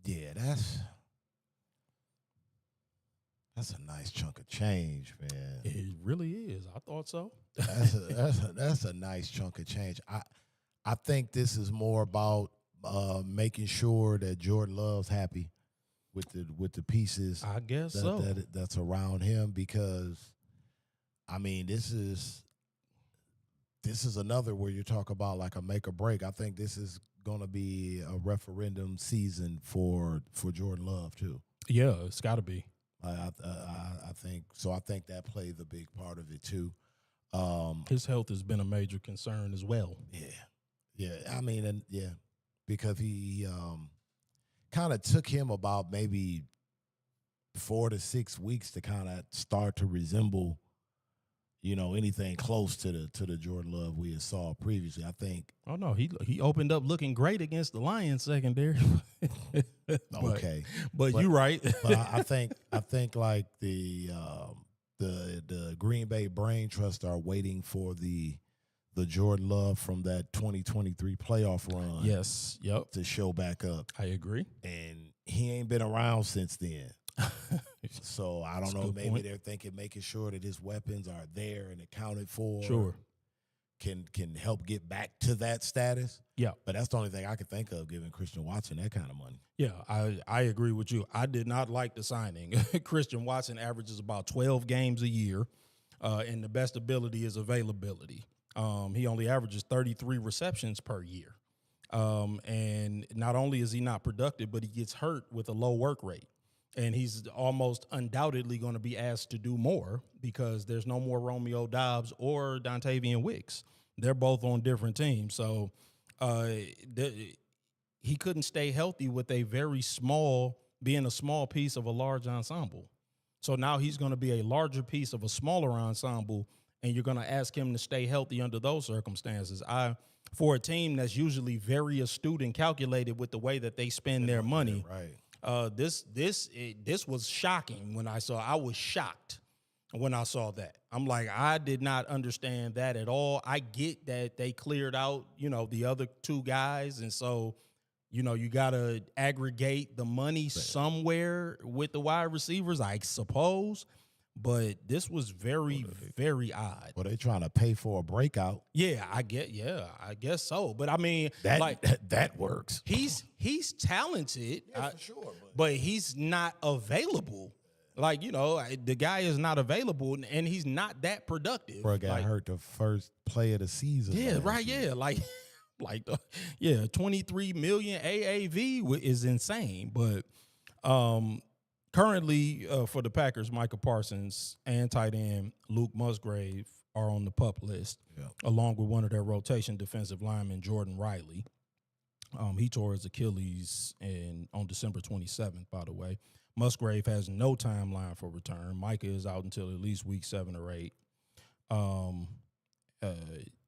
Yeah, that's a nice chunk of change, man. It really is. I thought so. That's a nice chunk of change. I think this is more about making sure that Jordan Love's happy with the pieces. I guess that's around him, because I mean this is another where you talk about like a make or break. I think this is going to be a referendum season for Jordan Love too. Yeah, it's got to be. I think so. I think that plays a big part of it too. His health has been a major concern as well. Yeah. I mean, because he kind of took him about maybe 4 to 6 weeks to kind of start to resemble, anything close to the Jordan Love we had saw previously. I think. Oh no, he opened up looking great against the Lions secondary. Okay, but you're right. But I think like the Green Bay Brain Trust are waiting for the Jordan Love from that 2023 playoff run. Yes, yep. To show back up. I agree. And he ain't been around since then. So I don't know. Maybe they're thinking making sure that his weapons are there and accounted for. Sure. Can help get back to that status. Yeah. But that's the only thing I could think of giving Christian Watson that kind of money. Yeah, I agree with you. I did not like the signing. Christian Watson averages about 12 games a year, and the best ability is availability. He only averages 33 receptions per year. And not only is he not productive, but he gets hurt with a low work rate. And he's almost undoubtedly going to be asked to do more because there's no more Romeo Doubs or Dontavian Wicks. They're both on different teams. So he couldn't stay healthy with being a small piece of a large ensemble. So now he's going to be a larger piece of a smaller ensemble, and you're going to ask him to stay healthy under those circumstances. For a team that's usually very astute and calculated with the way that they spend their money, right? This was shocking when I saw. I was shocked when I saw that. I'm like, I did not understand that at all. I get that they cleared out, the other two guys, and so, you got to aggregate the money somewhere with the wide receivers, I suppose. But this was very, very odd. Well, they trying to pay for a breakout. Yeah, I guess so. But I mean, that works. He's talented, for sure, but he's not available. Like, the guy is not available, and he's not that productive. Bro got hurt the first play of the season. Yeah, right. Yeah, like 23 million AAV is insane. But currently, for the Packers, Micah Parsons and tight end Luke Musgrave are on the PUP list, along with one of their rotation defensive linemen, Jordan Riley. He tore his Achilles on December 27th, by the way. Musgrave has no timeline for return. Micah is out until at least week 7 or 8.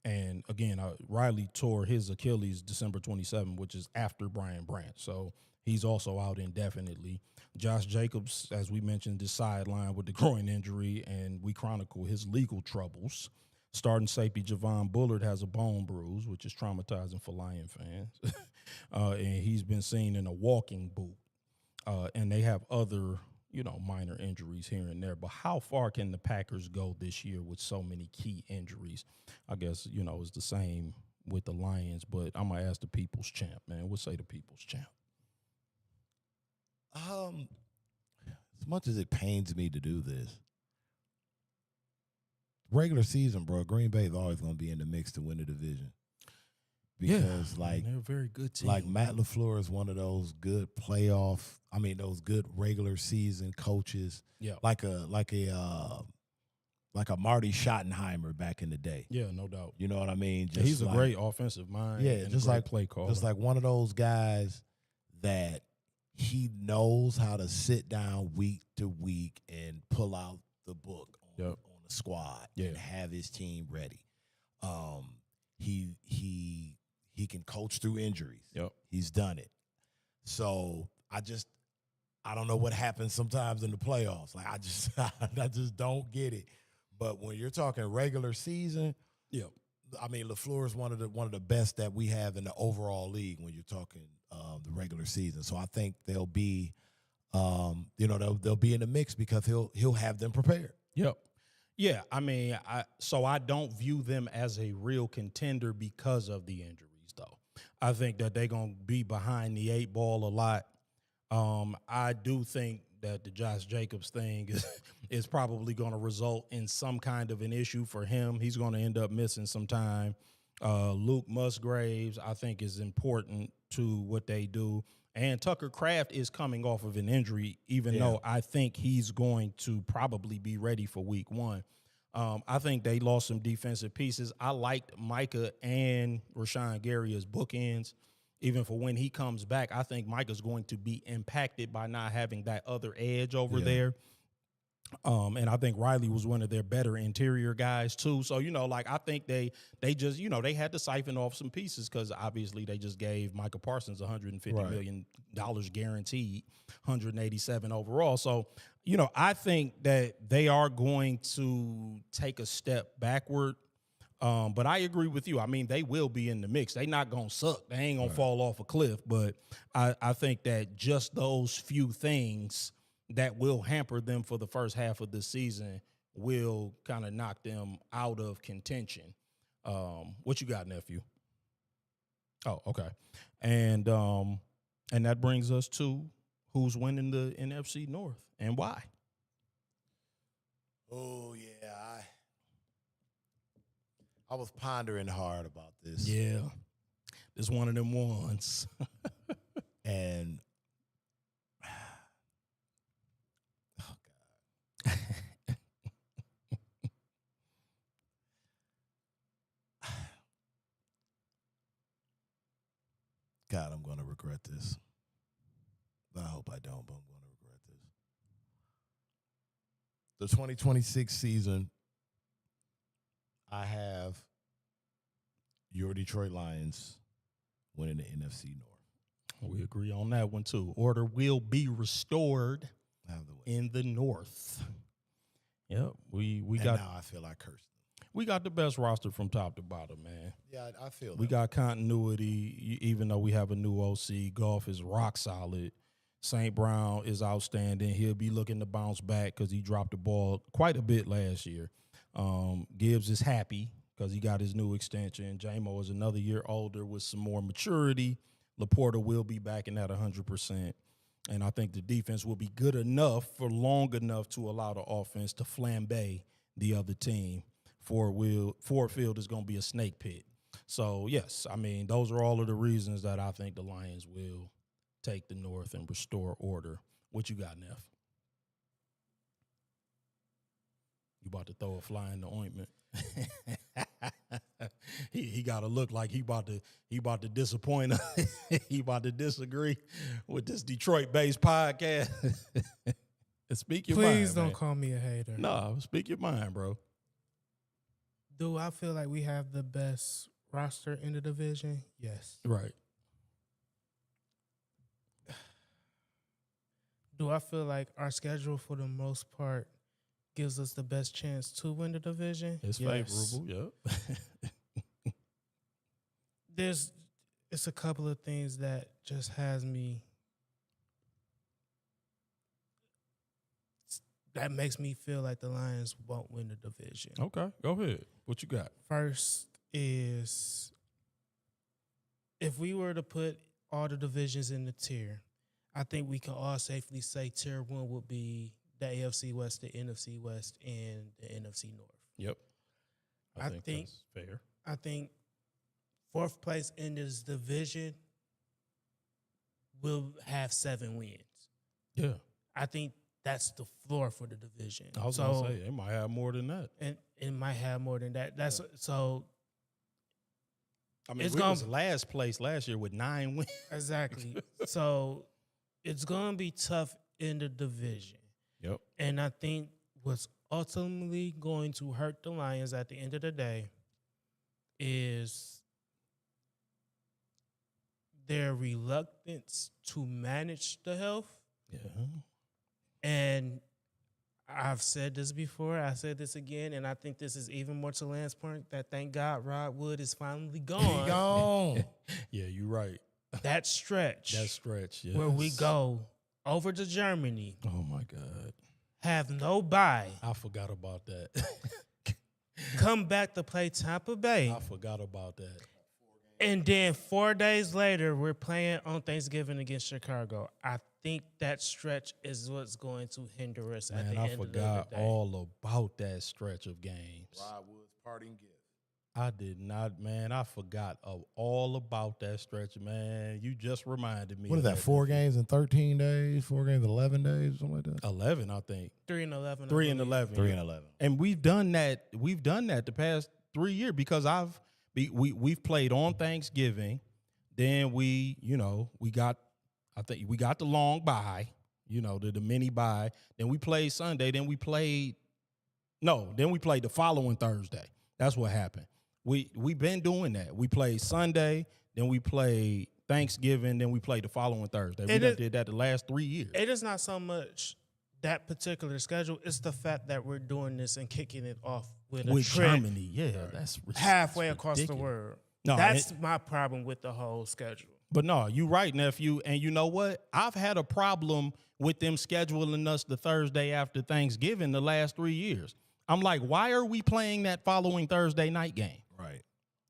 And again, Riley tore his Achilles December 27th, which is after Brian Branch. So he's also out indefinitely. Josh Jacobs, as we mentioned, is sidelined with the groin injury, and we chronicle his legal troubles. Starting safety Javon Bullard has a bone bruise, which is traumatizing for Lion fans. And he's been seen in a walking boot. And they have other, minor injuries here and there. But how far can the Packers go this year with so many key injuries? I guess, it's the same with the Lions. But I'm going to ask the People's Champ, man. We'll say the People's Champ. As much as it pains me to do this, regular season, bro, Green Bay is always going to be in the mix to win the division. because they're a very good team. Like Matt LaFleur is one of those good those good regular season coaches. Yeah, like a Marty Schottenheimer back in the day. Yeah, no doubt. You know what I mean? He's a great offensive mind. Yeah, and just a great like play caller. Just like one of those guys that he knows how to sit down week to week and pull out the book on the squad and have his team ready. He can coach through injuries. Yep. He's done it. So I don't know what happens sometimes in the playoffs. Like I just don't get it. But when you're talking regular season, I mean LaFleur is one of the best that we have in the overall league when you're talking the regular season. So I think they'll be they'll be in the mix because he'll have them prepared. Yep. Yeah, I mean, I don't view them as a real contender because of the injuries, though. I think that they're going to be behind the 8 ball a lot. I do think that the Josh Jacobs thing is probably going to result in some kind of an issue for him. He's going to end up missing some time. Luke Musgraves, I think, is important to what they do. And Tucker Kraft is coming off of an injury, even though I think he's going to probably be ready for week 1. I think they lost some defensive pieces. I liked Micah and Rashawn Gary as bookends. Even for when he comes back, I think Micah's going to be impacted by not having that other edge over there. And I think Riley was one of their better interior guys too. So, I think they just, they had to siphon off some pieces because obviously they just gave Micah Parsons $150 million guaranteed, 187 overall. So, I think that they are going to take a step backward. But I agree with you. I mean, they will be in the mix. They're not going to suck. They ain't going to fall off a cliff. But I think that just those few things that will hamper them for the first half of the season will kind of knock them out of contention. What you got, nephew? Oh, okay. And that brings us to who's winning the NFC North and why. Oh, yeah. I was pondering hard about this. Yeah. It's one of them ones. And God, I'm going to regret this. I hope I don't, but I'm going to regret this. The 2026 season, I have your Detroit Lions winning the NFC North. We agree on that one, too. Order will be restored in the North. Yep, we got. Now I feel I cursed them. We got the best roster from top to bottom, man. Yeah, I feel we got continuity, even though we have a new OC. Goff is rock solid. St. Brown is outstanding. He'll be looking to bounce back because he dropped the ball quite a bit last year. Gibbs is happy because he got his new extension. J-Mo is another year older with some more maturity. Laporta will be back in that 100%. And I think the defense will be good enough for long enough to allow the offense to flambe the other team. Ford Field is going to be a snake pit. So, yes, I mean, those are all of the reasons that I think the Lions will take the North and restore order. What you got, Neff? You about to throw a fly in the ointment. he got to look like he about to disappoint us. He about to disagree with this Detroit-based podcast. Speak your mind. Please don't man. call me a hater. No, speak your mind, bro. Do I feel like we have the best roster in the division? Yes. Right. Do I feel like our schedule, for the most part, gives us the best chance to win the division? It's favorable, yep. It's a couple of things that just has me, that makes me feel like the Lions won't win the division. Okay, go ahead. What you got? First is, if we were to put all the divisions in the tier, I think we can all safely say tier 1 would be the AFC West, the NFC West, and the NFC North. Yep. I think that's fair. I think fourth place in this division will have 7 wins. Yeah. I think that's the floor for the division. I was going to say, it might have more than that. And it might have more than that. That's so. I mean, we was last place last year with 9 wins. Exactly. So it's going to be tough in the division. Yep. And I think what's ultimately going to hurt the Lions at the end of the day is their reluctance to manage the health. Yeah. And I've said this before, I said this again, and I think this is even more to Lance's point, that thank God Rod Wood is finally gone. Gone. Yeah, you're right. That stretch. Yes. Where we go over to Germany. Oh, my God. Have no bye. I forgot about that. Come back to play Tampa Bay. I forgot about that. And then 4 days later, we're playing on Thanksgiving against Chicago. I think that stretch is what's going to hinder us at the end of the day. I forgot all about that stretch of games. Rod Wood's parting gift. I did not, man. I forgot all about that stretch, man. You just reminded me. What is that, 4 games in 13 days? 4 games in 11 days? Something like that? 11, I think. 3 and 11. 3 and 11. 3 and 11. And we've done that. We've done that the past 3 years because we've played on Thanksgiving. Then we got the long bye, the mini bye. Then we played Sunday. Then we played the following Thursday. That's what happened. We've been doing that. We played Sunday, then we played Thanksgiving, then we played the following Thursday. We did that the last 3 years. It is not so much that particular schedule. It's the fact that we're doing this and kicking it off with Germany. Yeah, that's halfway that's across ridiculous. the world. No, that's my problem with the whole schedule. But no, you're right, nephew. And you know what? I've had a problem with them scheduling us the Thursday after Thanksgiving the last 3 years. I'm like, why are we playing that following Thursday night game? Right.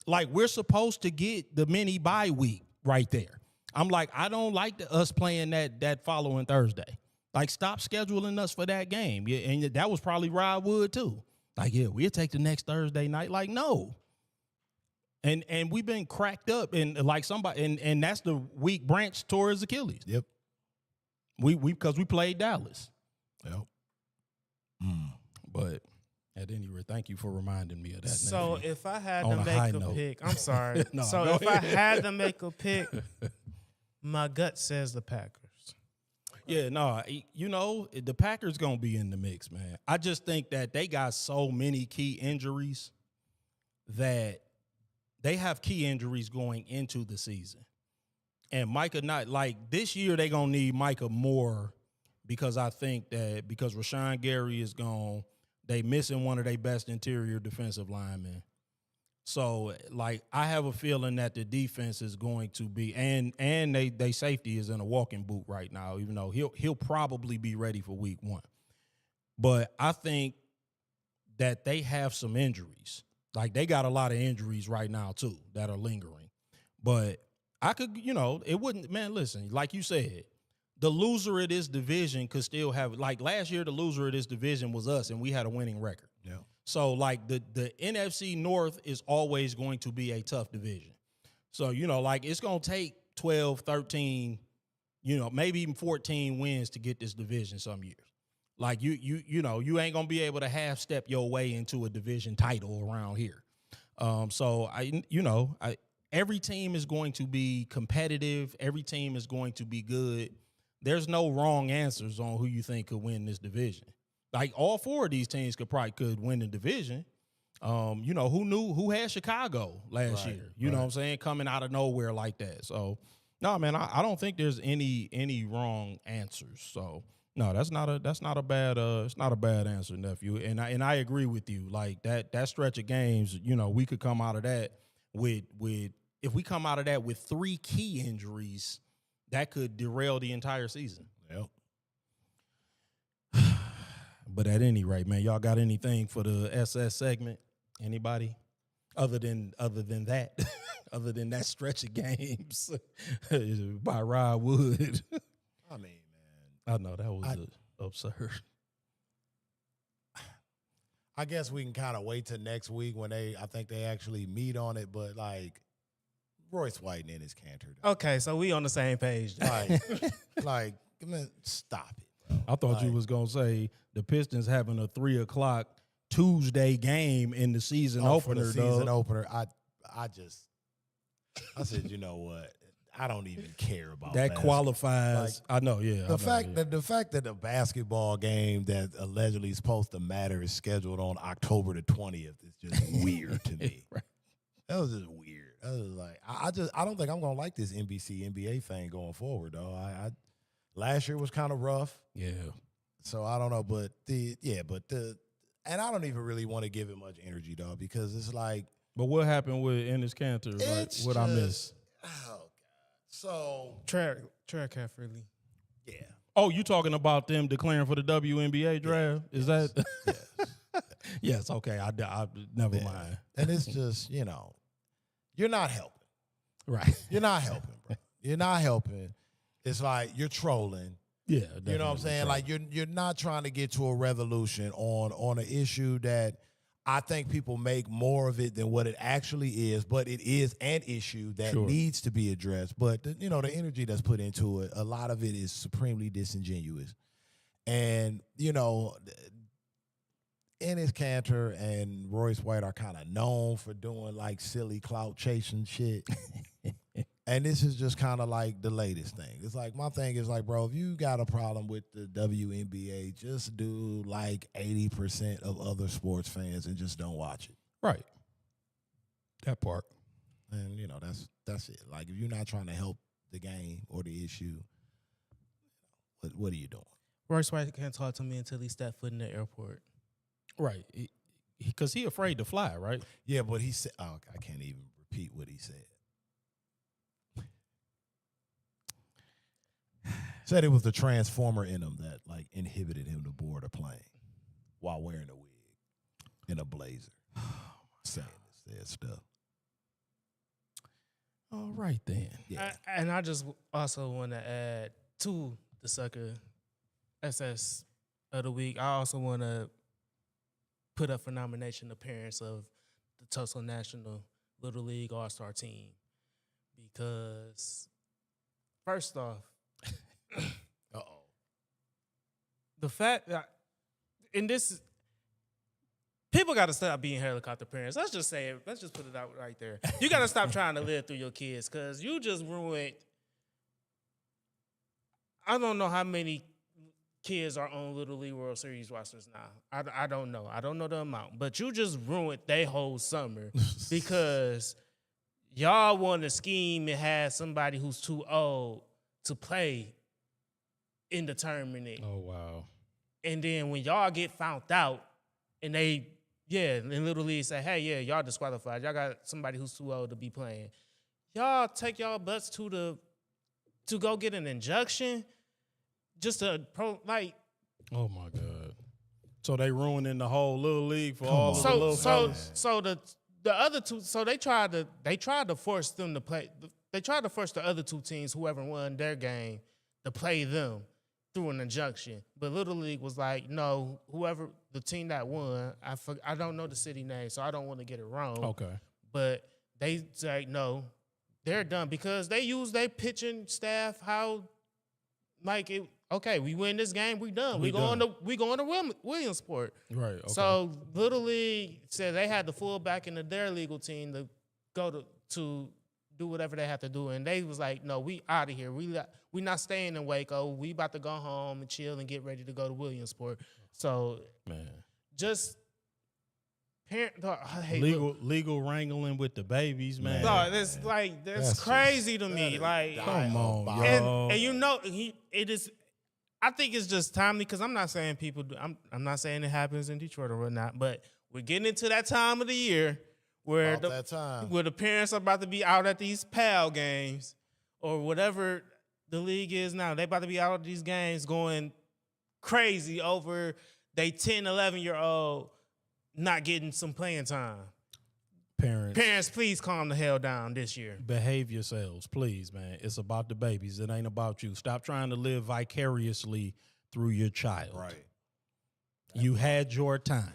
Like, we're supposed to get the mini bye week right there. I'm like, I don't like us playing that following Thursday. Like, stop scheduling us for that game. Yeah, and that was probably Rod Wood too. Like, yeah, we'll take the next Thursday night. Like, no. And we've been cracked up and like somebody and that's the week Branch tore his Achilles. Yep. Because we played Dallas. Yep. But at any rate, thank you for reminding me of that. So nephew. if I had On to a make high a note. pick, I'm sorry. No, so go if ahead. I had to make a pick, my gut says the Packers. Yeah, no, the Packers going to be in the mix, man. I just think that they got so many key injuries that they have key injuries going into the season. And Micah not, like, this year they going to need Micah more because I think that because Rashawn Gary is gone, they missing one of their best interior defensive linemen. So, like, I have a feeling that the defense is going to be, and they safety is in a walking boot right now, even though he'll probably be ready for week 1. But I think that they have some injuries. Like, they got a lot of injuries right now, too, that are lingering. But I could, it wouldn't, man, listen, like you said, the loser of this division could still have, like, last year the loser of this division was us, and we had a winning record. Yeah. So, like, the NFC North is always going to be a tough division. So, like, it's going to take 12, 13, maybe even 14 wins to get this division some years. Like, you ain't going to be able to half-step your way into a division title around here. So, every team is going to be competitive. Every team is going to be good. There's no wrong answers on who you think could win this division. Like, all 4 of these teams could win the division. Who had Chicago last year? You know what I'm saying? Coming out of nowhere like that. So, no, man, I don't think there's any wrong answers. So, no, that's not a bad answer, nephew. And I agree with you. Like, that stretch of games, we could come out of that with if we come out of that with 3 key injuries, that could derail the entire season. Yep. But at any rate, man, y'all got anything for the SS segment? Anybody? Other than that, other than that stretch of games by Rod Wood. I mean, man. I know that was absurd. I guess we can kind of wait till next week when I think they actually meet on it. But, like, Royce White and Enes Kanter. Okay, so we on the same page. Like, man, stop it, bro. I thought you was gonna say the Pistons having a 3:00 Tuesday game in the season opener. For the season opener, I said, you know what? I don't even care about that. Basketball. Qualifies. I know, yeah. The fact that the basketball game that allegedly is supposed to matter is scheduled on October the 20th is just weird to me. Right. That was just weird. I was like, I don't think I'm gonna like this NBA thing going forward, though. Last year was kind of rough. Yeah. So I don't know, and I don't even really want to give it much energy, though, because it's like. But what happened with Enes Kanter? Like, what I missed? Oh God. So Trey Cafferly. Yeah. Oh, you talking about them declaring for the WNBA draft? Is that? Yes. Yes. Okay. I never mind. And it's just, you're not helping. Right. You're not helping, bro. You're not helping. It's like you're trolling. Yeah. You know what I'm saying? Like you're not trying to get to a resolution on an issue that I think people make more of it than what it actually is, but it is an issue that needs to be addressed. But, the energy that's put into it, a lot of it is supremely disingenuous. And, Enes Kanter and Royce White are kind of known for doing, like, silly clout chasing shit. And this is just kind of like the latest thing. It's like, my thing is like, bro, if you got a problem with the WNBA, just do like 80% of other sports fans and just don't watch it. Right. That part. And, that's it. Like, if you're not trying to help the game or the issue, what are you doing? Royce White can't talk to me until he stepped foot in the airport. Right. Because he afraid to fly, right? Yeah, but he said, I can't even repeat what he said. Said it was the transformer in him that like inhibited him to board a plane while wearing a wig and a blazer. Saying this stuff. All right then. Yeah. I just also want to add to the sucker SS of the week. I also want to put up for nomination the parents of the Tulsa National Little League All-Star team because first off, the fact that in this, people got to stop being helicopter parents. Let's just say it. Let's just put it out right there. You got to stop trying to live through your kids because you just ruined. I don't know how many kids are on Little League World Series rosters now. I don't know. I don't know the amount. But you just ruined their whole summer because y'all want to scheme and have somebody who's too old to play in the tournament. Oh, wow. And then when y'all get found out and in Little League say, hey, yeah, y'all disqualified. Y'all got somebody who's too old to be playing. Y'all take y'all butts to go get an injunction just to Oh, my God. So they ruining the whole Little League for all of the little fellas? So the other two, so they tried to force them to play. They tried to force the other two teams, whoever won their game, to play them through an injunction. But Little League was like, no, whoever, the team that won, I don't know the city name, so I don't want to get it wrong. Okay. But they say, no, they're done because they use their pitching staff okay, we win this game, we done. We going to Williamsport. Right, okay. So Little League said they had the fullback into their legal team to go to do whatever they have to do. And they was like, no, we out of here. We not staying in Waco. We about to go home and chill and get ready to go to Williamsport. So, man, just legal wrangling with the babies, man. No, that's crazy to me. Like, come on, yo. And it is. I think it's just timely because I'm not saying people do. I'm not saying it happens in Detroit or whatnot, but we're getting into that time of the year where the parents are about to be out at these PAL games or whatever the league is now. They about to be out at these games going crazy over they 10, 11-year-old not getting some playing time. Parents, please calm the hell down this year. Behave yourselves, please, man. It's about the babies. It ain't about you. Stop trying to live vicariously through your child. Right. You had your time.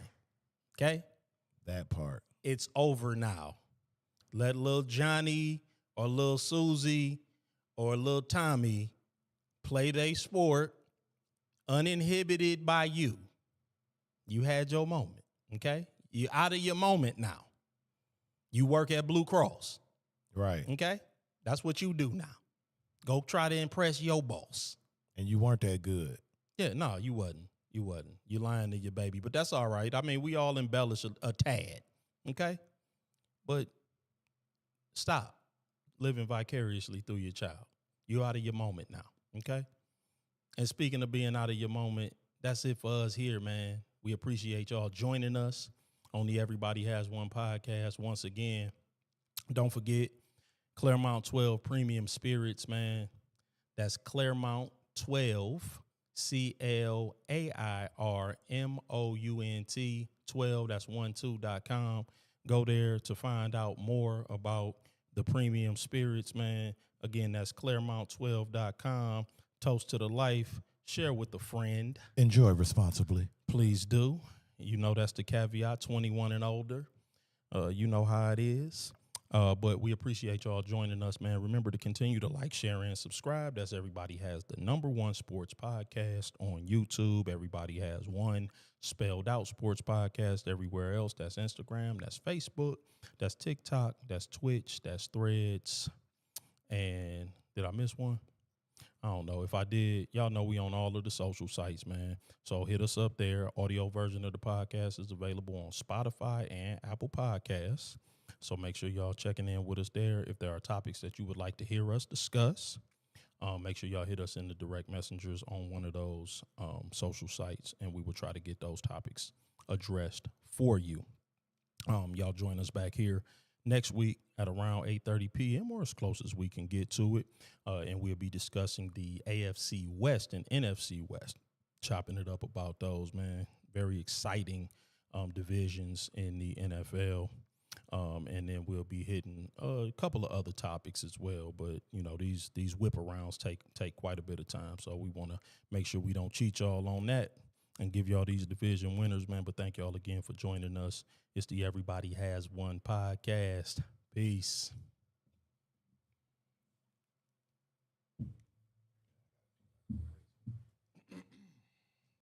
Okay? That part. It's over now. Let little Johnny or little Susie or little Tommy play their sport uninhibited by you, you had your moment, okay? You're out of your moment now. You work at Blue Cross. Right. Okay? That's what you do now. Go try to impress your boss. And you weren't that good. Yeah, no, you wasn't. You wasn't. You lying to your baby, but that's all right. I mean, we all embellish a tad, okay? But stop living vicariously through your child. You're out of your moment now, okay? And speaking of being out of your moment, that's it for us here, man. We appreciate y'all joining us on the Everybody Has One podcast. Once again, don't forget Clairmount 12 Premium Spirits, man. That's Clairmount 12, CLAIRMOUNT 12. That's 12.com. Go there to find out more about the premium spirits, man. Again, that's Clairmount12.com. Toast to the life. Share with a friend. Enjoy responsibly. Please do. You know that's the caveat, 21 and older. You know how it is. But we appreciate y'all joining us, man. Remember to continue to like, share, and subscribe. That's Everybody Has the #1 sports podcast on YouTube. Everybody Has One spelled out sports podcast everywhere else. That's Instagram. That's Facebook. That's TikTok. That's Twitch. That's Threads. And did I miss one? I don't know. If I did, y'all know we on all of the social sites, man. So hit us up there. Audio version of the podcast is available on Spotify and Apple Podcasts. So make sure y'all checking in with us there. If there are topics that you would like to hear us discuss, make sure y'all hit us in the direct messengers on one of those social sites, and we will try to get those topics addressed for you. Y'all join us back here next week at around 8:30 p.m. or as close as we can get to it. And we'll be discussing the AFC West and NFC West, chopping it up about those, man. Very exciting divisions in the NFL. And then we'll be hitting a couple of other topics as well. But, you know, these whip arounds take quite a bit of time. So we want to make sure we don't cheat y'all on that and give y'all these division winners, man. But thank y'all again for joining us. It's the Everybody Has One podcast. Peace.